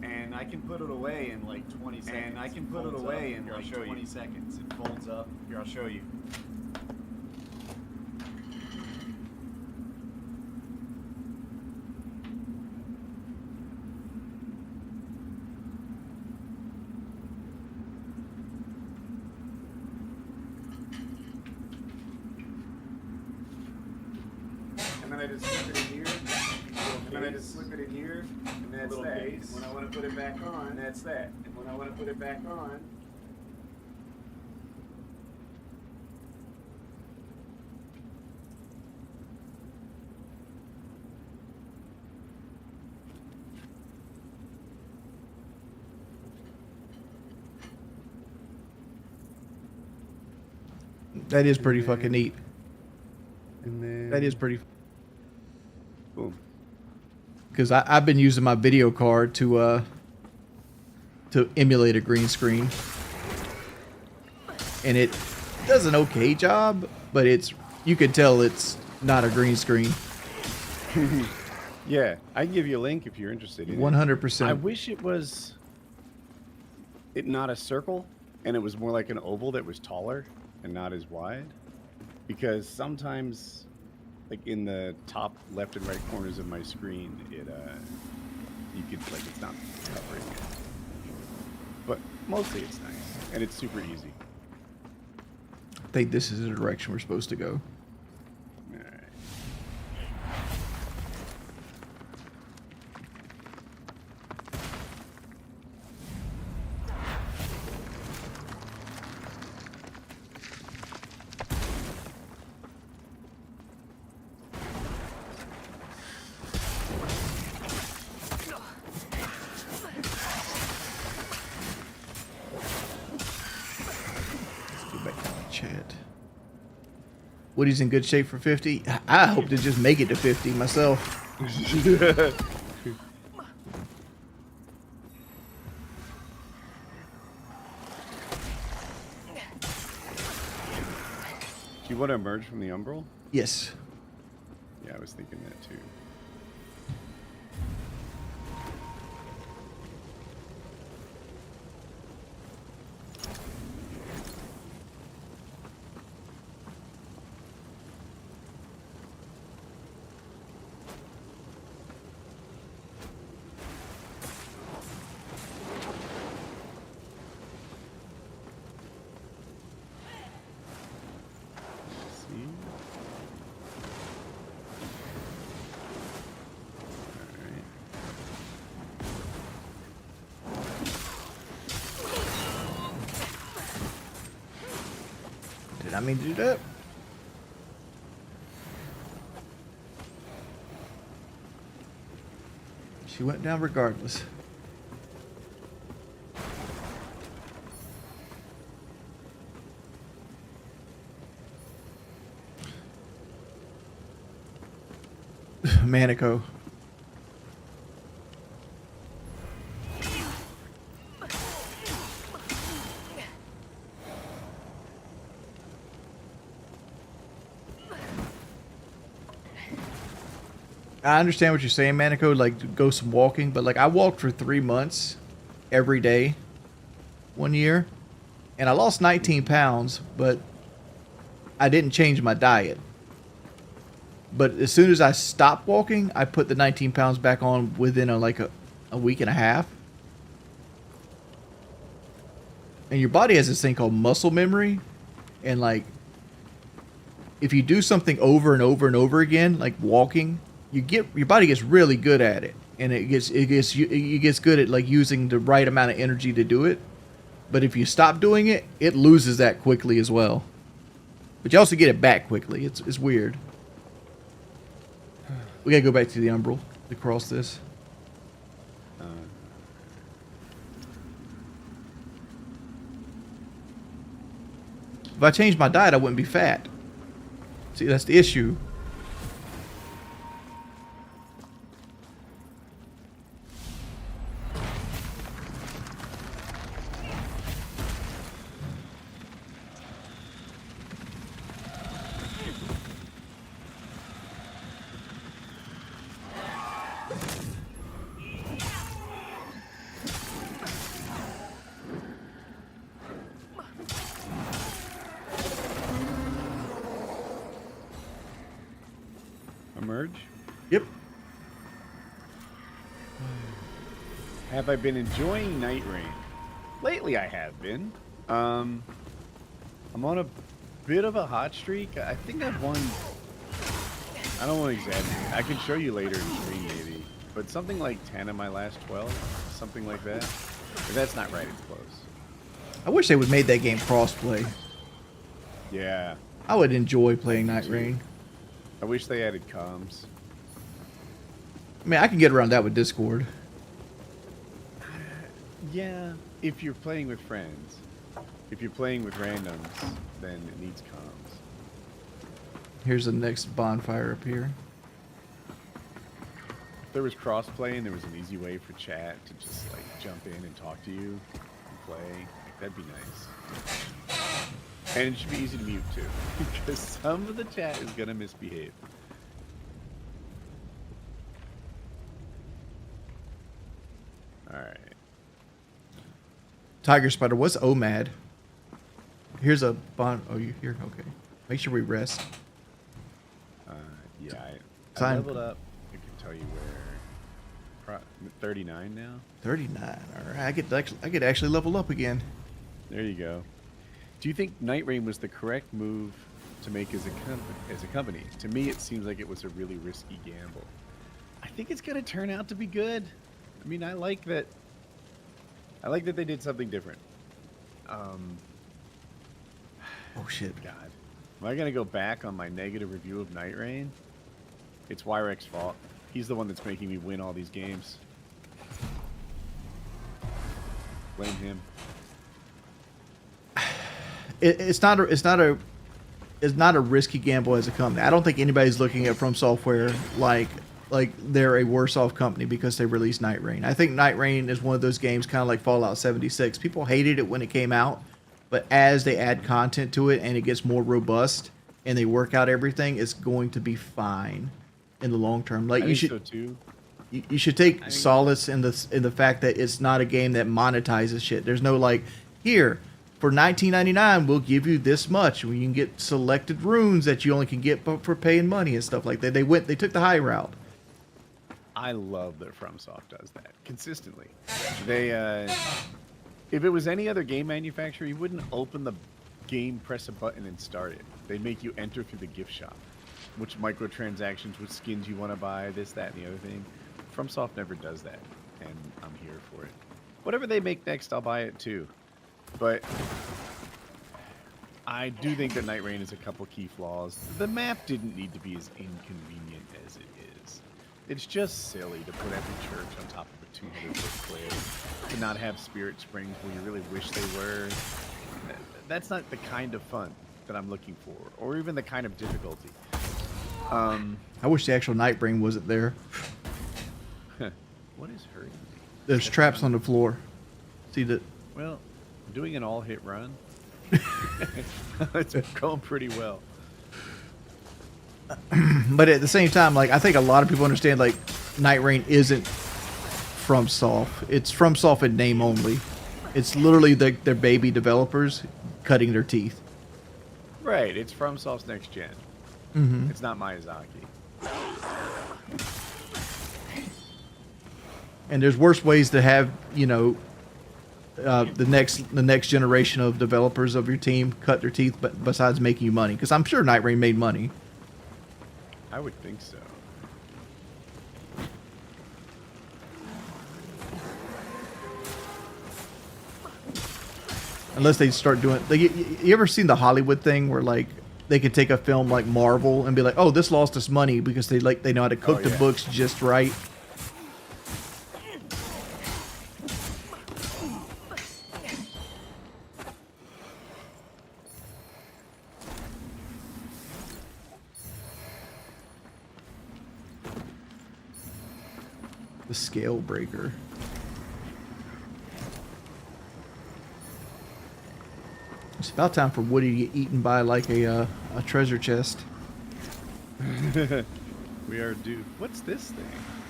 And I can put it away in like 20 seconds. It folds up. Here, I'll show you. And then I just slip it in here. And that's that. And when I want to put it back on, that's that. And when I want to put it back on, That is pretty fucking neat. and then That is pretty... boom. Because I've been using my video card to emulate a green screen. And it does an okay job, but you can tell it's not a green screen. Yeah, I can give you a link if you're interested in it. 100%. I wish it was not a circle, and it was more like an oval that was taller and not as wide. Because sometimes, like in the top left and right corners of my screen, you could, like, it's not covering it. But mostly it's nice, and it's super easy. I think this is the direction we're supposed to go. Alright. Chat. Woody's in good shape for 50. I hope to just make it to 50 myself. Do you want to emerge from the umbral? Yes. Yeah, I was thinking that too. not mean to do that. She went down regardless. Manico. I understand what you're saying, Manico, like go some walking, but like I walked for 3 months every day 1 year and I lost 19 pounds, but I didn't change my diet. But as soon as I stopped walking, I put the 19 pounds back on within a week and a half. And your body has this thing called muscle memory. And like, if you do something over and over and over again, like walking, your body gets really good at it. And it gets good at like using the right amount of energy to do it. But if you stop doing it, it loses that quickly as well. But you also get it back quickly. It's weird. We gotta go back to the umbral to cross this. If I changed my diet, I wouldn't be fat. See, that's the issue. Emerge? Yep. Have I been enjoying Night Rain? Lately I have been. I'm on a bit of a hot streak. I think I've won... I don't want to exaggerate. I can show you later in stream maybe. But something like 10 of my last 12. Something like that. If that's not right, it's close. I wish they would made that game crossplay. Yeah. I would enjoy playing Night Rain. I wish they added comms. I mean, I can get around that with Discord. Yeah, if you're playing with friends. If you're playing with randoms, then it needs comms. Here's the next bonfire up here. If there was crossplay and there was an easy way for chat to just like jump in and talk to you and play, that'd be nice. And it should be easy to mute too, because some of the chat is gonna misbehave. Alright. Tiger Spider, what's OMAD? Here's a bond. Oh, you here? Okay. Make sure we rest. Yeah, I Time. leveled up. I can tell you where. 39 now. 39. All right. I could actually level up again. There you go. Do you think Night Rain was the correct move to make as a company? To me, it seems like it was a really risky gamble. I think it's going to turn out to be good. I mean, I like that. I like that they did something different. Oh shit. God, am I going to go back on my negative review of Night Rain? It's Wyrek's fault. He's the one that's making me win all these games. Blame him. It's not a risky gamble as a company. I don't think anybody's looking at From Software like they're a worse off company because they released Night Rain. I think Night Rain is one of those games kind of like Fallout 76. People hated it when it came out, but as they add content to it and it gets more robust and they work out everything, it's going to be fine in the long term. Like I think so too. You should take solace in the fact that it's not a game that monetizes shit. There's no like, here for $19.99 we'll give you this much. You can get selected runes that you only can get for paying money and stuff like that. They took the high route. I love that FromSoft does that consistently. They, if it was any other game manufacturer, you wouldn't open the game, press a button, and start it. They'd make you enter through the gift shop, which microtransactions, which skins you want to buy, this, that, and the other thing. FromSoft never does that, and I'm here for it. Whatever they make next, I'll buy it too. But I do think that Night Rain has a couple key flaws. The map didn't need to be as inconvenient as it is. It's just silly to put every church on top of a 200-foot cliff, to not have spirit springs where you really wish they were. That's not the kind of fun that I'm looking for, or even the kind of difficulty. I wish the actual Nightbring wasn't there. What is hurting me? There's traps on the floor. See that? Well, doing an all-hit run, it's going pretty well. But at the same time, like I think a lot of people understand, like Night Rain isn't FromSoft. It's FromSoft in name only. It's literally their baby developers cutting their teeth. Right, it's FromSoft's next gen. Mm-hmm. It's not Miyazaki. And there's worse ways to have, you know, the next generation of developers of your team cut their teeth, but besides making you money, because I'm sure Night Rain made money. I would think so. Unless they start doing, like, you ever seen the Hollywood thing where like they could take a film like Marvel and be like, oh, this lost us money because they know how to cook the books just right. The scale breaker. It's about time for Woody to get eaten by like a treasure chest. We are due. What's this thing?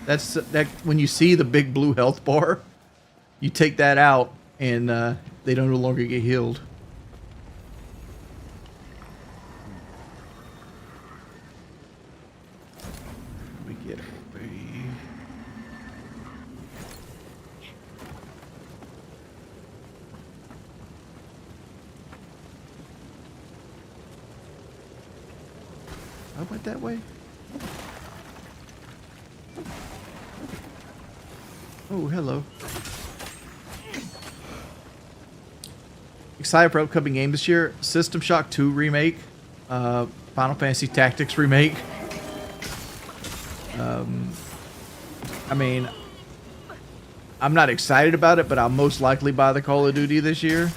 That's that when you see the big blue health bar, you take that out and they don't no longer get healed. Let me get away. I went that way. Oh, hello. Excited for upcoming game this year. System Shock 2 remake. Final Fantasy Tactics remake. I mean, I'm not excited about it, but I'll most likely buy the Call of Duty this year.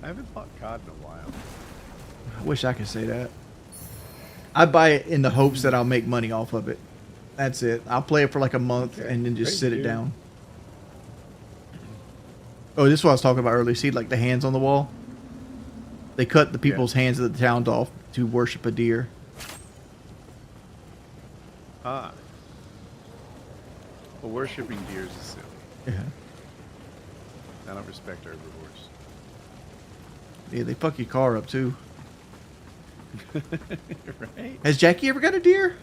I haven't bought COD in a while. I wish I could say that. I buy it in the hopes that I'll make money off of it. That's it. I'll play it for like a month and then just sit it down. Oh, this is what I was talking about earlier. See, like the hands on the wall? They cut the people's hands of the towns off to worship a deer. Ah. Well, worshipping deers is silly. Yeah. I don't respect herbivores. Yeah, they fuck your car up too. Right? Has Jackie ever got a deer?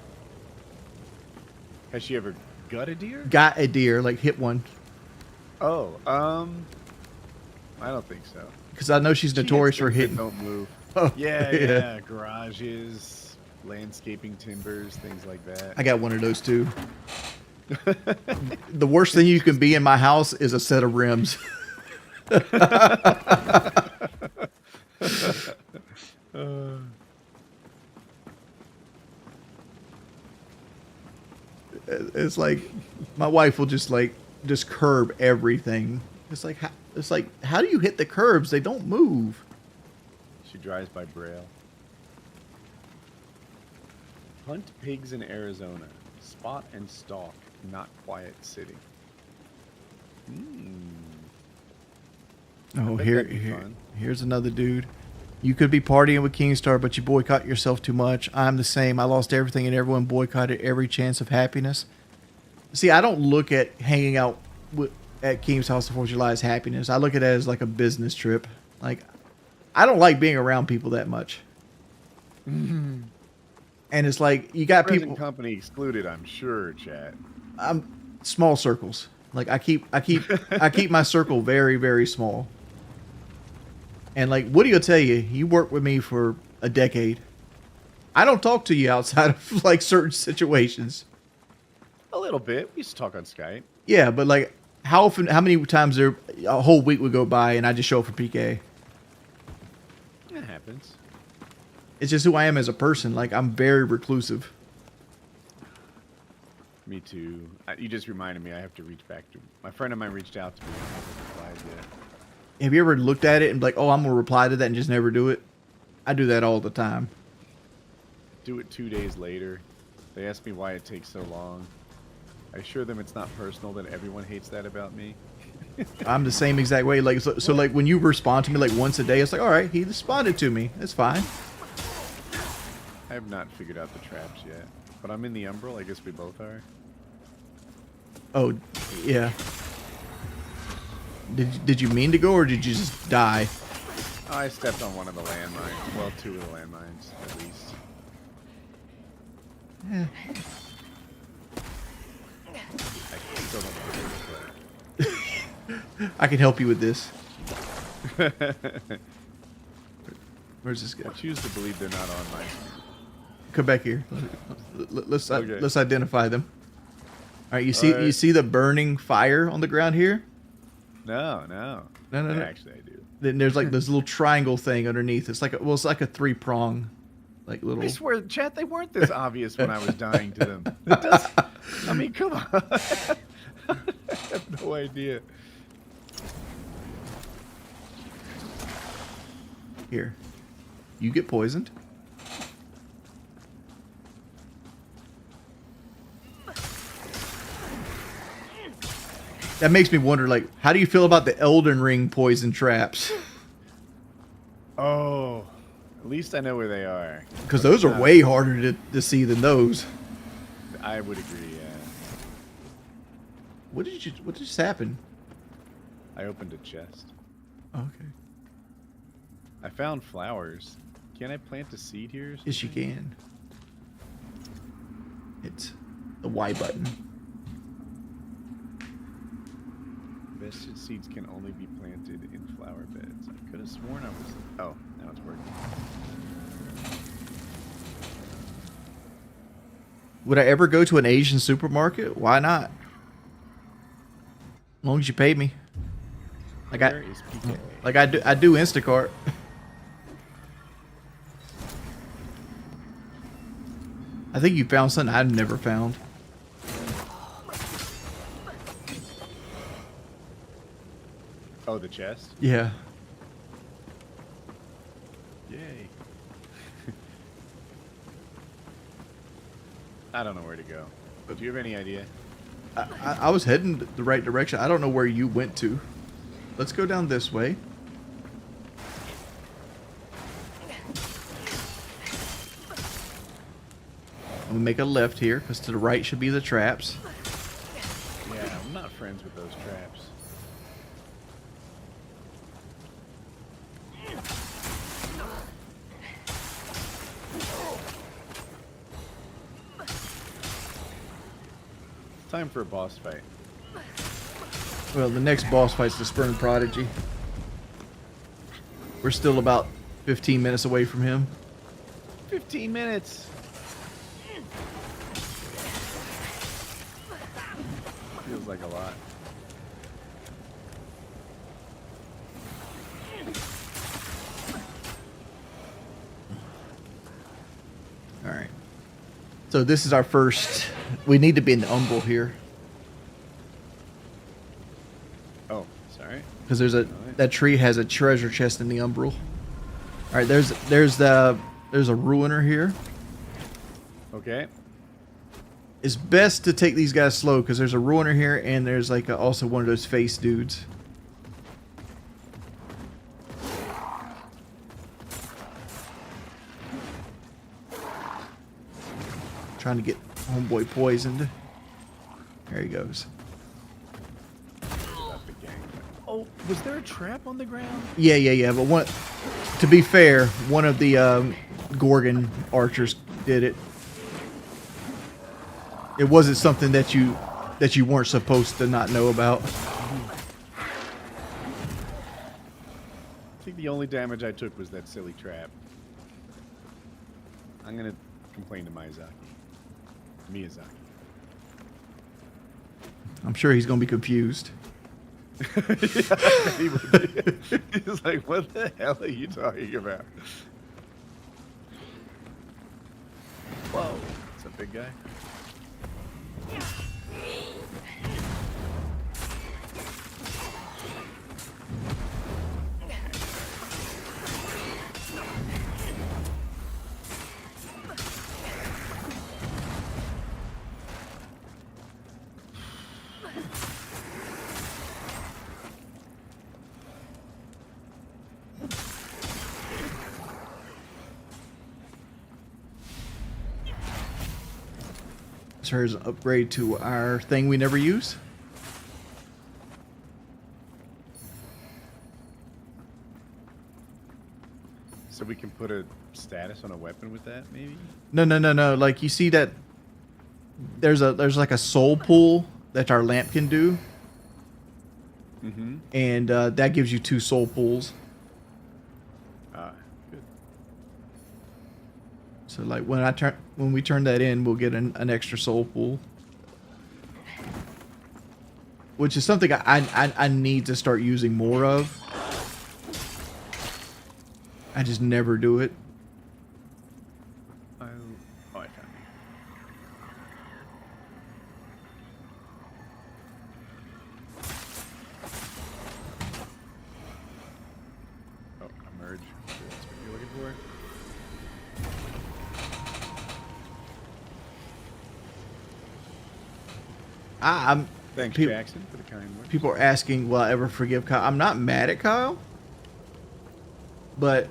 Has she ever got a deer? Got a deer, like hit one. Oh, I don't think so. Because I know she's notorious for hitting. Don't move. Oh, Yeah. Garages, landscaping timbers, things like that. I got one of those too. The worst thing you can be in my house is a set of rims. It's like my wife will just curb everything. It's like how do you hit the curbs? They don't move. She drives by Braille. Hunt pigs in Arizona. Spot and stalk. Not quiet city. Oh, bet that'd be fun. here's another dude. You could be partying with Kingstar, but you boycott yourself too much. I'm the same. I lost everything and everyone boycotted every chance of happiness. See, I don't look at hanging out at Keem's House of 4th of July as happiness. I look at it as like a business trip. Like, I don't like being around people that much. And it's like, you got Present people... company excluded, I'm sure, chat. Small circles. Like, I keep my circle very, very small. And like Woody will tell you, you worked with me for a decade. I don't talk to you outside of like certain situations. A little bit. We used to talk on Skype. Yeah, but like how often, how many times there a whole week would go by and I just show up for PK? It happens. It's just who I am as a person. Like, I'm very reclusive. Me too. You just reminded me I have to reach back to... My friend of mine reached out to me and I haven't replied yet. Have you ever looked at it and be like, oh, I'm going to reply to that and just never do it? I do that all the time. Do it 2 days later. They ask me why it takes so long. I assure them it's not personal, that everyone hates that about me. I'm the same exact way. Like, so like when you respond to me like once a day, it's like, all right, he responded to me. That's fine. I have not figured out the traps yet. But I'm in the Umbral. I guess we both are. Oh, yeah. Did you mean to go or did you just die? Oh, I stepped on one of the landmines. Well, 2 of the landmines, at least. Yeah. I still don't know how to I can help you with this. Where's this guy? I choose to believe they're not on my screen. Come back here. Let's Okay. let's identify them. All right, you see the burning fire on the ground here? No. No. Actually, I do. Then there's like this little triangle thing underneath. It's like it's like a 3-prong, like little. I swear, chat, they weren't this obvious when I was dying to them. It does, I mean, come on. I have no idea. Here, you get poisoned. That makes me wonder, like, how do you feel about the Elden Ring poison traps? Oh, at least I know where they are. Because those are way harder to see than those. I would agree, yeah. What just happened? I opened a chest. Okay. I found flowers. Can I plant a seed here? Or Yes, you can. It's the Y button. Vested seeds can only be planted in flower beds. I could have sworn I was... Oh, now it's working. Would I ever go to an Asian supermarket? Why not? As long as you pay me. Like Where is PK? I do Instacart. I think you found something I've never found. Oh, the chest? Yeah. Yay. I don't know where to go. But do you have any idea? I was heading the right direction. I don't know where you went to. Let's go down this way. I'm gonna make a left here, because to the right should be the traps. Yeah, I'm not friends with those traps. Time for a boss fight. Well, the next boss fight's the Spurn Prodigy. We're still about 15 minutes away from him. 15 minutes! Feels like a lot. Alright. So this is our first... We need to be in the Umbral here. Oh, sorry. Because that tree has a treasure chest in the Umbral. Alright, there's a ruiner here. Okay. It's best to take these guys slow because there's a ruiner here and there's like also one of those face dudes. Trying to get homeboy poisoned. There he goes. Oh, was there a trap on the ground? Yeah. But to be fair, one of the Gorgon archers did it. It wasn't something that you weren't supposed to not know about. I think the only damage I took was that silly trap. I'm gonna complain to Miyazaki. I'm sure he's gonna be confused. Yeah, he would be. He's like, what the hell are you talking about? Whoa, it's a big guy. So here's an upgrade to our thing we never use. So we can put a status on a weapon with that, maybe? No. Like you see that there's like a soul pool that our lamp can do, and that gives you 2 soul pools. Ah, good. So like when we turn that in, we'll get an extra soul pool, which is something I need to start using more of. I just never do it. Oh, I found it. Oh, emerge. That's what you're looking for. I'm Thanks, peop- Jackson, for the kind words. People are asking, will I ever forgive Kyle? I'm not mad at Kyle, but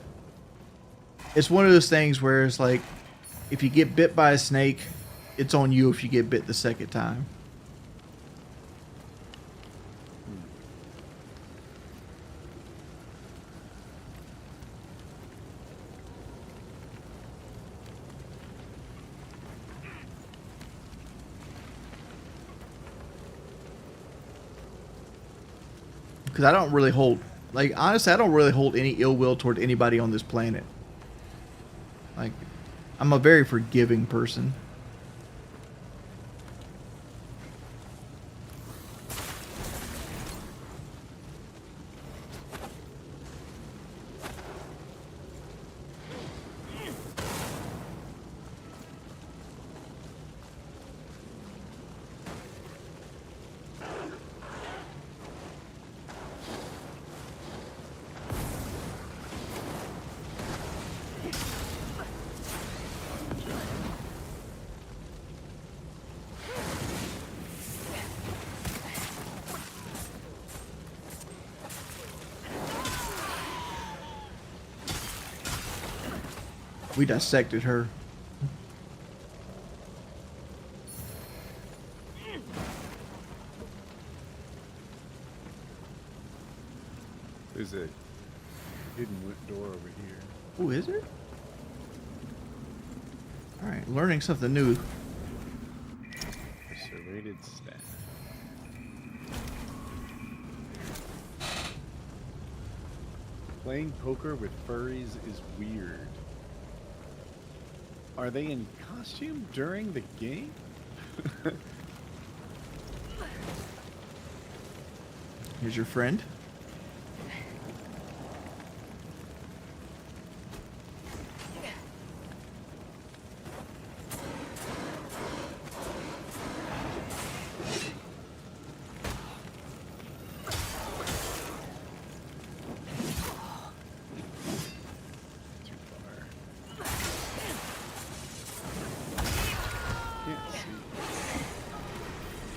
it's one of those things where it's like, if you get bit by a snake, it's on you if you get bit the second time. Because I don't really hold, like, honestly, I don't really hold any ill will toward anybody on this planet. Like, I'm a very forgiving person. We dissected her. There's a hidden door over here. Oh, is there? Alright, learning something new. A serrated staff. Playing poker with furries is weird. Are they in costume during the game? Here's your friend. Too far. Can't see.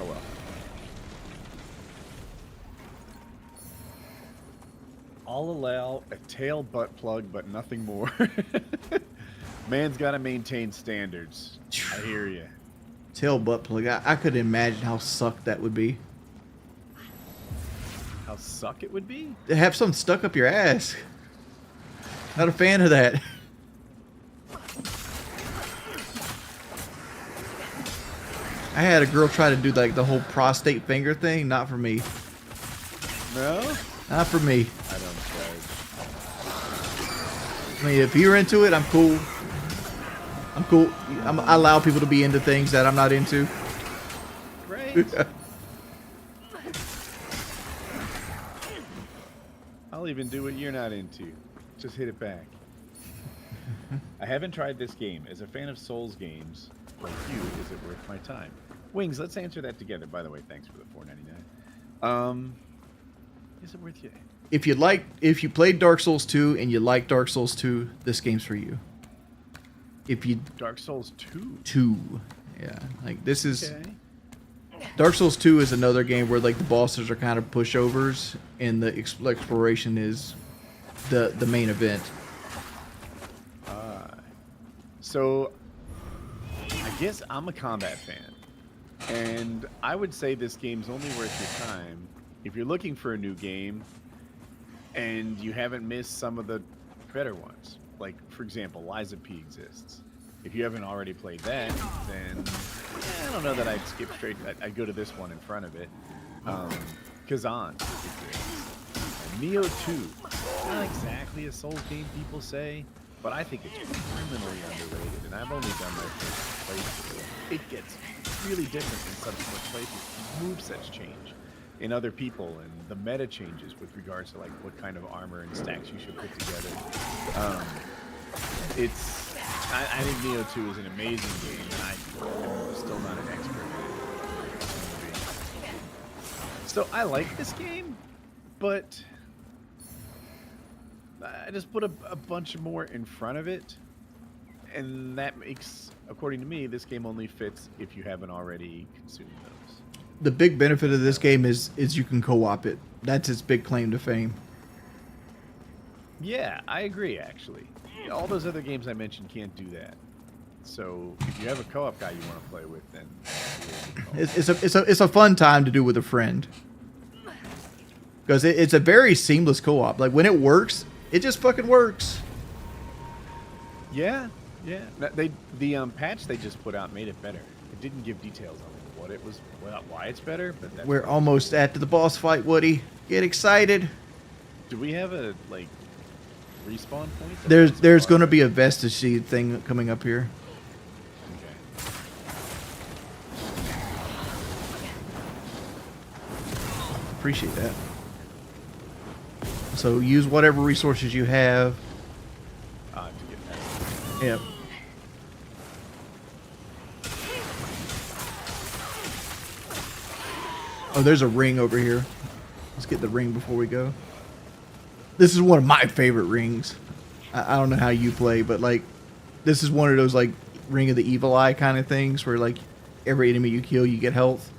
Oh well. I'll allow a tail butt plug, but nothing more. Man's got to maintain standards. I hear you. Tail butt plug. I could imagine how sucked that would be. How suck it would be? To have something stuck up your ass. Not a fan of that. I had a girl try to do like the whole prostate finger thing. Not for me. No? Not for me. I don't judge. I mean, if you're into it, I'm cool. I'm cool. I allow people to be into things that I'm not into. Great. I'll even do what you're not into. Just hit it back. I haven't tried this game. As a fan of Souls games, like you, is it worth my time? Wings, let's answer that together. By the way, thanks for the $4.99. Is it worth you? If you played Dark Souls 2 and you like Dark Souls 2, this game's for you. If you Dark Souls 2? 2. Yeah. Like this is Okay. Dark Souls 2 is another game where like the bosses are kind of pushovers and the exploration is the main event. So, I guess I'm a combat fan, and I would say this game's only worth your time if you're looking for a new game and you haven't missed some of the better ones. Like, for example, Lies of P exists. If you haven't already played that, then I don't know that I'd skip straight. I'd go to this one in front of it. Kazan exists. And Neo 2, not exactly a Souls game, people say. But I think it's criminally underrated, and I've only done my first playthrough. It gets really different in subsequent playthroughs. Movesets change in other people, and the meta changes with regards to like what kind of armor and stacks you should put together. I think Neo 2 is an amazing game, and I'm still not an expert in it. So I like this game, but I just put a bunch more in front of it, and that makes, according to me, this game only fits if you haven't already consumed those. The big benefit of this game is you can co-op it. That's its big claim to fame. Yeah, I agree, actually. All those other games I mentioned can't do that. So if you have a co-op guy you want to play with, then It's a fun time to do with a friend. Because it's a very seamless co-op. Like when it works, it just fucking works. yeah. The patch they just put out made it better. It didn't give details on what it was, why it's better, but that's We're almost at the boss fight, Woody. Get excited. Do we have a like respawn point? There's going to be a Vestige Seed thing coming up here. Okay. Appreciate that. So use whatever resources you have. To get past. Yep. Oh, there's a ring over here. Let's get the ring before we go. This is one of my favorite rings. I don't know how you play, but like, this is one of those like Ring of the Evil Eye kind of things where like every enemy you kill, you get health.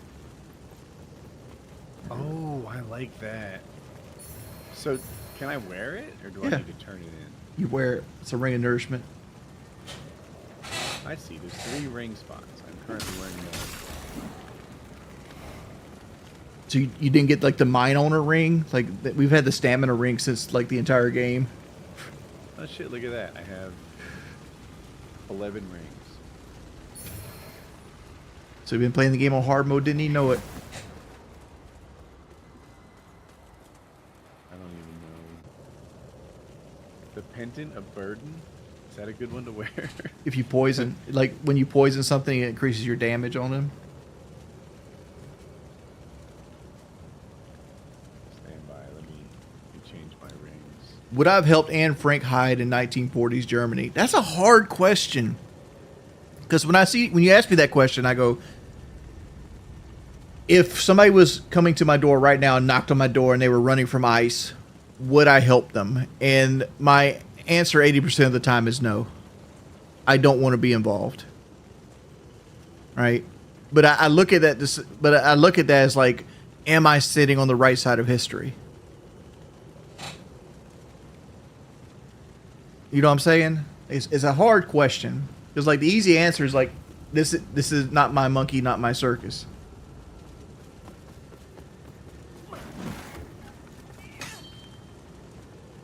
Oh, I like that. So, can I wear it, or do I Yeah. need to turn it in? You wear it. It's a ring of nourishment. I see. There's 3 ring spots. I'm currently wearing one. So you didn't get like the mine owner ring? Like we've had the stamina ring since like the entire game. Oh shit! Look at that. I have 11 rings. So you've been playing the game on hard mode, didn't he know it? I don't even know. The pendant of burden. Is that a good one to wear? If you poison, like when you poison something, it increases your damage on them. Stand by. Let me change my rings. Would I have helped Anne Frank hide in 1940s Germany? That's a hard question. Because when you ask me that question, I go, if somebody was coming to my door right now and knocked on my door and they were running from ICE, would I help them? And my answer 80% of the time is no. I don't want to be involved. Right? But I look at that. But I look at that as like, am I sitting on the right side of history? You know what I'm saying? It's a hard question. Because like the easy answer is like, this is not my monkey, not my circus.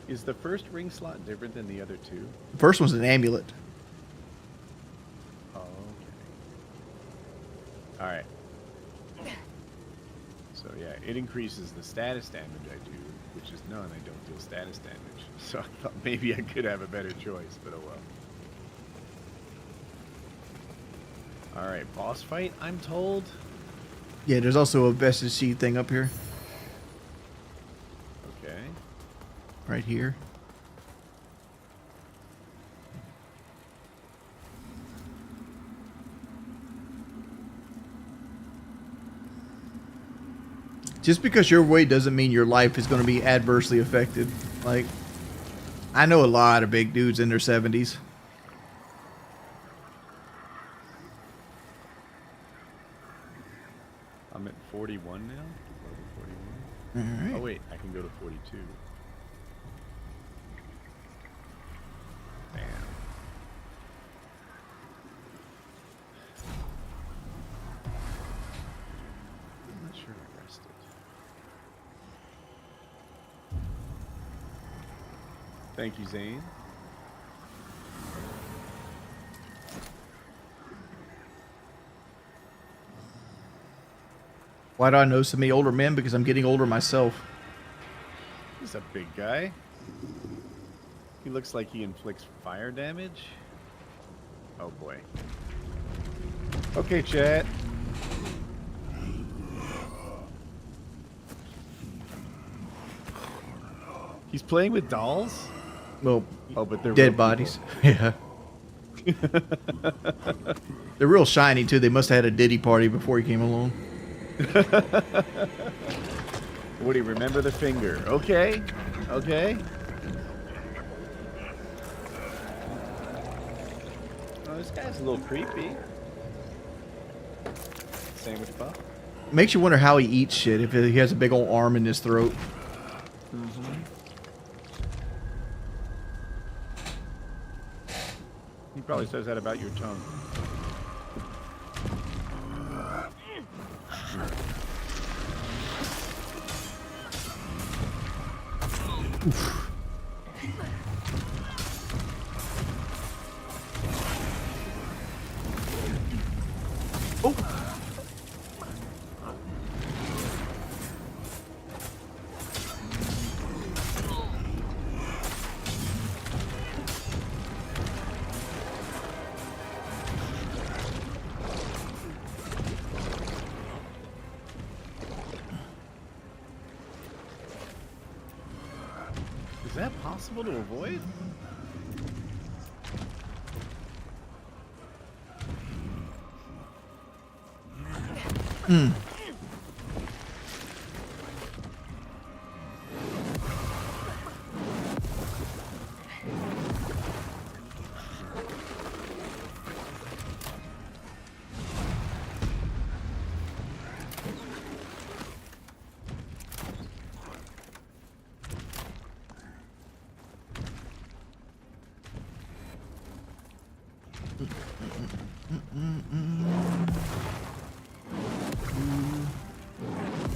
Is the first ring slot different than the other 2? The first one's an amulet. Oh, okay. Alright. So yeah, it increases the status damage I do, which is none. I don't deal status damage. So I thought maybe I could have a better choice, but oh well. Alright, boss fight, I'm told. Yeah, there's also a Vestige Seed thing up here. Okay. right here. Just because your weight doesn't mean your life is going to be adversely affected. Like, I know a lot of big dudes in their 70s. I'm at 41 now. Level 41. All right. Oh wait, I can go to 42. Damn. I'm not sure I rested. Thank you, Zane. Why do I know so many older men? Because I'm getting older myself. He's a big guy. He looks like he inflicts fire damage. Oh boy. Okay, chat. He's playing with dolls? Well, Oh, but they're real dead people. bodies. Yeah. They're real shiny, too. They must have had a Diddy party before he came along. Woody, remember the finger. Okay. Okay. Oh, this guy's a little creepy. Sandwich pup. Makes you wonder how he eats shit if he has a big old arm in his throat. He probably says that about your tongue. Is that possible to avoid?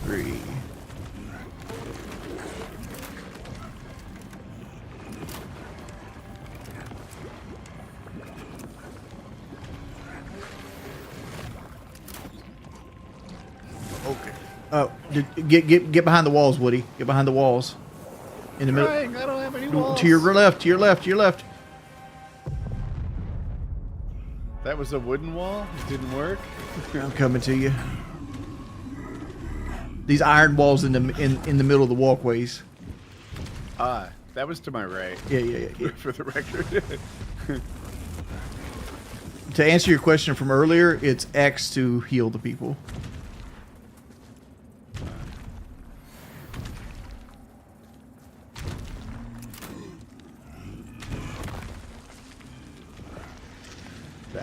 Three. Okay. Oh, get behind the walls, Woody. Get behind the walls. In the middle. Trying, I don't have any walls. To your left. To your left. To your left. That was a wooden wall? It didn't work? I'm coming to you. These iron walls in the middle of the walkways. Ah, that was to my right. Yeah. For the record. To answer your question from earlier, it's X to heal the people.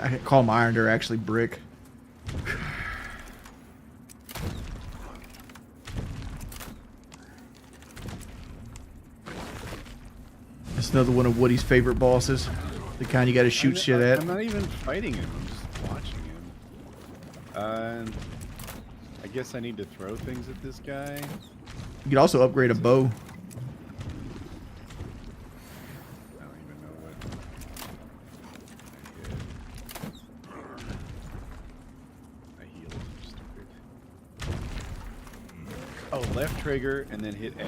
I call them iron, they're actually brick. It's another one of Woody's favorite bosses. The kind you gotta shoot shit at. I'm not even fighting him. I'm just watching him. I guess I need to throw things at this guy. You could also upgrade a bow. I don't even know what I healed. Stupid. Oh, left trigger and then hit A.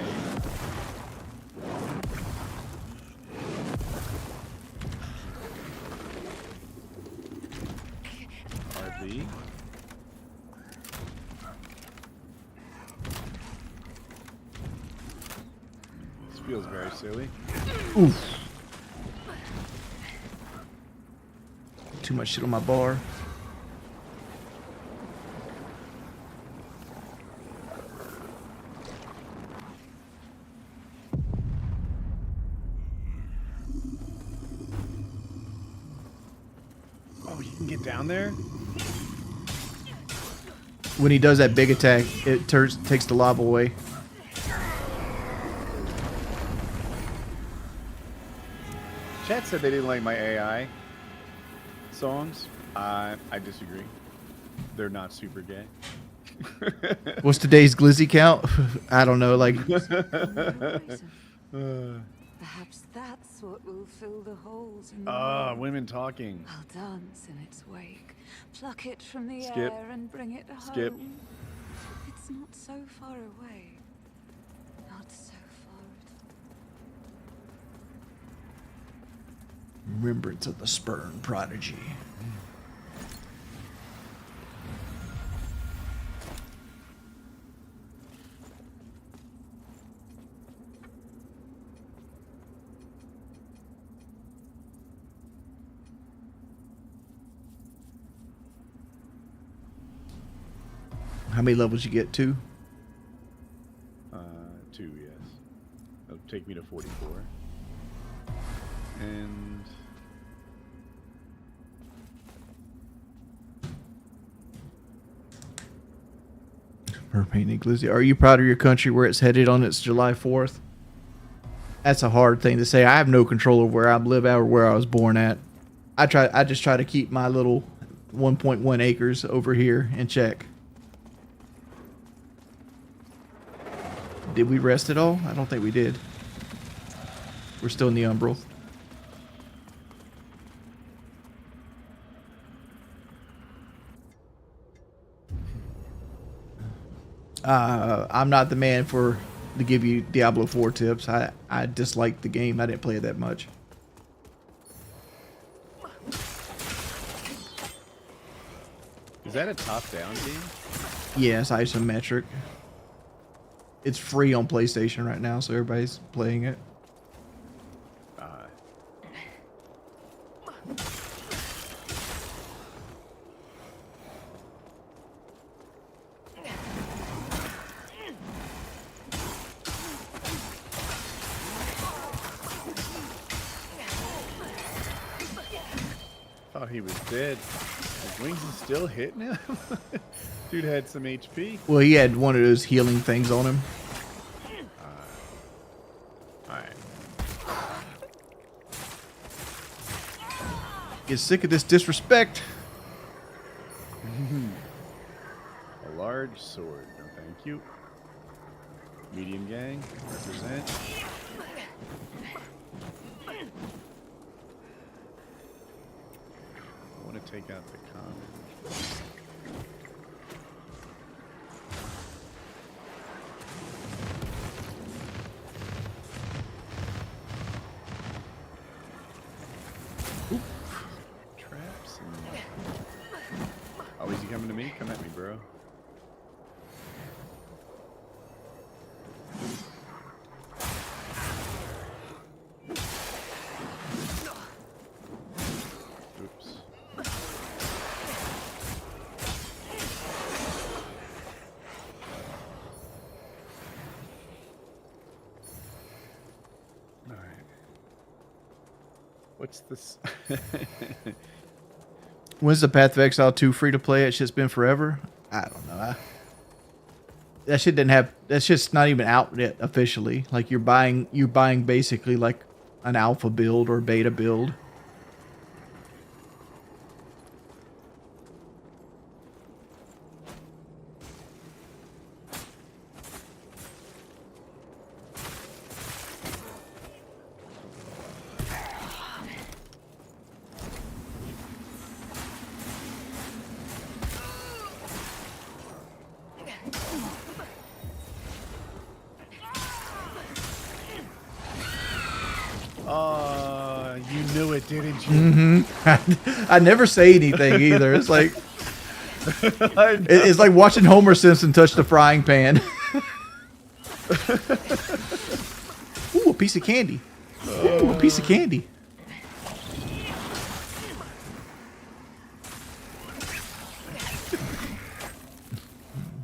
RB. feels very silly. Oof. Too much shit on my bar. Oh, you can get down there? When he does that big attack, it takes the lava away. Chat said they didn't like my AI songs. I disagree. They're not super gay. What's today's glizzy count? I don't know, like Perhaps that's what will fill the holes in the women talking. I'll dance in its wake, pluck it from the Skip. air and bring it home. Skip. It's not so far away. Not so far at all. remembrance of the sperm prodigy. How many levels you get to? 2, yes. It'll take me to 44. And Mermaid and Glizzy. Are you proud of your country where it's headed on its July 4th? That's a hard thing to say. I have no control over where I live at or where I was born at. I just try to keep my little 1.1 acres over here in check. Did we rest at all? I don't think we did. We're still in the umbral. I'm not the man to give you Diablo 4 tips. I dislike the game. I didn't play it that much. is that a top-down game? Yeah, it's isometric. It's free on PlayStation right now, so everybody's playing it. Thought he was dead. His wings is still hitting him? Dude had some HP. Well, he had one of those healing things on him. Alright. Get sick of this disrespect. A large sword. No, thank you. Medium gang. Represent. I want to take out the common. Traps and... Oh, is he coming to me? Come at me, bro. Oops. All right. What's this? When's the Path of Exile 2 free to play? That shit's been forever. I don't know. That shit didn't have. That shit's not even out yet officially. Like you're buying basically like an alpha build or beta build. You knew it, didn't you? Mm-hmm. I never say anything either. It's like it's like watching Homer Simpson touch the frying pan. Ooh, piece of candy. Ooh, a piece of candy.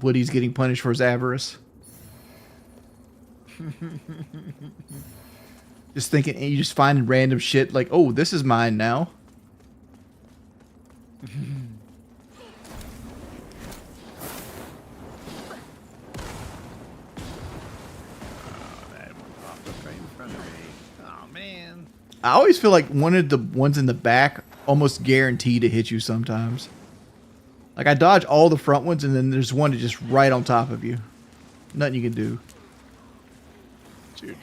Woody's getting punished for his avarice. Just thinking, and you just find random shit like, oh, this is mine now. I always feel like one of the ones in the back almost guaranteed to hit you sometimes. Like I dodge all the front ones and then there's one that's just right on top of you. Nothing you can do. Dude.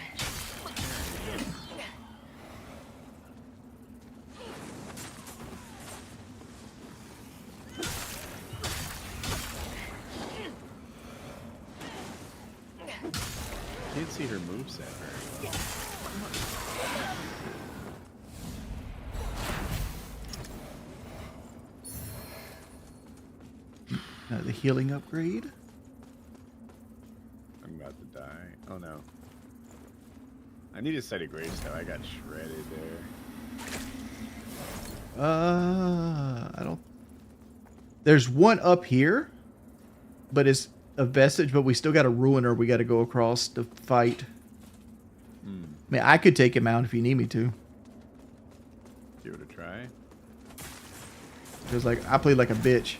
Can't see her moveset very well. The healing upgrade. I'm about to die. Oh no. I need a set of graves though. I got shredded there. I don't. There's one up here, but it's a vestige. But we still got a ruiner. We got to go across to fight. I mean, I could take him out if you need me to. Give it a try. Because like I played like a bitch.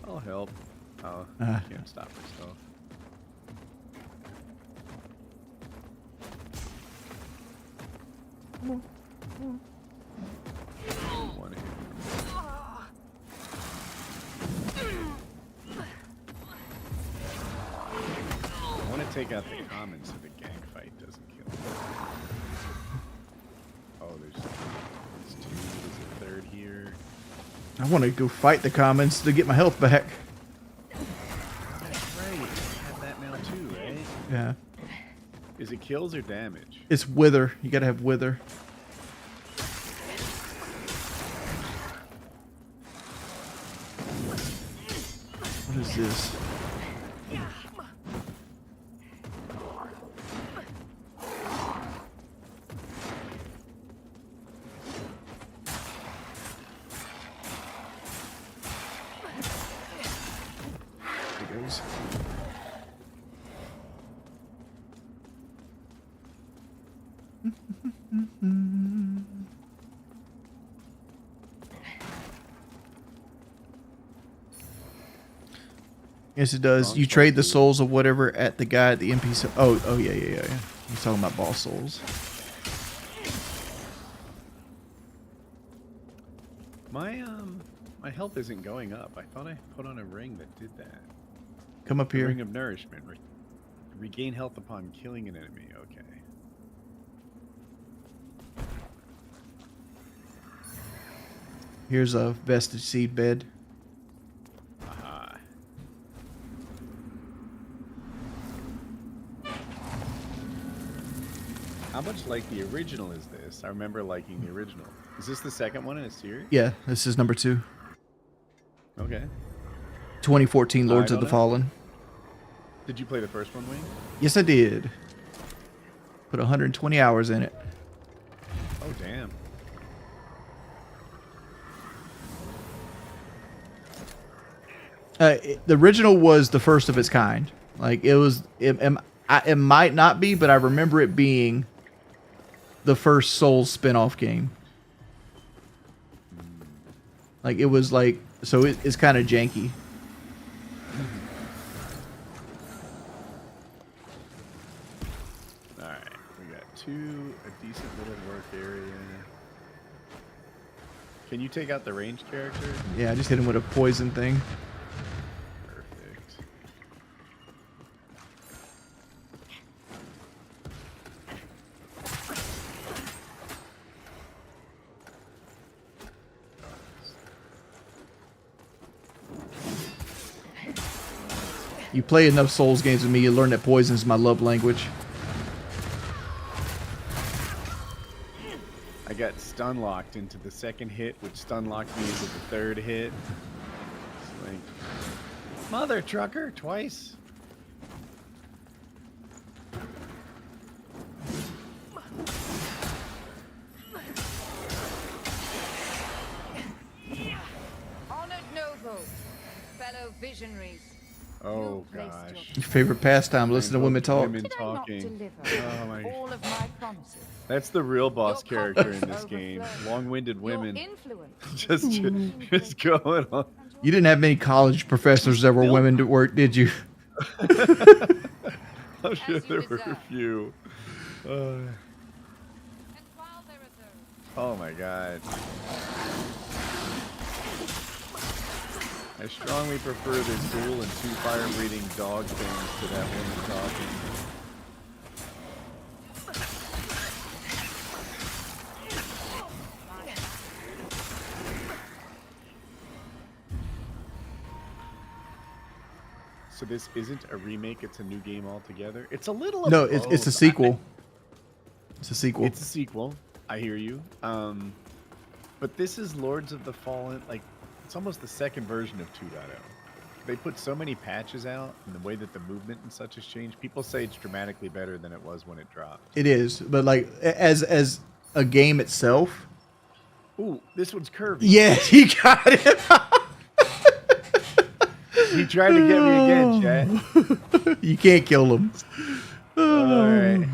I'll help. Oh, can't stop myself. One hit. I want to take out the commons so the gang fight doesn't kill me. Oh, there's two. There's a third here. I want to go fight the commons to get my health back. That's right. You have that now too, right? Yeah. Is it kills or damage? It's wither. You gotta have wither. What is this? There it goes. Yes, it does. You trade the souls of whatever at the guy at the NPC. Oh, yeah. He's talking about boss souls. My health isn't going up. I thought I put on a ring that did that. Come up The here. ring of nourishment. Regain health upon killing an enemy. Okay. Here's a vestige seed bed. Aha. How much like the original is this? I remember liking the original. Is this the second one in a series? Yeah, this is number 2. Okay. 2014 Lords of the know. Fallen. Did you play the first one, Wayne? Yes, I did. Put 120 hours in it. Oh, damn. The original was the first of its kind. Like it was, it might not be, but I remember it being the first Souls spin-off game. Like it was like, so it's kind of janky. All right, we got a decent little work area. Can you take out the ranged character? Yeah, I just hit him with a poison thing. Perfect. You play enough Souls games with me, you learn that poison's my love language. I got stun locked into the second hit, which stun locked me into the third hit. It's like, mother trucker, twice. visionaries. Oh You placed your gosh. Your favorite pastime, listen to women talk. Women Did I not talking. deliver Oh my. all of my promises? That's the real boss Your character in coffers this game. overflow. Long-winded Your women. influence just going on. You didn't have many college professors that were Nope. women to work, did you? I'm sure you there were a deserve. few. And while there are those Oh my god. I strongly prefer this duel and 2 fire-breathing dog things to that woman talking. So this isn't a remake, it's a new game altogether? It's a little of No, it's a both. sequel. It's a sequel. It's a sequel. I hear you. But this is Lords of the Fallen. Like, it's almost the second version of 2.0. They put so many patches out, and the way that the movement and such has changed. People say it's dramatically better than it was when it dropped. It is, but like as a game itself. Ooh, this one's curvy. Yeah, he got it. He tried to get me again, Chad. You can't kill him. All right.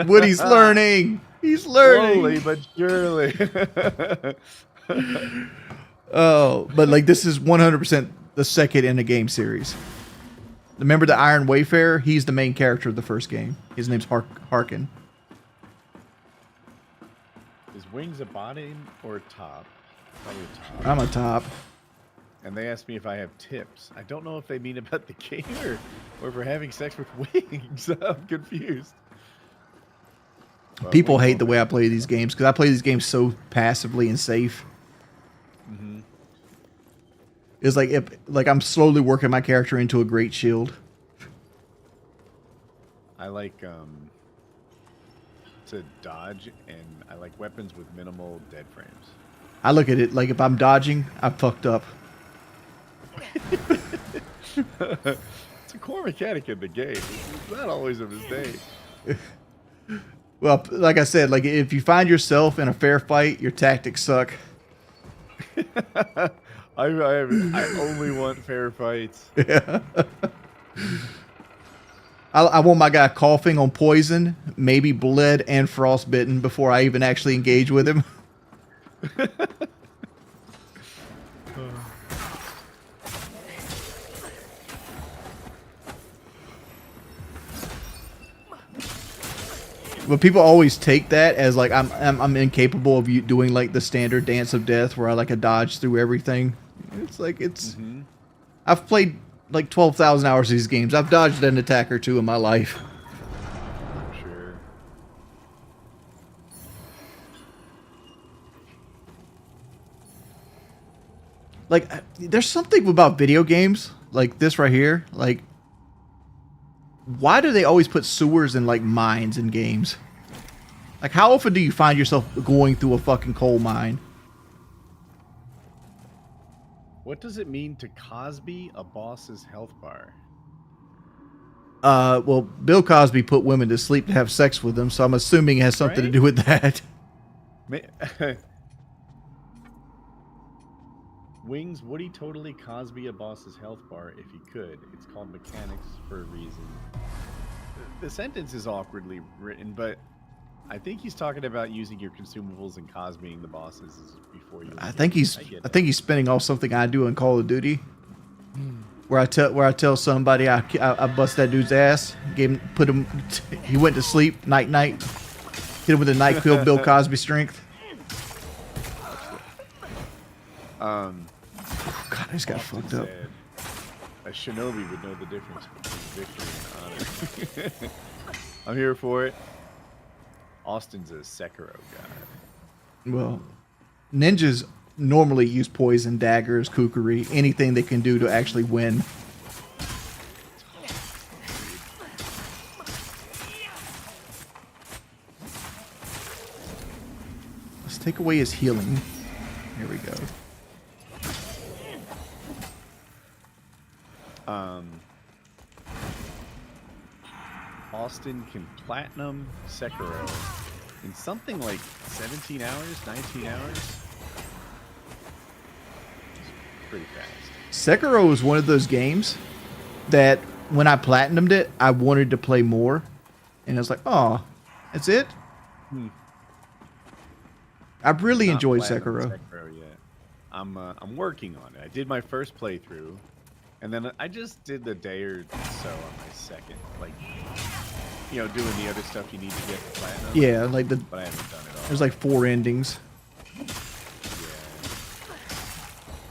Woody's learning. He's learning. Slowly but surely. Oh, but like this is 100% the second in the game series. Remember the Iron Wayfarer? He's the main character of the first game. His name's Harkin. Is Wings a bottom or a top? Probably a top. I'm a top. And they asked me if I have tips. I don't know if they mean about the game or if we're having sex with Wings. I'm confused. But People Wings hate won't the way be- I play these games because I play these games so passively and safe. Mhm. It's like I'm slowly working my character into a great shield. I like to dodge, and I like weapons with minimal dead frames. I look at it like if I'm dodging, I'm fucked up. It's a core mechanic in the game. It's not always a mistake. Well, like I said, like if you find yourself in a fair fight, your tactics suck. I only want fair fights. I want my guy coughing on poison, maybe bled and frostbitten before I even actually engage with him. But people always take that as like I'm incapable of doing like the standard dance of death where I like a dodge through everything. It's like I've played like 12,000 hours of these games. I've dodged an attack or two in my life. I'm sure. Like there's something about video games like this right here. Like why do they always put sewers and like mines in games? Like how often do you find yourself going through a fucking coal mine? What does it mean to Cosby a boss's health bar? Well, Bill Cosby put women to sleep to have sex with them, so I'm assuming it has something to Right? do with that. Wings, would he totally Cosby a boss's health bar if he could? It's called mechanics for a reason. The sentence is awkwardly written, but I think he's talking about using your consumables and Cosbying the bosses before you. I think he's get I think he's spinning off something I do in Call of Duty, where I tell somebody I bust that dude's ass, he went to sleep night, hit him with a NyQuil, Bill Cosby strength. God, I just got Austin fucked up. said, a shinobi would know the difference between victory and honor. I'm here for it. Austin's a Sekiro guy. Well, ninjas normally use poison, daggers, kukri, anything they can do to actually win. Let's take away his healing. Here we go. Austin can platinum Sekiro in something like 19 hours. It's pretty fast. Sekiro was one of those games that when I platinumed it, I wanted to play more. And I was like, oh, that's it? I really Not enjoyed platinum Sekiro. Sekiro yet. I'm working on it. I did my first playthrough, and then I just did a day or so on my second, like, you know, doing the other stuff you need to get to platinum. Yeah, like But I haven't done it all. there's like 4 endings. Yeah.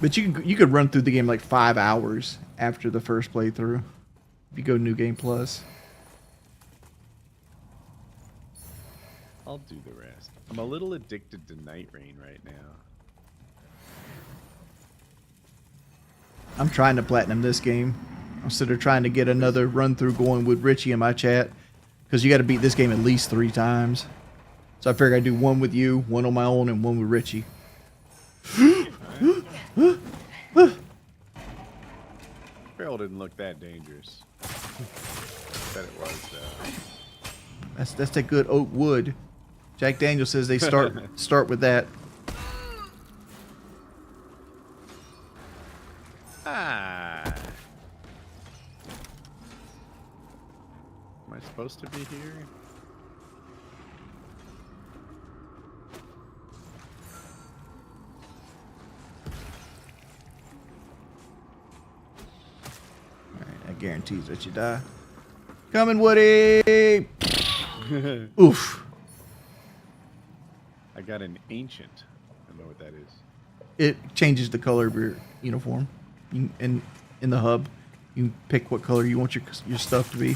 But you could run through the game like 5 hours after the first playthrough. If you go New Game Plus. I'll do the rest. I'm a little addicted to Night Rain right now. I'm trying to platinum this game. I'm sitting there trying to get another run through going with Richie in my chat. Because you got to beat this game at least 3 times. So I figured I'd do one with you, one on my own, and one with Richie. Barrel didn't look that dangerous. Bet it was though. That's that good oak wood. Jack Daniel says they start with that. Ah. Am I supposed to be here? Alright, that guarantees that you die. Coming, Woody! Oof. I got an ancient. I don't know what that is. It changes the color of your uniform. In the hub, you pick what color you want your stuff to be.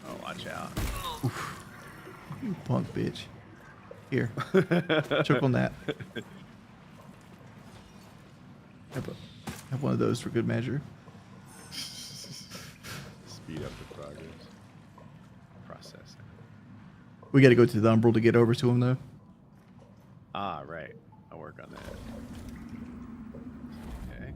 Oh, watch out. You punk bitch. Here. Choke on that. Have one of those for good measure. Speed up the progress. Processing. We got to go to the Umbral to get over to him, though. Ah, right. I'll work on that. X.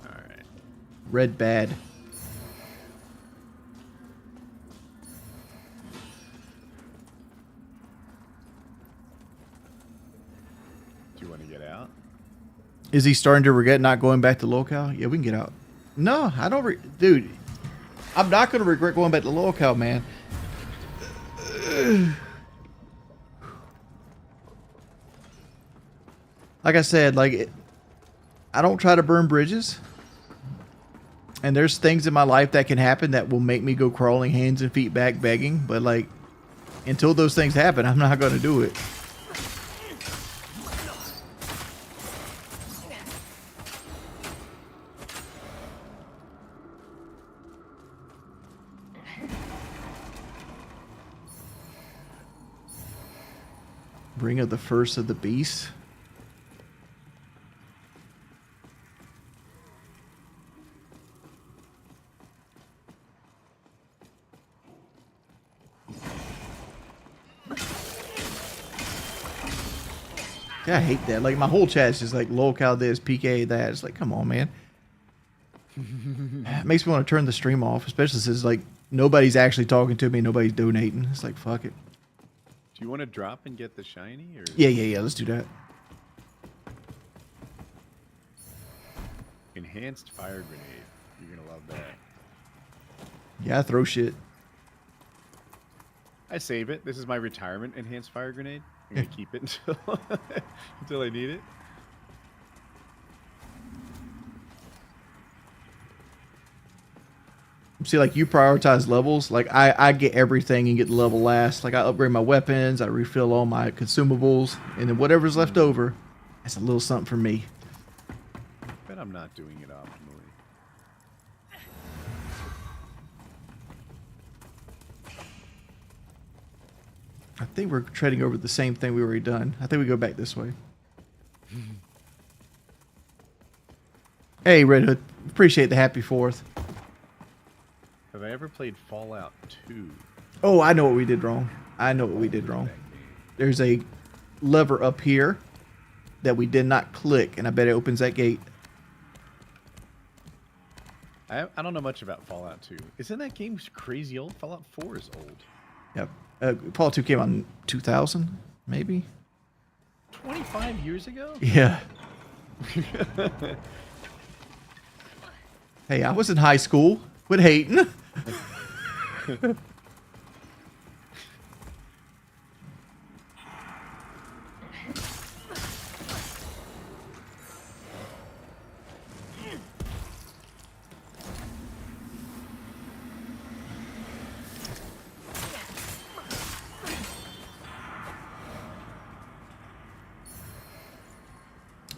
Alright. Red bad. Do you want to get out? Is he starting to regret not going back to locale? Yeah, we can get out. No, I don't. Dude, I'm not going to regret going back to locale, man. Like I said, I don't try to burn bridges. And there's things in my life that can happen that will make me go crawling hands and feet back begging. But, like, until those things happen, I'm not going to do it. Bring of the first of the beast. Yeah, I hate that. Like, my whole chat's just like locale this, PK that. It's like, come on, man. It makes me want to turn the stream off, especially since like nobody's actually talking to me, nobody's donating. It's like, fuck it. Do you want to drop and get the shiny? Or? Yeah. Let's do that. Enhanced fire grenade. You're going to love that. Yeah, I throw shit. I save it. This is my retirement enhanced fire grenade. I'm going to keep it until I need it. See, like, you prioritize levels. Like, I get everything and get the level last. Like, I upgrade my weapons, I refill all my consumables, and then whatever's left over, that's a little something for me. Bet I'm not doing it optimally. I think we're treading over the same thing we already done. I think we go back this way. Hey, Red Hood. Appreciate the happy 4th. Have I ever played Fallout 2? Oh, I know what we did wrong. There's a lever up here that we did not click, and I bet it opens that gate. I don't know much about Fallout 2. Isn't that game crazy old? Fallout 4 is old. Yep. Fallout 2 came out in 2000, maybe? 25 years ago? Yeah. Hey, I was in high school. Quit hating.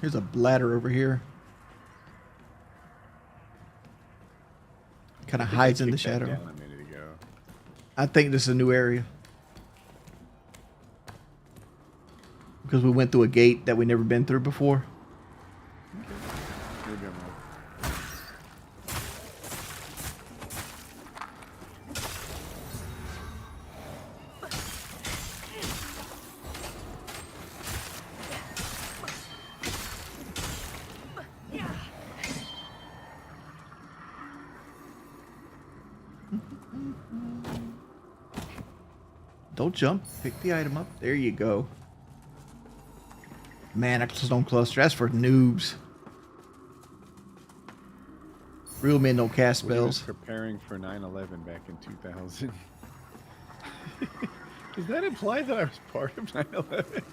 Here's a bladder over here. Kind of hides in the Kicked that shadow. down a minute ago. I think this is a new area. Because we went through a gate that we never been through before. Maybe I'm wrong. Don't jump. Pick the item up. There you go. Man, a stone cluster. That's for noobs. Real men don't cast When he was spells. preparing for 9/11 back in 2000. Does that imply that I was part of 9/11?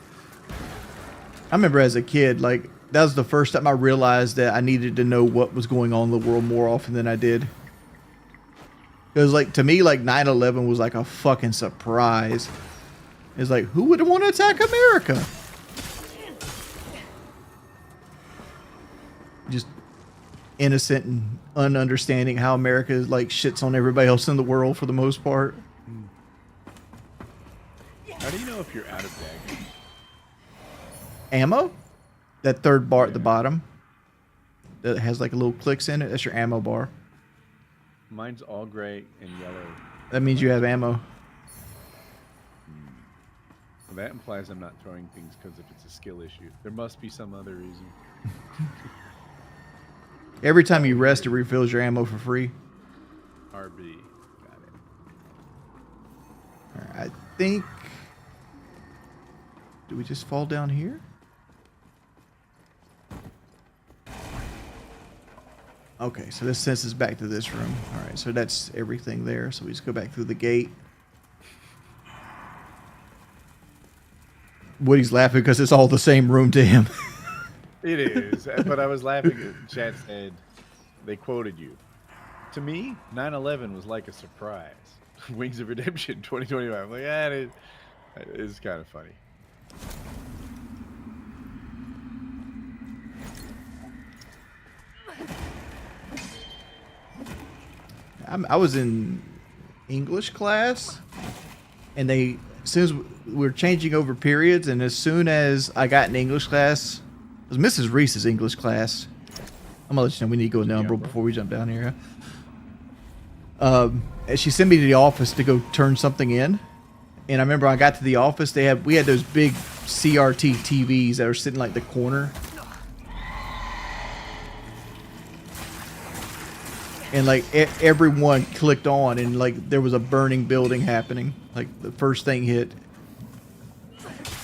I remember as a kid, like, that was the first time I realized that I needed to know what was going on in the world more often than I did. Because, like, to me, like, 9/11 was like a fucking surprise. It's like, who would want to attack America? Just innocent and ununderstanding how America is, like, shits on everybody else in the world for the most part. How do you know if you're out of daggers? Ammo? That third bar at the bottom that has, like, little clicks in it. That's your ammo bar. Mine's all gray and yellow. That means you have ammo. Well, that implies I'm not throwing things because if it's a skill issue. There must be some other reason. Every time you rest, it refills your ammo for free. RB. Got it. All right, I think... Do we just fall down here? Okay, so this sends us back to this room. All right, so that's everything there. So we just go back through the gate. Woody's laughing because it's all the same room to him. It is, but I was laughing at chat said they quoted you. To me, 9/11 was like a surprise. Wings of Redemption 2021. I'm like, yeah, it is kind of funny. I was in English class, and as soon as we were changing over periods, and as soon as I got in English class, it was Mrs. Reese's English class. I'm gonna let you know we need to go down, bro, before we jump down here. And she sent me to the office to go turn something in, and I remember I got to the office. We had those big CRT TVs that were sitting like the corner. And like everyone clicked on, and like there was a burning building happening. Like the first thing hit,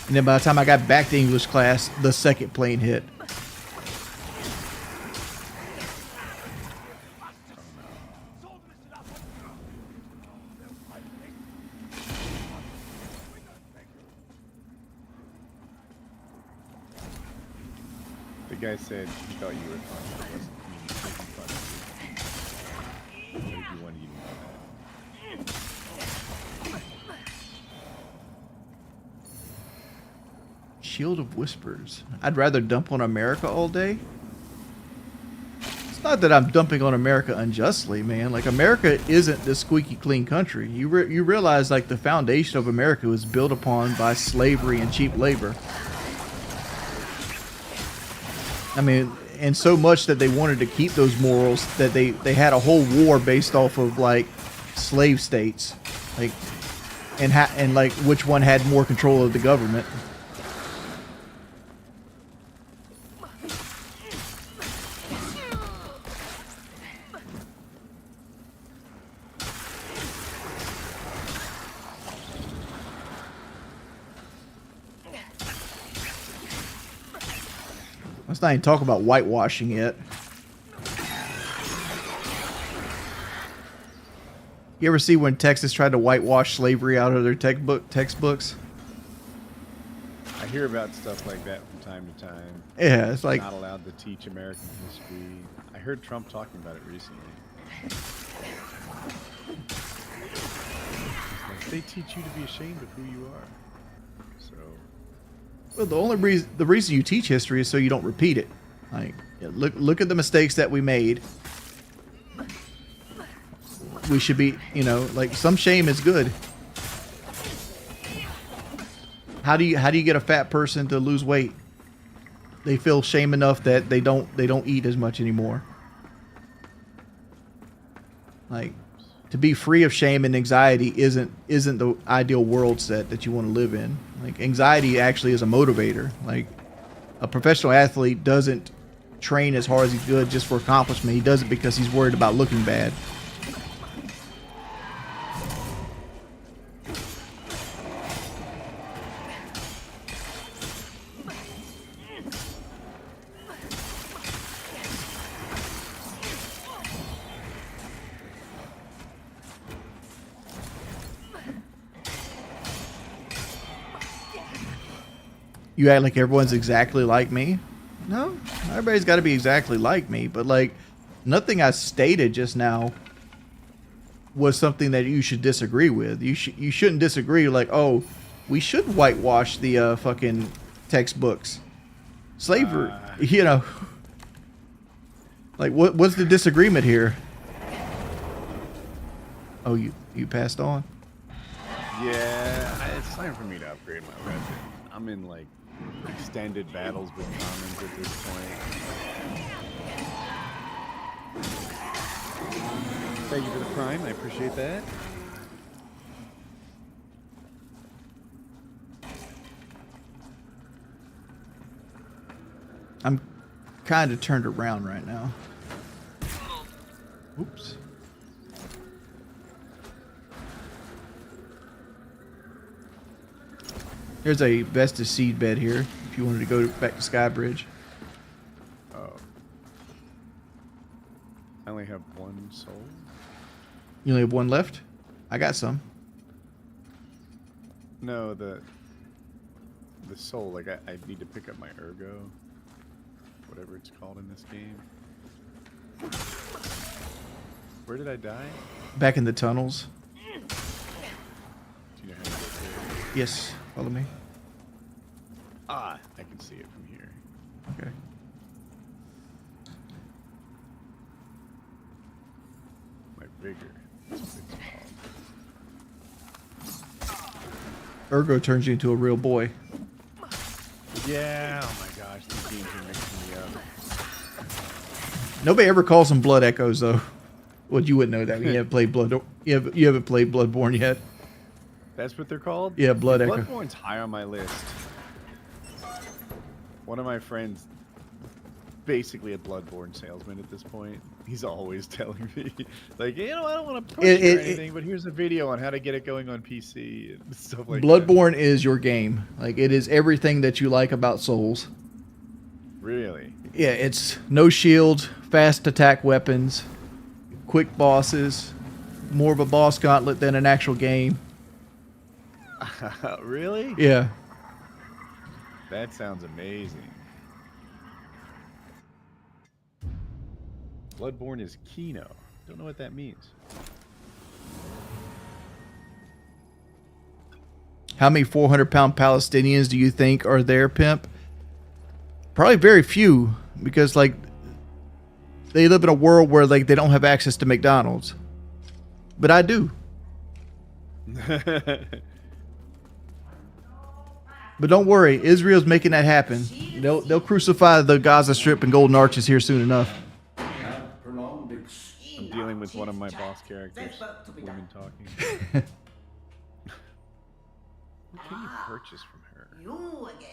and then by the time I got back to English class, the second plane hit. The guy said he thought you were fun. But it wasn't. I mean, he wasn't fun. What did you want you to know that? Shield of Whispers. I'd rather dump on America all day. It's not that I'm dumping on America unjustly, man. Like, America isn't this squeaky clean country. You realize, like, the foundation of America was built upon by slavery and cheap labor. I mean, and so much that they wanted to keep those morals that they had a whole war based off of, like, slave states. Like, and like which one had more control of the government. Let's not even talk about whitewashing yet. You ever see when Texas tried to whitewash slavery out of their textbooks? I hear about stuff like that from time to time. Yeah, it's like Not allowed to teach American history. I heard Trump talking about it recently. It's like, they teach you to be ashamed of who you are. So well, the reason you teach history is so you don't repeat it. Like, look at the mistakes that we made. We should be, you know, like some shame is good. How do you get a fat person to lose weight? They feel shame enough that they don't eat as much anymore. Like, to be free of shame and anxiety isn't the ideal world set that you want to live in. Like, anxiety actually is a motivator. Like, a professional athlete doesn't train as hard as he could just for accomplishment. He does it because he's worried about looking bad. You act like everyone's exactly like me? No, everybody's got to be exactly like me, but like nothing I stated just now was something that you should disagree with. You shouldn't disagree like, "Oh, we should whitewash the fucking textbooks." Slavery, you know. Like what's the disagreement here? Oh, you passed on? yeah, it's time for me to upgrade my weapon. I'm in like extended battles with commons at this point. Thank you for the prime. I appreciate that. I'm kind of turned around right now. Oops. There's a Vestige seed bed here if you wanted to go back to Skybridge. Oh. I only have one soul. You only have one left? I got some. No, the soul. Like I need to pick up my ergo, whatever it's called in this game. Where did I die? Back in the tunnels. Do you know how to get there? Yes, follow me. Ah, I can see it from here. Okay. My vigor. That's what it's called. Ergo turns you into a real boy. Yeah. Oh my gosh, these games are mixing me up. Nobody ever calls them blood echoes though. Well, you wouldn't know that. You haven't played you haven't played Bloodborne yet. That's what they're called? Yeah, Blood Echo. Bloodborne's high on my list. One of my friends, basically a Bloodborne salesman at this point. He's always telling me, like, you know, I don't want to push you or anything, but here's a video on how to get it going on PC and stuff like that. Bloodborne is your game. Like, it is everything that you like about Souls. Really? Yeah, it's no shield, fast attack weapons, quick bosses, more of a boss gauntlet than an actual game. Really? Yeah. That sounds amazing. Bloodborne is Kino. Don't know what that means. How many 400-pound Palestinians do you think are there, Pimp? Probably very few, because like they live in a world where like they don't have access to McDonald's. But I do. But don't worry, Israel's making that happen. They'll crucify the Gaza Strip and Golden Arches here soon enough. I'm dealing with one of my boss characters. Women talking. What can you purchase from her? You again.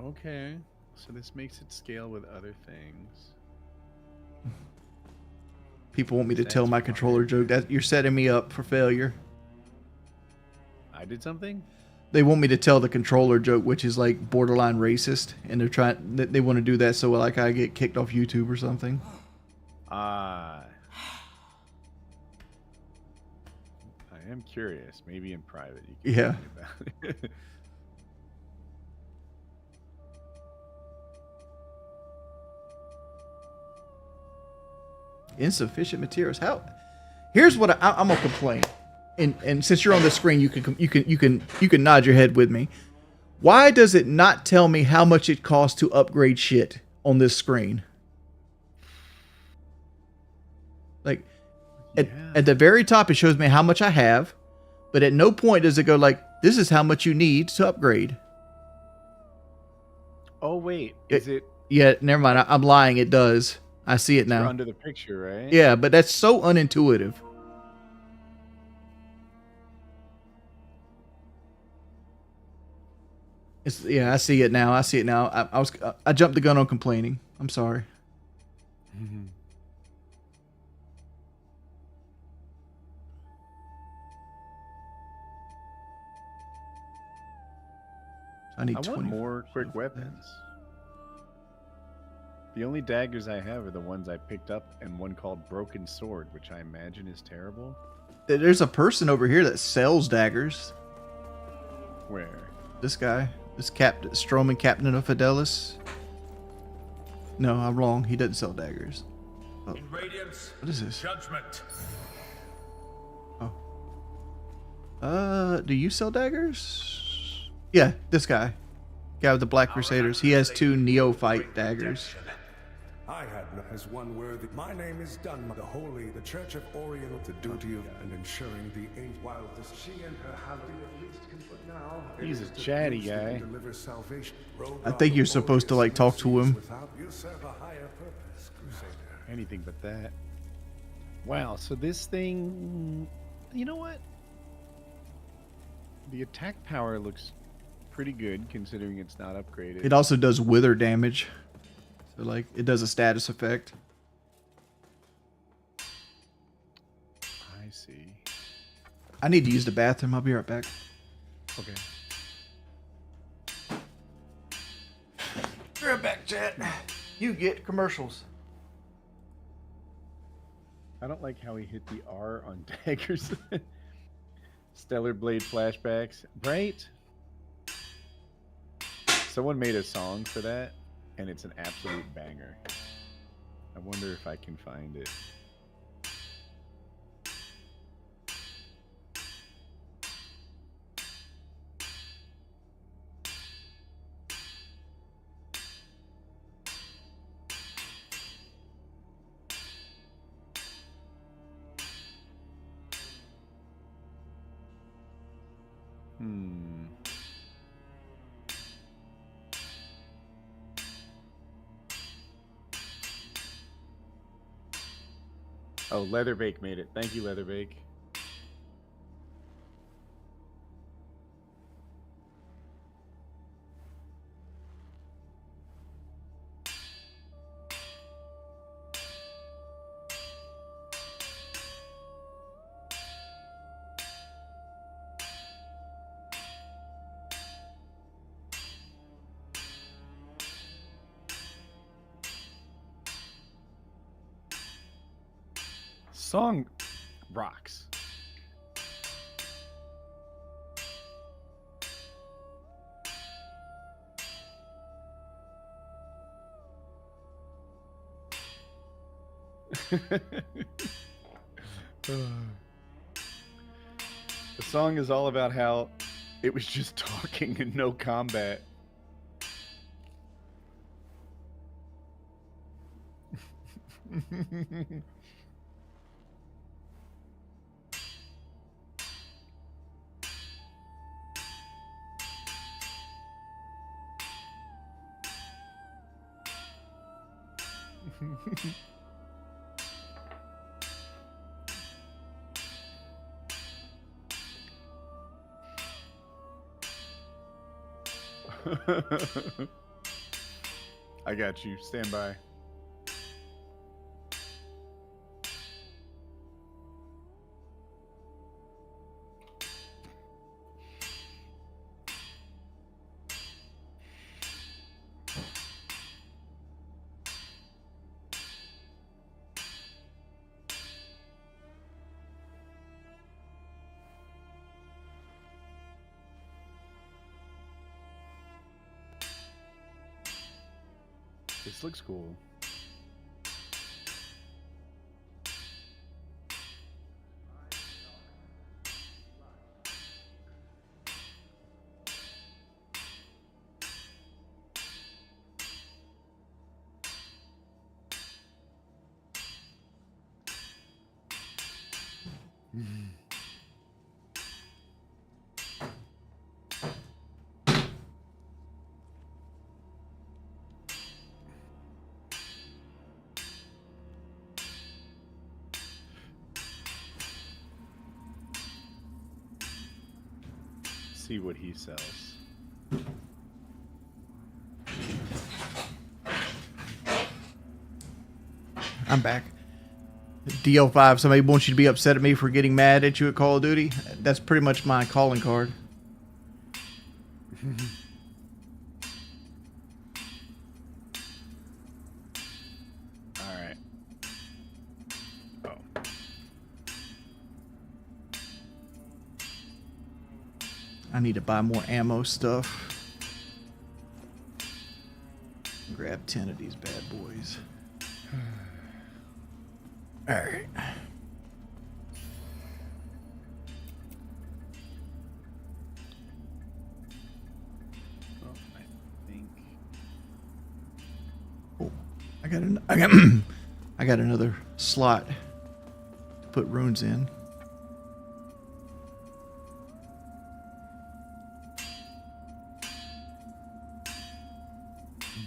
Okay, so this makes it scale with other things. People want me to tell my controller joke. That you're setting me up for failure. I did something? They want me to tell the controller joke, which is like borderline racist, and they want to do that so like I get kicked off YouTube or something. I am curious. Maybe in private you can Yeah. tell me about it. Insufficient materials. How? Here's what I'm gonna complain, and since you're on the screen, you can nod your head with me. Why does it not tell me how much it costs to upgrade shit on this screen? Like, at the very top, it shows me how much I have, but at no point does it go like, this is how much you need to upgrade. Oh wait, is it? Yeah, never mind. I'm lying. It does. I see it You're now. under the picture, right? Yeah, but that's so unintuitive. Yeah, I see it now. I see it now. I jumped the gun on complaining. I'm sorry. I need I 20 want more quick weapons. The only daggers I have are the ones I picked up, and one called Broken Sword, which I imagine is terrible. There's a person over here that sells daggers. Where? This guy, this Captain Strowman, Captain of Fidelis. No, I'm wrong. He doesn't sell daggers. Oh. In Radiance, What is this? Judgment. Do you sell daggers? Yeah, this guy. Guy with the Black Crusaders. He has 2 neophyte daggers. I had as one worthy. My name is Dunma, the Holy, the Church of Oriel, the duty of and ensuring the aid while this she and her have at least can put now. He's a chatty guy. Deliver salvation. I think you're supposed to like talk to him. You serve a higher purpose, Crusader. Anything but that. Wow, so this thing, you know what? The attack power looks pretty good considering it's not upgraded. It also does wither damage. So like it does a status effect. I see. I need to use the bathroom. I'll be right back. Okay. Be right back, chat. You get commercials. I don't like how he hit the R on daggers. Stellar Blade flashbacks. Right? Someone made a song for that, and it's an absolute banger. I wonder if I can find it. Oh, Leatherbake made it. Thank you, Leatherbake. Song rocks. The song is all about how it was just talking and no combat. I got you. Stand by. This looks cool. See what he sells. I'm back. DL5, somebody wants you to be upset at me for getting mad at you at Call of Duty. That's pretty much my calling card. Alright. Oh. I need to buy more ammo stuff. Grab 10 of these bad boys. Alright. Oh, I think. Oh, I got another slot to put runes in.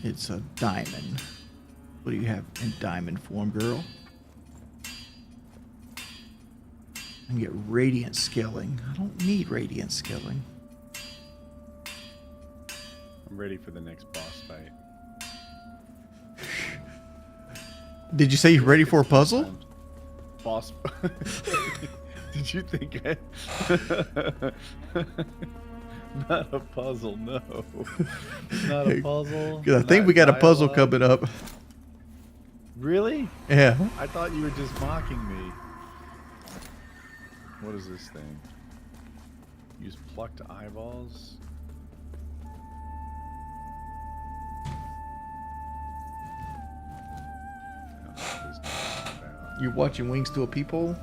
It's a diamond. What do you have in diamond form, girl? I can get radiant scaling. I don't need radiant scaling. I'm ready for the next boss fight. Did you say you're ready for a puzzle? Boss. Did you think I... Not a puzzle, no. Not a puzzle. Because I think we got a puzzle coming up. Really? Yeah. I thought you were just mocking me. What is this thing? Use plucked eyeballs? You're watching Wings to a Peephole?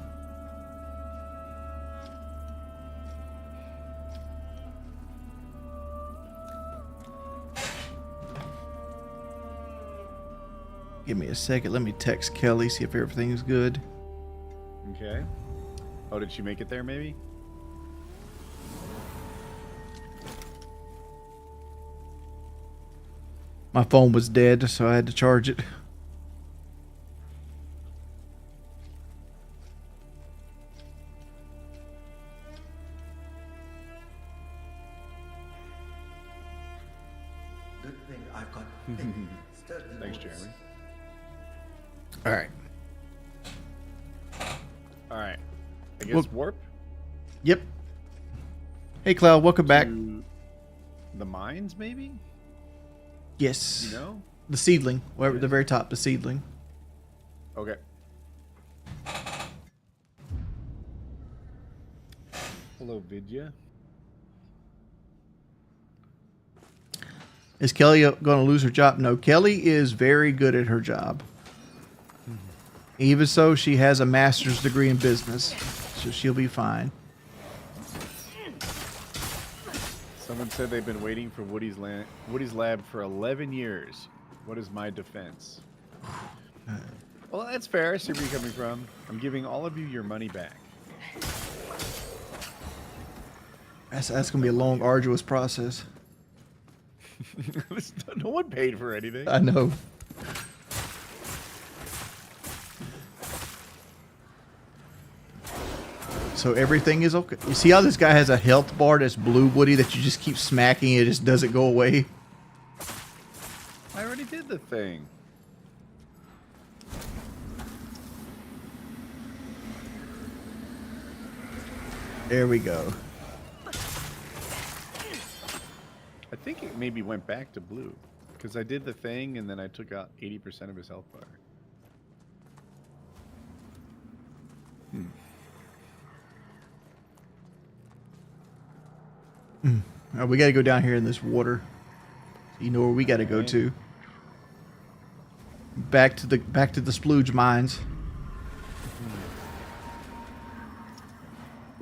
Give me a second. Let me text Kelly, see if everything's good. Okay. Oh, did she make it there, maybe? My phone was dead, so I had to charge it. Good thing I've got Thanks, Jeremy. All right. All right. I guess Well- warp Yep. Hey, Cloud, welcome back. to the mines, maybe? Yes. You know? The seedling. Wherever at the very top, the seedling. Okay. Hello, Vidya. Is Kelly going to lose her job? No, Kelly is very good at her job. Even so, she has a master's degree in business, so she'll be fine. Someone said they've been waiting for Woody's lab for 11 years. What is my defense? Well, that's fair. I see where you're coming from. I'm giving all of you your money back. That's going to be a long, arduous process. No one paid for anything. I know. So everything is okay. You see how this guy has a health bar that's blue, Woody, that you just keep smacking, it just doesn't go away? I already did the thing. There we go. I think it maybe went back to blue. Because I did the thing and then I took out 80% of his health bar. We got to go down here in this water. You know where we got to go to. back to the splooge mines.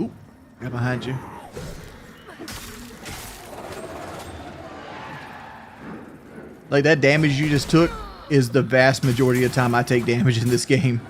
Ooh, right behind you. Like, that damage you just took is the vast majority of time I take damage in this game.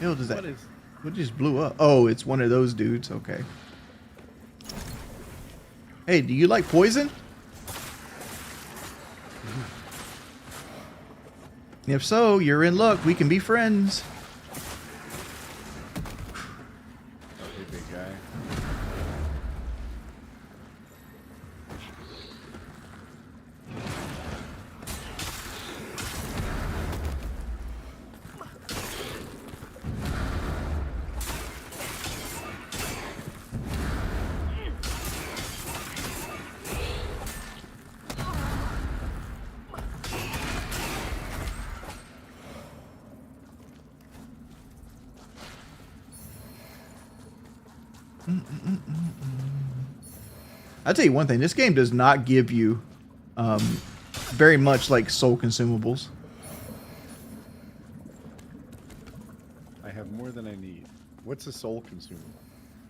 The hell does that? What just blew up? Oh, it's one of those dudes. Okay. Hey, do you like poison? If so, you're in luck. We can be friends. Okay, big guy. I'll tell you one thing. This game does not give you very much like soul consumables. I have more than I need. What's a soul consumable?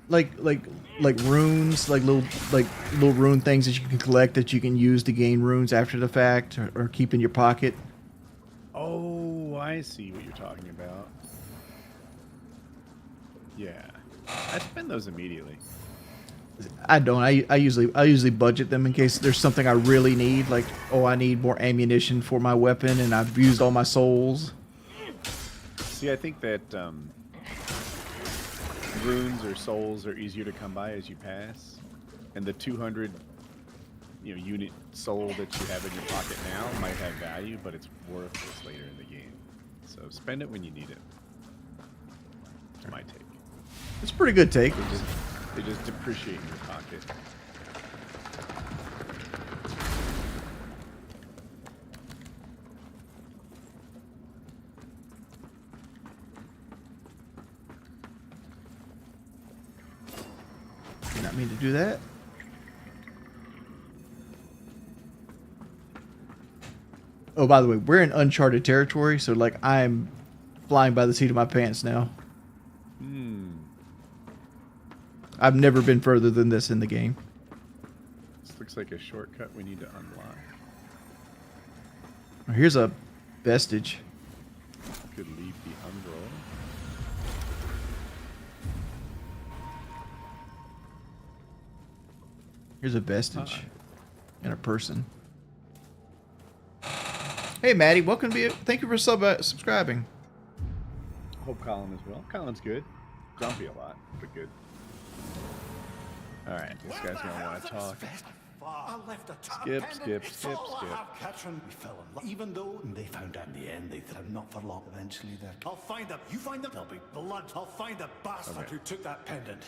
Like runes, like little rune things that you can collect that you can use to gain runes after the fact or keep in your pocket. Oh, I see what you're talking about. Yeah. I spend those immediately. I don't. I usually budget them in case there's something I really need. Like, oh, I need more ammunition for my weapon, and I've used all my souls. See, I think that runes or souls are easier to come by as you pass, and the 200 unit soul that you have in your pocket now might have value, but it's worthless later in the game. So spend it when you need it. That's my take. It's a pretty good take. They just depreciate in your pocket. Did not mean to do that. Oh, by the way, we're in uncharted territory, so like I'm flying by the seat of my pants now. I've never been further than this in the game. This looks like a shortcut we need to unlock. Here's a vestige. Could leave the umbrella. Here's a vestige and a person. Hey, Maddie, welcome to be. Thank you for subscribing. Hope Colin as well. Colin's good. Grumpy a lot, but good. All right, this guy's gonna want to talk. Skip. Catherine, we fell in love. Even though they found out in the end, they said not for long. Eventually, I'll find them. You find them. There'll be blood. I'll find the bastard who took that pendant.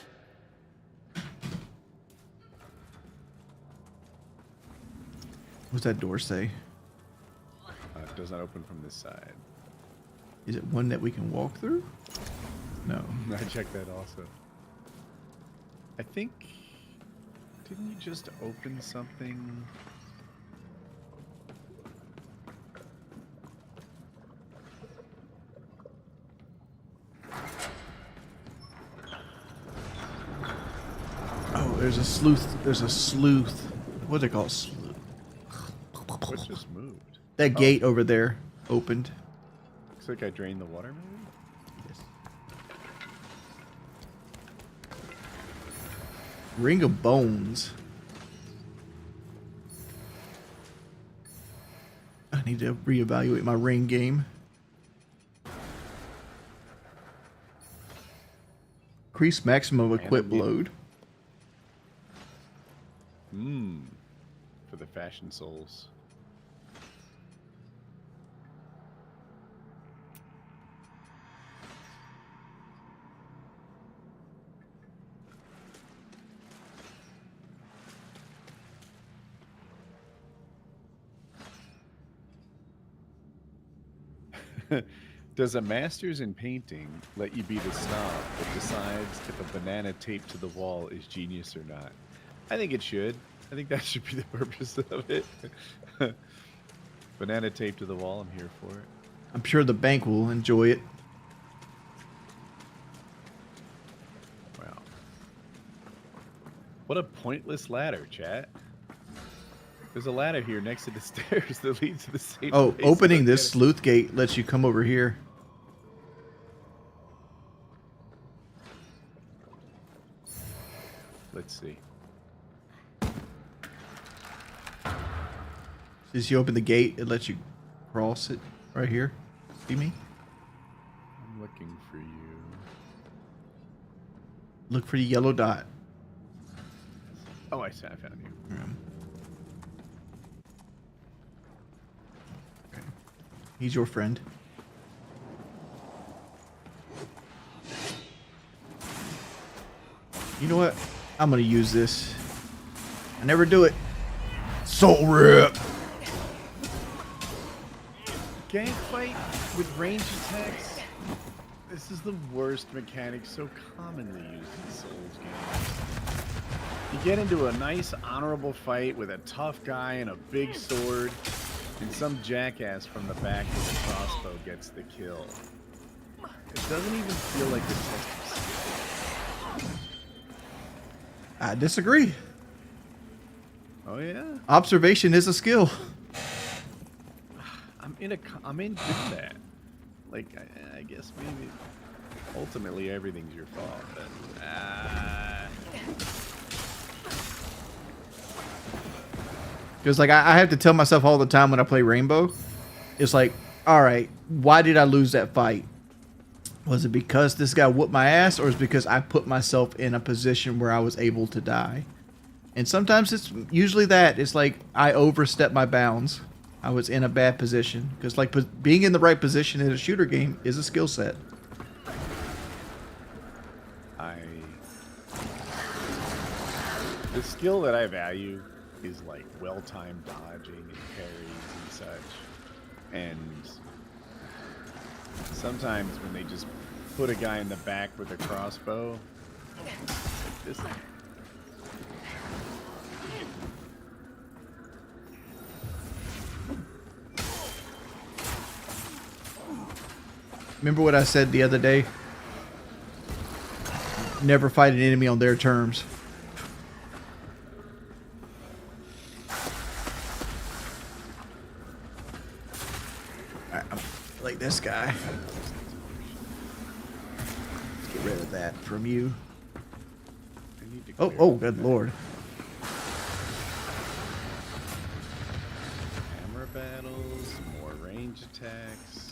What's that door say? It does not open from this side. Is it one that we can walk through? No. I checked that also. I think... Didn't you just open something? Oh, there's a sleuth. There's a sleuth. What do they call it? Sleuth. What's just moved? That gate over there opened. Looks like I drained the water, maybe? Yes. Ring of Bones. I need to reevaluate my ring game. Increase maximum equip load. For the fashion souls. Does a master's in painting let you be the snob that decides if a banana taped to the wall is genius or not? I think it should. I think that should be the purpose of it. Banana taped to the wall, I'm here for it. I'm sure the bank will enjoy it. Wow. What a pointless ladder, chat. There's a ladder here next to the stairs that leads to the same Oh, place. opening this sleuth gate lets you come over here. Let's see. As you open the gate, it lets you cross it right here. See me? I'm looking for you. Look for the yellow dot. Oh, I see. I found you. Okay. He's your friend. You know what? I'm gonna use this. I never do it. Soul rip. Gank fight with range attacks. This is the worst mechanic so commonly used in Souls games. You get into a nice, honorable fight with a tough guy and a big sword, and some jackass from the back with a crossbow gets the kill. It doesn't even feel like the test of skill. I disagree. Oh yeah? Observation is a skill. I'm into that. Like, I guess maybe ultimately everything's your fault, but Because like I have to tell myself all the time when I play Rainbow, it's like, all right, why did I lose that fight? Was it because this guy whooped my ass, or is it because I put myself in a position where I was able to die? And sometimes it's usually that. It's like I overstepped my bounds. I was in a bad position. Because like being in the right position in a shooter game is a skill set. The skill that I value is like well-timed dodging and parries and such. And sometimes when they just put a guy in the back with a crossbow, like this. Remember what I said the other day? Never fight an enemy on their terms. Alright, I'm like this guy. Let's get rid of that from you. Oh, good lord. Hammer battles, more range attacks.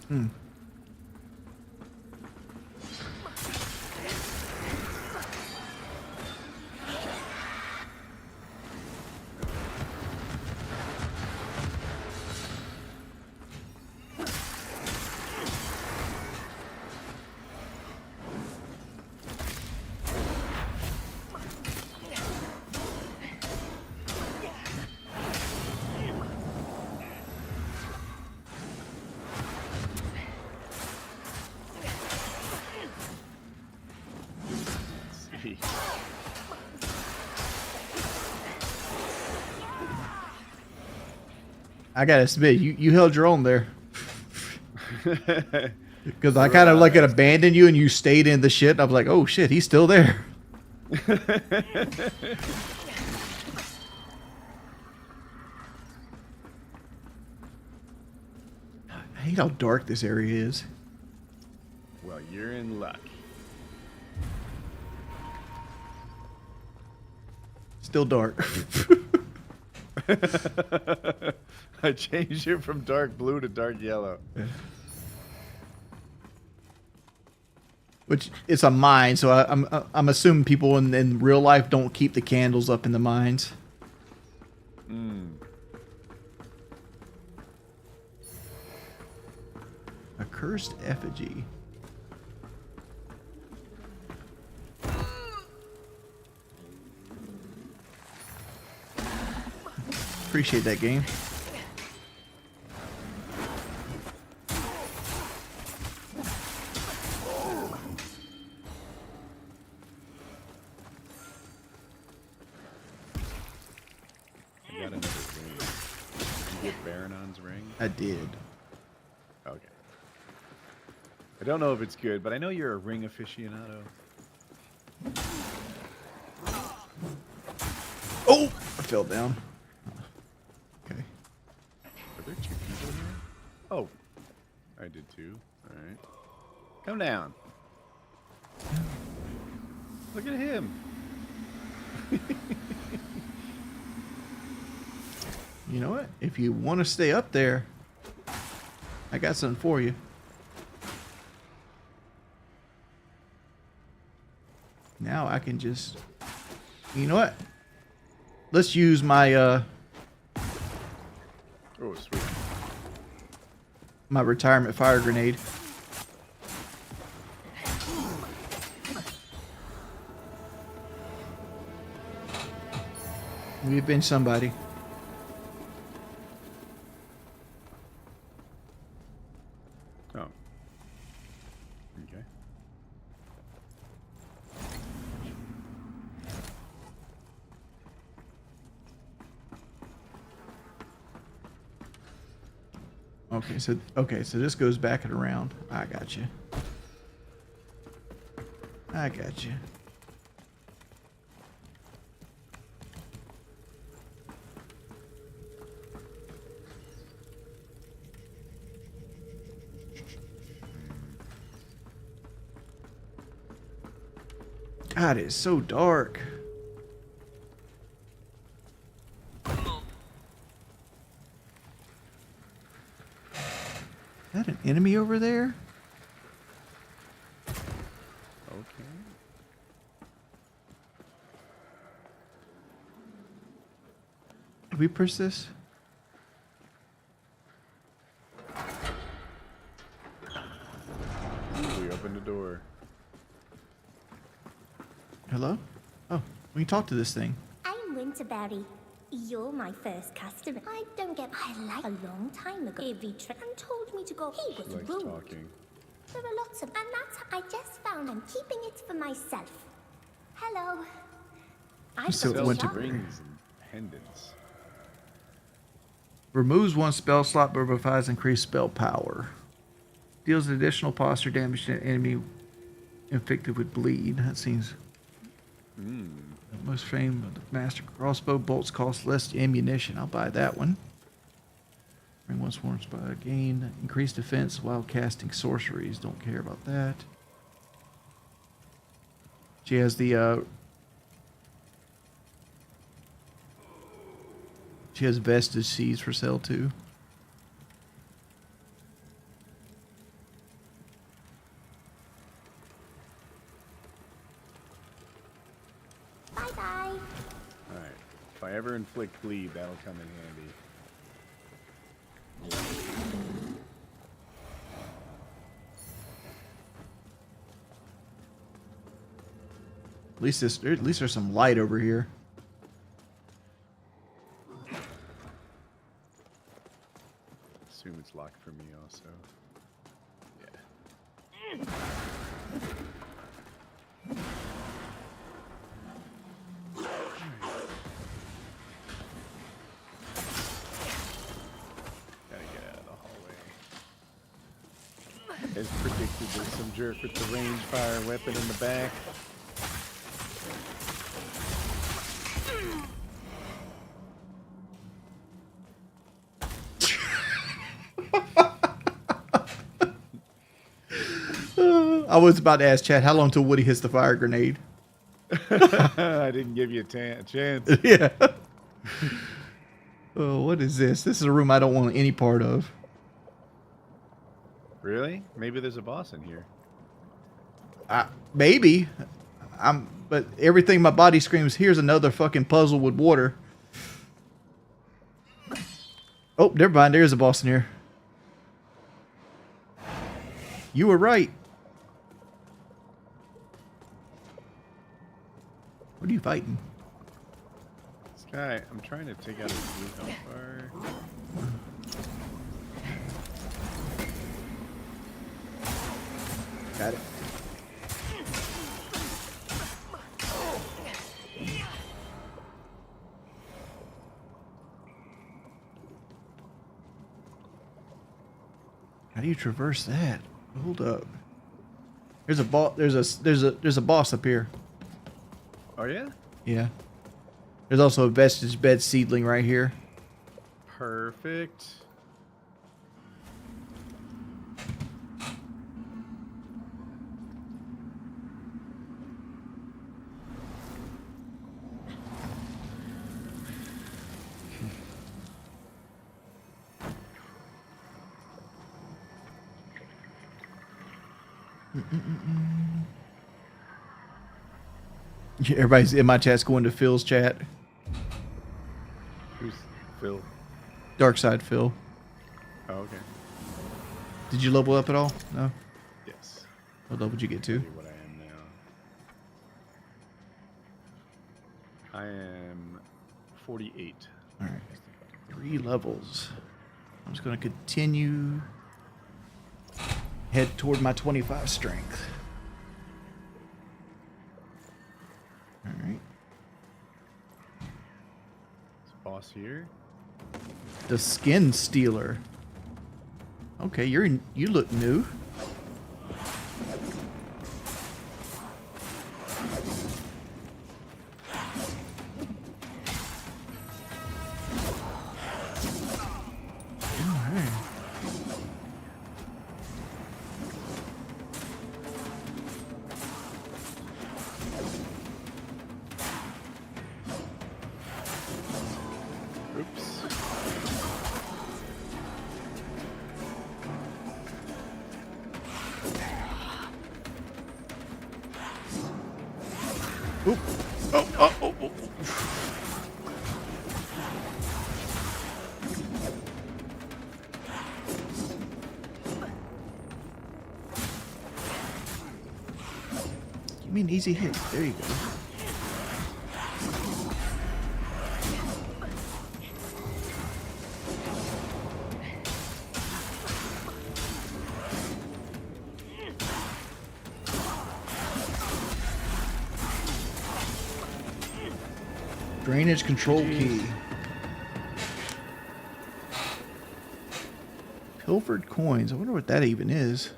Hmm. I gotta admit, you held your own there. Because I kind of like it abandoned you and you stayed in the shit. And I was like, oh shit, he's still there. I hate how dark this area is. Well, you're in luck. Still dark. I changed it from dark blue to dark yellow. Yeah. Which it's a mine, so I'm assuming people in real life don't keep the candles up in the mines. Mm. A cursed effigy. Appreciate that game. I got another ring. Did you get Baronon's ring? I did. Okay. I don't know if it's good, but I know you're a ring aficionado. Oh! I fell down. Okay. Are there 2 people here? Oh. I did too. Alright. Come down. Look at him. You know what? If you want to stay up there, I got something for you. Now I can just... You know what? Let's use my Oh, sweet. my retirement fire grenade. We've been somebody. Oh. Okay. Okay, so this goes back and around. I got you. I got you. God, it's so dark. Is that an enemy over there? Okay. Did we push this? We opened the door. Hello? Oh, we can talk to this thing. I'm Winterberry. You're my first customer. I don't get. I like a long time ago. Every and told me to go. He was She likes rude. talking. There are lots of, and that's. I just found. I'm keeping it for myself. Hello. I So got went a to shop. Rings and pendants. Removes one spell slot but provides increased spell power. Deals additional posture damage to an enemy inflicted with bleed. That seems... Most famed of the master crossbow bolts cost less ammunition. I'll buy that one. Bring one sworn spell gain. Increased defense while casting sorceries. Don't care about that. She has the she has vestige seeds for sale too. Bye bye. Alright. If I ever inflict bleed, that'll come in handy. At least there's some light over here. Assume it's locked for me also. Yeah. Gotta get out of the hallway. As predicted, there's some jerk with the range fire weapon in the back. I was about to ask Chad how long till Woody hits the fire grenade. I didn't give you a chance. Yeah. Oh, what is this? This is a room I don't want any part of. Really? Maybe there's a boss in here. Maybe. But everything in my body screams, here's another fucking puzzle with water. Oh, never mind. There's a boss in here. You were right. What are you fighting? It's Alright, I'm trying to take out his blue health bar. Got it. How do you traverse that? Hold up. There's a boss. There's a boss up here. Oh yeah? Yeah. There's also a vestige bed seedling right here. Perfect. Everybody's in my chat's going to Phil's chat. Who's Phil? Dark side Phil. Oh, okay. Did you level up at all? No. Yes. What level did you get Tell to? you what I am now. I am 48. All right. 3 levels. I'm just going to continue. Head toward my 25 strength. All right. This boss here. The Skin Stealer. Okay, you look new. Oops. Oop. Oh, oh, oh, oh. Give me an easy hit. There you go. Drainage control key. Pilfered coins. I wonder what that even is.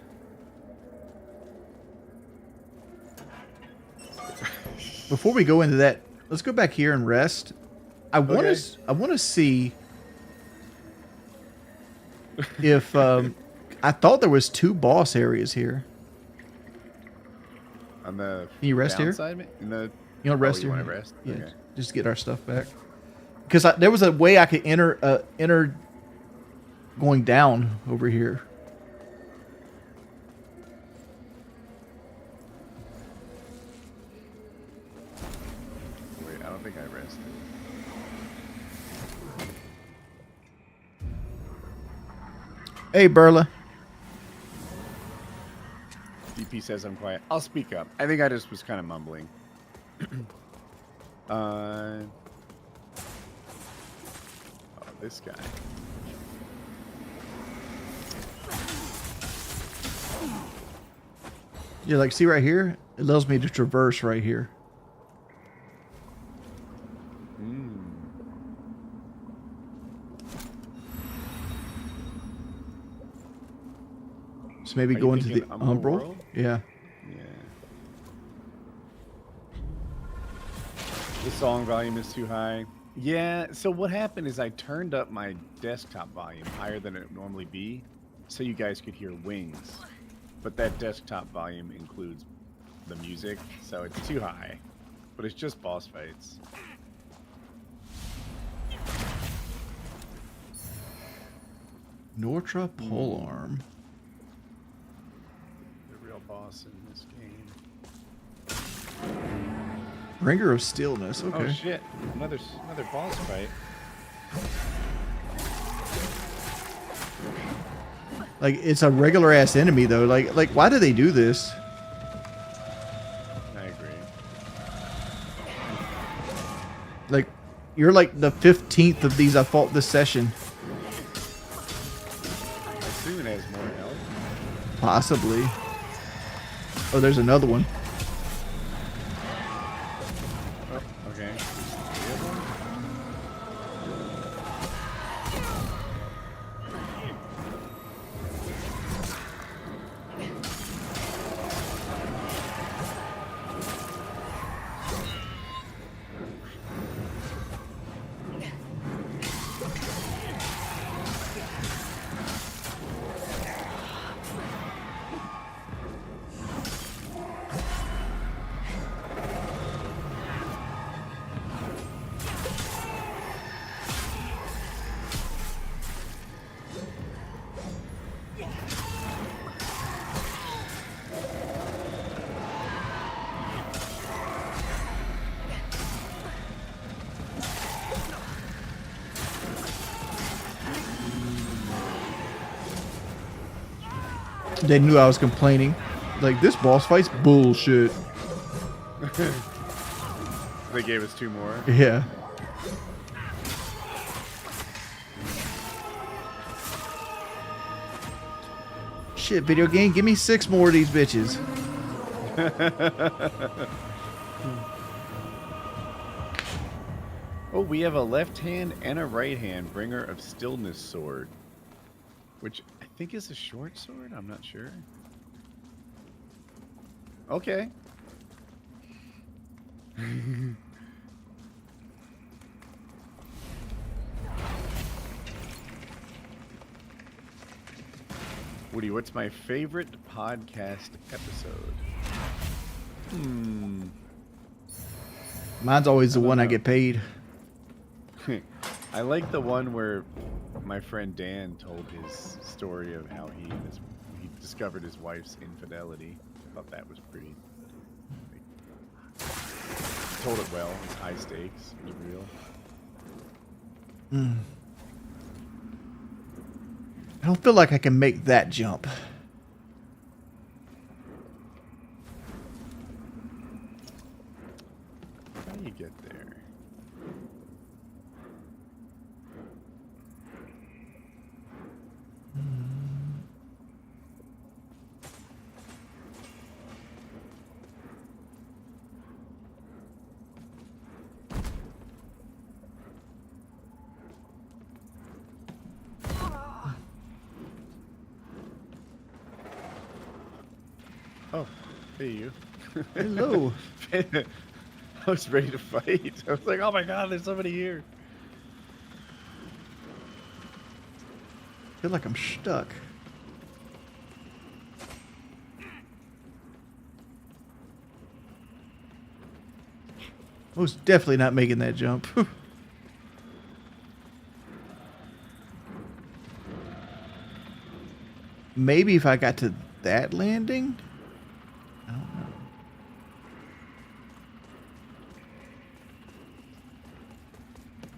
Before we go into that, let's go back here and rest. I want to. I want to see if I thought there was 2 boss areas here. On the Can you rest here? downside, in the You know, rest you here. want to rest? Yeah, Okay. just to get our stuff back. Because there was a way I could enter going down over here. Wait, I don't think I rested. Hey, Burla. DP says I'm quiet. I'll speak up. I think I just was kind of mumbling. Oh, this guy. Yeah, like see right here? It allows me to traverse right here. So maybe Are you go into the thinking Umbral Umbral? World? Yeah. Yeah. The song volume is too high. Yeah, so what happened is I turned up my desktop volume higher than it would normally be, so you guys could hear Wings. But that desktop volume includes the music, so it's too high. But it's just boss fights. Nortra Polearm. The real boss in this game. Bringer of Stillness. Okay. Oh shit! Another boss fight. Like it's a regular ass enemy though. Like why do they do this? I agree. Like You're like the 15th of these I fought this session. I assume it has more health. Possibly. Oh, there's another one. Oh, okay. Three of them? They knew I was complaining. Like, this boss fight's bullshit. They gave us 2 more. Yeah. Shit, video game, give me 6 more of these bitches. Oh, we have a left hand and a right hand bringer of stillness sword, which I think is a short sword. I'm not sure. Okay. Woody, what's my favorite podcast episode? Mine's always the one I get paid. I like the one where my friend Dan told his story of how he discovered his wife's infidelity. I thought that was pretty. Told it well. It's high stakes. It was real. I don't feel like I can make that jump. How do you get there? Oh, hey you. Hello. I was ready to fight. I was like, oh my god, there's somebody here. I feel like I'm stuck. Most definitely not making that jump. Maybe if I got to that landing? I don't know.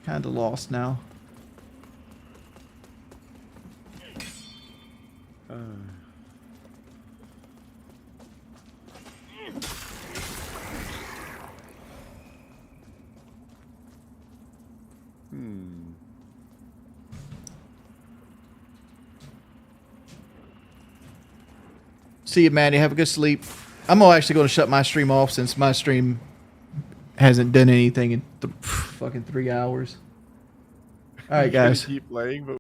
Kinda lost now. See you, Maddie. Have a good sleep. I'm actually going to shut my stream off since my stream hasn't done anything in fucking 3 hours. All right, guys. Keep playing, but